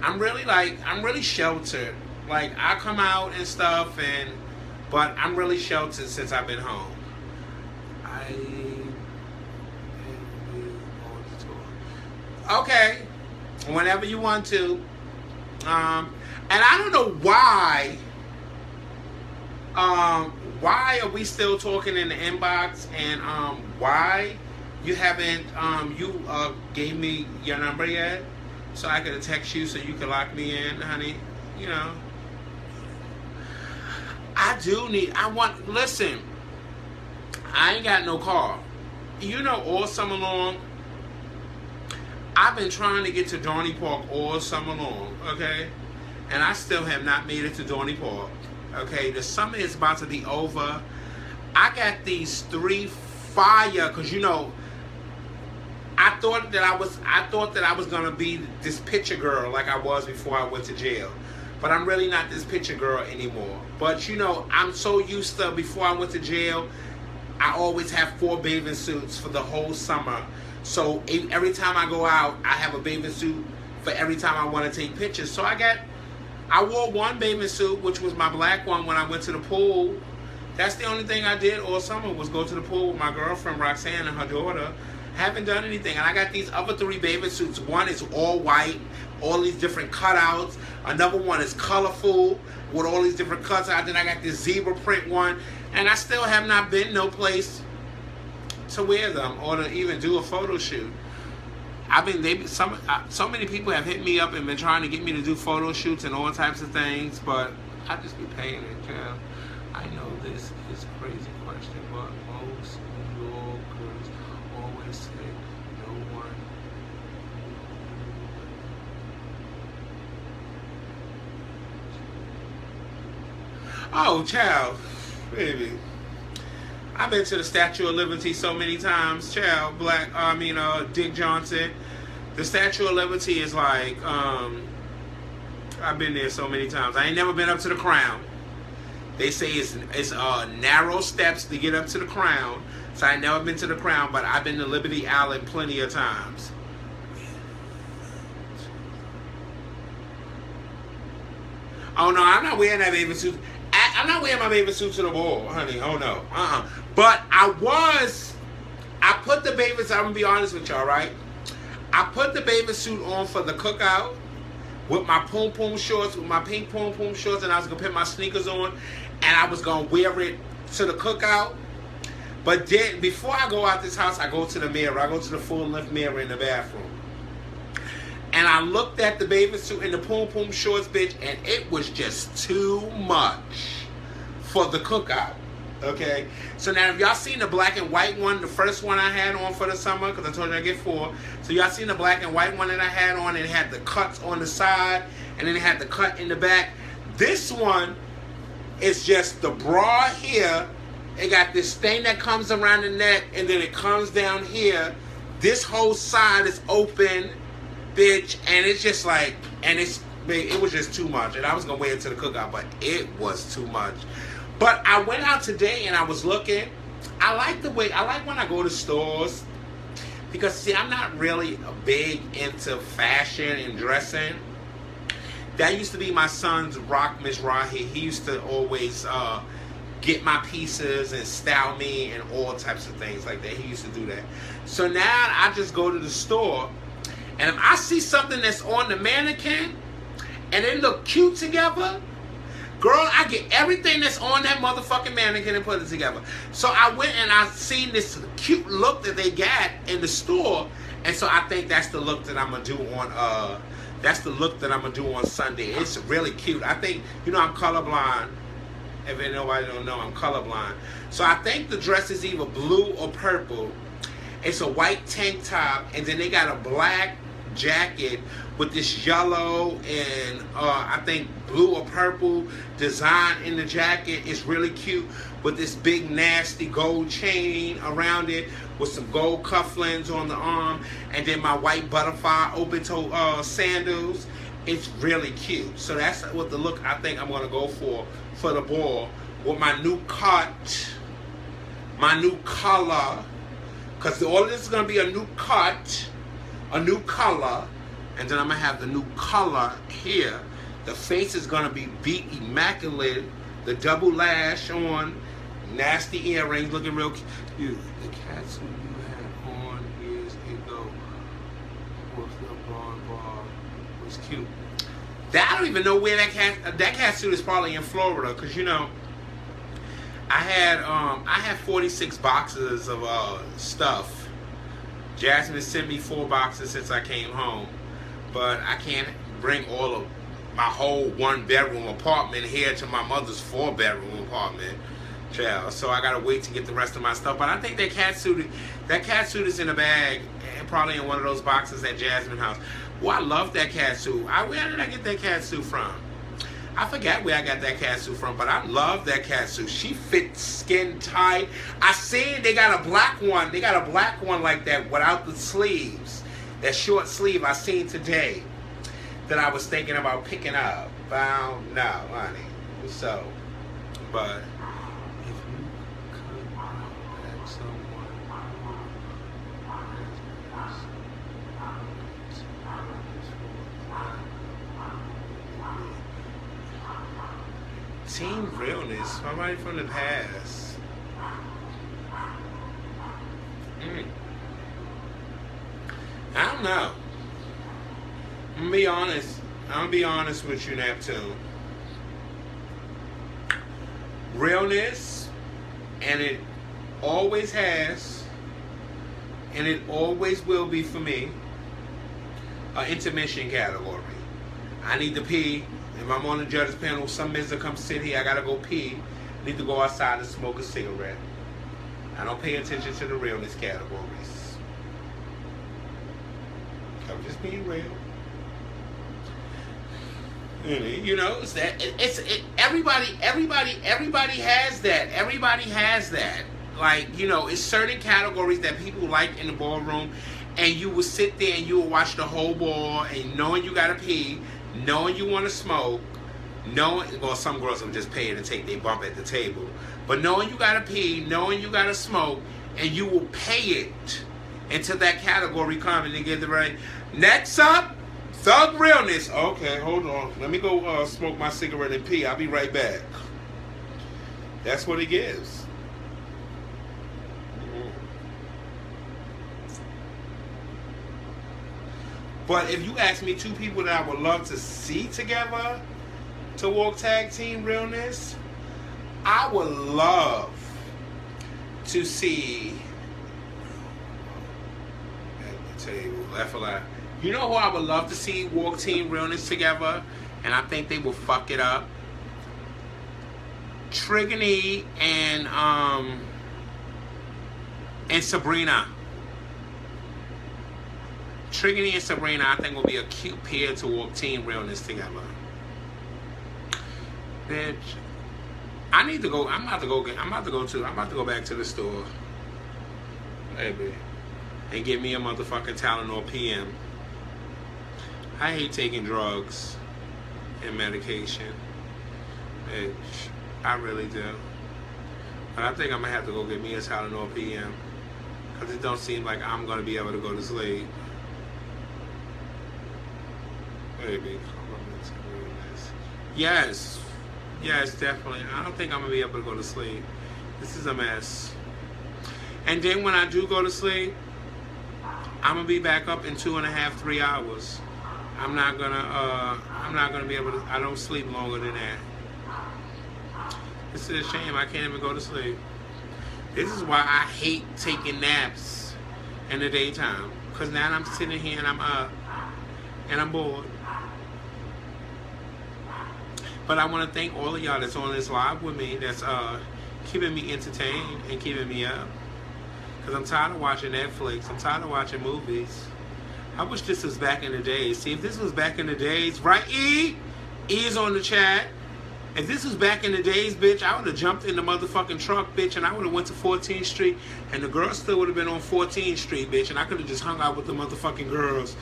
I'm really sheltered. Like, I come out and stuff, but I'm really sheltered since I've been home. Okay. Whenever you want to. And I don't know why. Why are we still talking in the inbox? And why you haven't gave me your number yet, so I could text you so you could lock me in, honey. Listen, I ain't got no car. All summer long, I've been trying to get to Dorney Park all summer long, okay? And I still have not made it to Dorney Park. Okay, the summer is about to be over. I got these 3 fire, because I thought that I was gonna be this picture girl like I was before I went to jail. But I'm really not this picture girl anymore. But I'm so used to, before I went to jail, I always have 4 bathing suits for the whole summer. So every time I go out, I have a bathing suit for every time I want to take pictures. So I wore 1 bathing suit, which was my black one, when I went to the pool. That's the only thing I did all summer, was go to the pool with my girlfriend Roxanne and her daughter. Haven't done anything. And I got these other 3 bathing suits. One is all white, all these different cutouts. Another one is colorful with all these different cutouts. Then I got this zebra print one. And I still have not been no place to wear them or to even do a photo shoot. So many people have hit me up and been trying to get me to do photo shoots and all types of things, but I just be paying it, Cam. I know this is a crazy question, but most New Yorkers always say no one Oh, child, baby. I've been to the Statue of Liberty so many times, child. Dick Johnson. The Statue of Liberty is like, I've been there so many times. I ain't never been up to the Crown. They say it's narrow steps to get up to the Crown. So I ain't never been to the Crown, but I've been to Liberty Island plenty of times. Oh no, I'm not wearing that bathing suit. I'm not wearing my bathing suit to the ball, honey. Oh no, But I put the bathing suit. I'm gonna be honest with y'all, right? I put the bathing suit on for the cookout with my poom poom shorts, with my pink poom poom shorts, and I was gonna put my sneakers on, and I was gonna wear it to the cookout. But then, before I go out this house, I go to the mirror. I go to the full-length mirror in the bathroom. And I looked at the bathing suit and the poom poom shorts, bitch, and it was just too much for the cookout. Okay? So now, if y'all seen the black and white one, the first one I had on for the summer, because I told you I get 4. So y'all seen the black and white one that I had on, and it had the cuts on the side, and then it had the cut in the back. This one is just the bra here. It got this thing that comes around the neck, and then it comes down here. This whole side is open, bitch, and it's just like, and it was just too much. And I was gonna wear it to the cookout, but it was too much. But I went out today and I was looking. I like when I go to stores, because see, I'm not really big into fashion and dressing. That used to be my son's rock, Miss Rahi. He used to always get my pieces and style me and all types of things like that. He used to do that. So now I just go to the store, and if I see something that's on the mannequin and they look cute together, girl, I get everything that's on that motherfucking mannequin and put it together. So I went and I seen this cute look that they got in the store, and so I think that's the look that I'm gonna do on Sunday. It's really cute. I think, I'm colorblind. If nobody don't know, I'm colorblind. So I think the dress is either blue or purple. It's a white tank top, and then they got a black jacket with this yellow and I think blue or purple design in the jacket. It's really cute, with this big nasty gold chain around it, with some gold cufflinks on the arm, and then my white butterfly open toe sandals. It's really cute. So that's what the look I think I'm gonna go for the ball, with my new cut, my new color, because all of this is gonna be a new cut, a new color, and then I'm gonna have the new color here. The face is gonna be beat immaculate, the double lash on, nasty earrings, looking real cute. The cats who you had on years ago with the blonde bar was cute. I don't even know where that cat suit is, probably in Florida, because I had 46 boxes of stuff. Jasmine sent me 4 boxes since I came home, but I can't bring all of my whole 1-bedroom apartment here to my mother's 4-bedroom apartment, child. So I gotta wait to get the rest of my stuff. But I think that cat suit is in a bag, and probably in one of those boxes at Jasmine's house. Well, I love that cat suit. Where did I get that cat suit from? I forgot where I got that cat suit from, but I love that cat suit. She fits skin tight. I seen they got a black one. They got a black one like that without the sleeves. That short sleeve I seen today that I was thinking about picking up. No, honey. So, but if you could contact someone Team Realness, somebody from the past. I don't know. I'm gonna be honest with you, Neptune. Realness, and it always has, and it always will be for me, an intermission category. I need to pee. If I'm on the judge's panel, some minister comes sit here, I gotta go pee. I need to go outside and smoke a cigarette. I don't pay attention to the realness categories. I'm just being real. You know, it's that. Everybody has that. Everybody has that. Like, you know, it's certain categories that people like in the ballroom, and you will sit there and you will watch the whole ball, and knowing you gotta pee, knowing you want to smoke, knowing, well, some girls will just pay to take their bump at the table, but knowing you gotta pee, knowing you gotta smoke, and you will pay it until that category comes and they get the right. Next up, Thug Realness. Okay, hold on. Let me go smoke my cigarette and pee. I'll be right back. That's what it gives. But if you ask me two people that I would love to see together to walk tag team Realness, I would love to see at the table. FLI. You know who I would love to see walk team Realness together, and I think they will fuck it up? Trigony and Sabrina. Trigony and Sabrina, I think, will be a cute pair to walk team Realness together. Bitch, I need to go. I'm about to go back to the store, baby, and get me a motherfucking Tylenol PM. I hate taking drugs and medication, bitch. I really do. But I think I'm gonna have to go get me a Tylenol PM, because it don't seem like I'm gonna be able to go to sleep. Baby, yes, definitely. I don't think I'm gonna be able to go to sleep. This is a mess. And then when I do go to sleep, I'm gonna be back up in 2.5, 3 hours. I'm not gonna be able to. I don't sleep longer than that. This is a shame. I can't even go to sleep. This is why I hate taking naps in the daytime. Cause now I'm sitting here and I'm up and I'm bored. But I want to thank all of y'all that's on this live with me, that's keeping me entertained and keeping me up. Because I'm tired of watching Netflix. I'm tired of watching movies. I wish this was back in the days. See, if this was back in the days, right, E? E is on the chat. If this was back in the days, bitch, I would have jumped in the motherfucking truck, bitch, and I would have went to 14th Street, and the girls still would have been on 14th Street, bitch, and I could have just hung out with the motherfucking girls.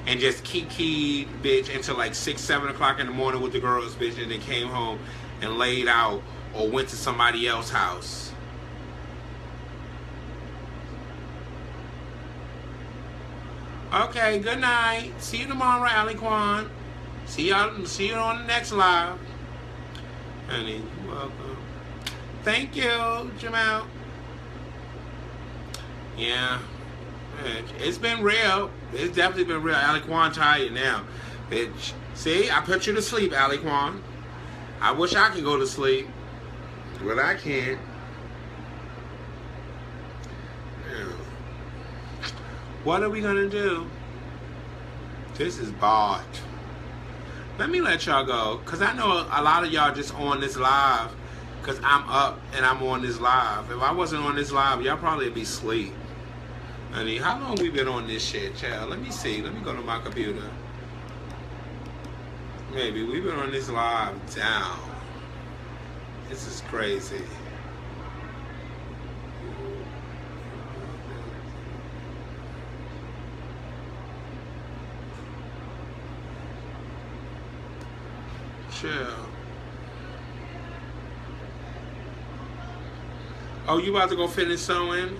And just kikied, bitch, until like 6, 7 o'clock in the morning with the girls, bitch, and then came home and laid out or went to somebody else's house. Okay, good night. See you tomorrow, Aliquan. See you on the next live. Honey, you're welcome. Thank you, Jamal. Yeah. It's been real. It's definitely been real. Aliquan tired now. Bitch. See, I put you to sleep, Aliquan. I wish I could go to sleep, but I can't. Yeah. What are we gonna do? This is bad. Let me let y'all go, because I know a lot of y'all just on this live because I'm up and I'm on this live. If I wasn't on this live, y'all probably would be asleep. Honey, how long we been on this shit, child? Let me see. Let me go to my computer. Maybe we've been on this live down. This is crazy. Chill. Oh, you about to go finish sewing?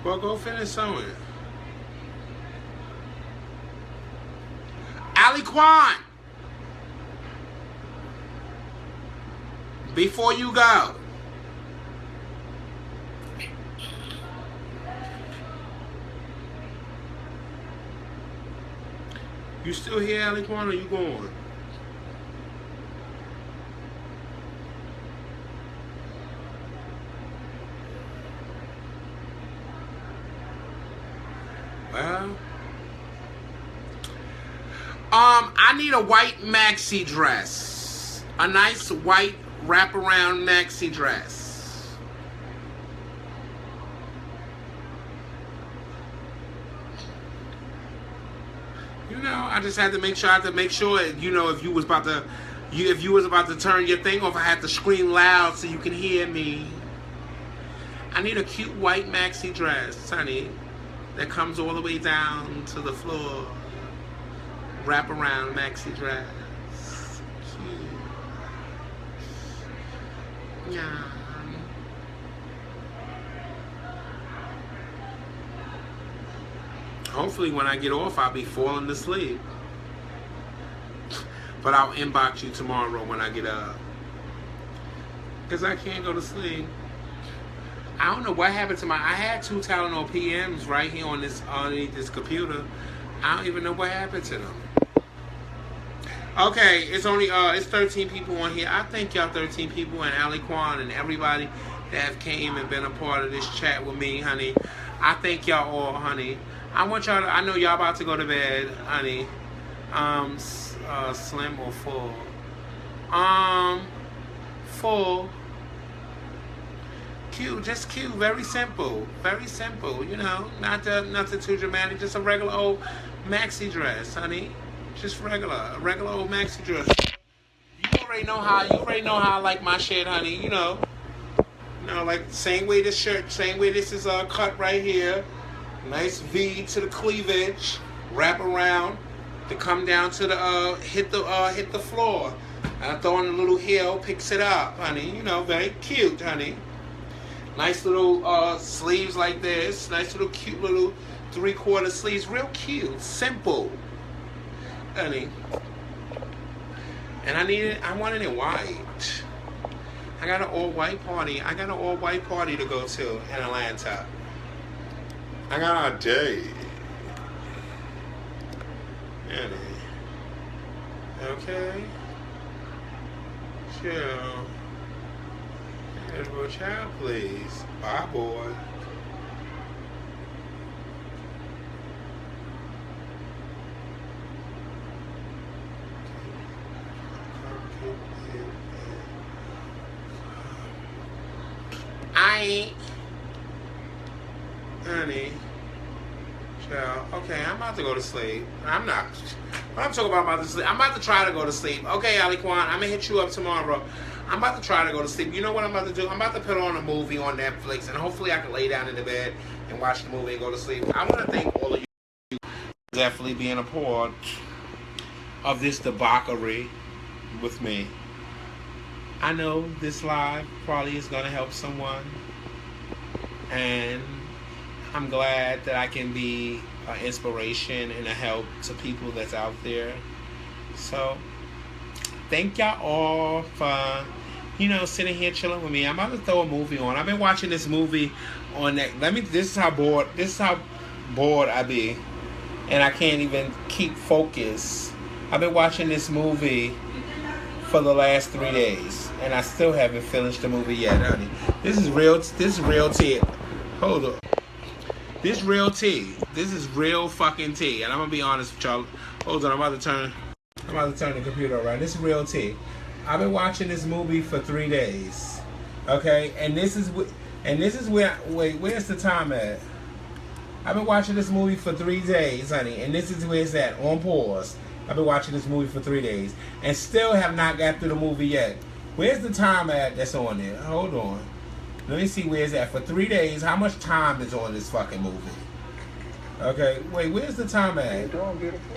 Well, go finish sewing. Aliquan, before you go, you still here, Aliquan, or you going? Well, I need a white maxi dress. A nice white wraparound maxi dress. You know, I just had to make sure. I had to make sure. You know, if you was about to, if you was about to turn your thing off, I had to scream loud so you can hear me. I need a cute white maxi dress, honey, that comes all the way down to the floor. Wrap around maxi dress. Cute. Yeah. Hopefully when I get off, I'll be falling asleep. But I'll inbox you tomorrow when I get up. Because I can't go to sleep. I don't know what happened to I had 2 Tylenol PMs right here on this underneath this computer. I don't even know what happened to them. Okay, it's only it's 13 people on here. I thank y'all 13 people and Ali Kwan and everybody that have came and been a part of this chat with me, honey. I thank y'all all, honey. I want y'all to, I know y'all about to go to bed, honey. Slim or full? Full. Cute, just cute, very simple, you know, nothing too dramatic, just a regular old maxi dress, honey, just a regular old maxi dress. You already know how I like my shit, honey, you know, like same way this shirt, same way this is cut right here, nice V to the cleavage, wrap around, to come down to the hit the floor, and I throw in a little heel, picks it up, honey, you know, very cute, honey. Nice little sleeves like this. Nice little cute little 3/4 sleeves. Real cute. Simple. Honey. And I want it in white. I got an all-white party. I got an all-white party to go to in Atlanta. I got a date. Honey. Okay. Chill. Little child, please. Bye, boy. I ain't. Honey. Child. Okay, I'm about to go to sleep. I'm not. What I'm talking about to sleep. I'm about to try to go to sleep. Okay, Ali Kwan, I'm going to hit you up tomorrow. I'm about to try to go to sleep. You know what I'm about to do? I'm about to put on a movie on Netflix, and hopefully I can lay down in the bed and watch the movie and go to sleep. I want to thank all of you for definitely being a part of this debauchery with me. I know this live probably is going to help someone, and I'm glad that I can be an inspiration and a help to people that's out there. So, thank y'all all for, you know, sitting here chilling with me. I'm about to throw a movie on. I've been watching this movie on that. This is how bored I be. And I can't even keep focus. I've been watching this movie for the last 3 days. And I still haven't finished the movie yet, honey. This is real tea. Hold up. This real tea. This is real fucking tea. And I'm going to be honest with y'all. Hold on, I'm about to turn the computer around. This is real tea. I've been watching this movie for 3 days. Okay? And this is where, wait, where's the time at? I've been watching this movie for 3 days, honey. And this is where it's at, on pause. I've been watching this movie for 3 days. And still have not got through the movie yet. Where's the time at that's on there? Hold on. Let me see where it's at. For 3 days, how much time is on this fucking movie? Okay, wait, where's the time at? How you doing, beautiful?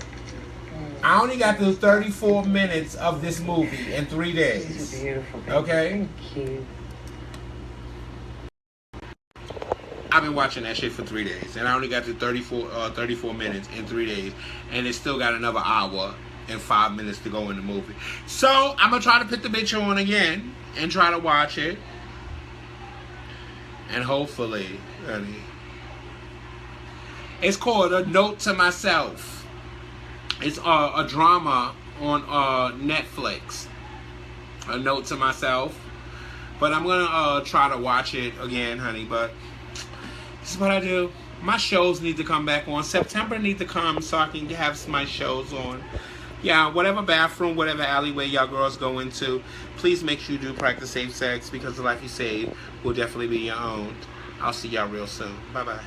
I only got through 34 minutes of this movie in 3 days. This is beautiful, baby. Okay? Thank you. I've been watching that shit for 3 days, and I only got through 34 minutes in 3 days, and it still got another hour and 5 minutes to go in the movie. So I'm gonna try to put the bitch on again and try to watch it, and hopefully, honey. It's called A Note to Myself. It's a drama on Netflix. A Note to Myself. But I'm gonna try to watch it again, honey. But this is what I do. My shows need to come back on. September need to come so I can have my shows on. Yeah, whatever bathroom, whatever alleyway y'all girls go into, please make sure you do practice safe sex, because the life you save will definitely be your own. I'll see y'all real soon. Bye-bye.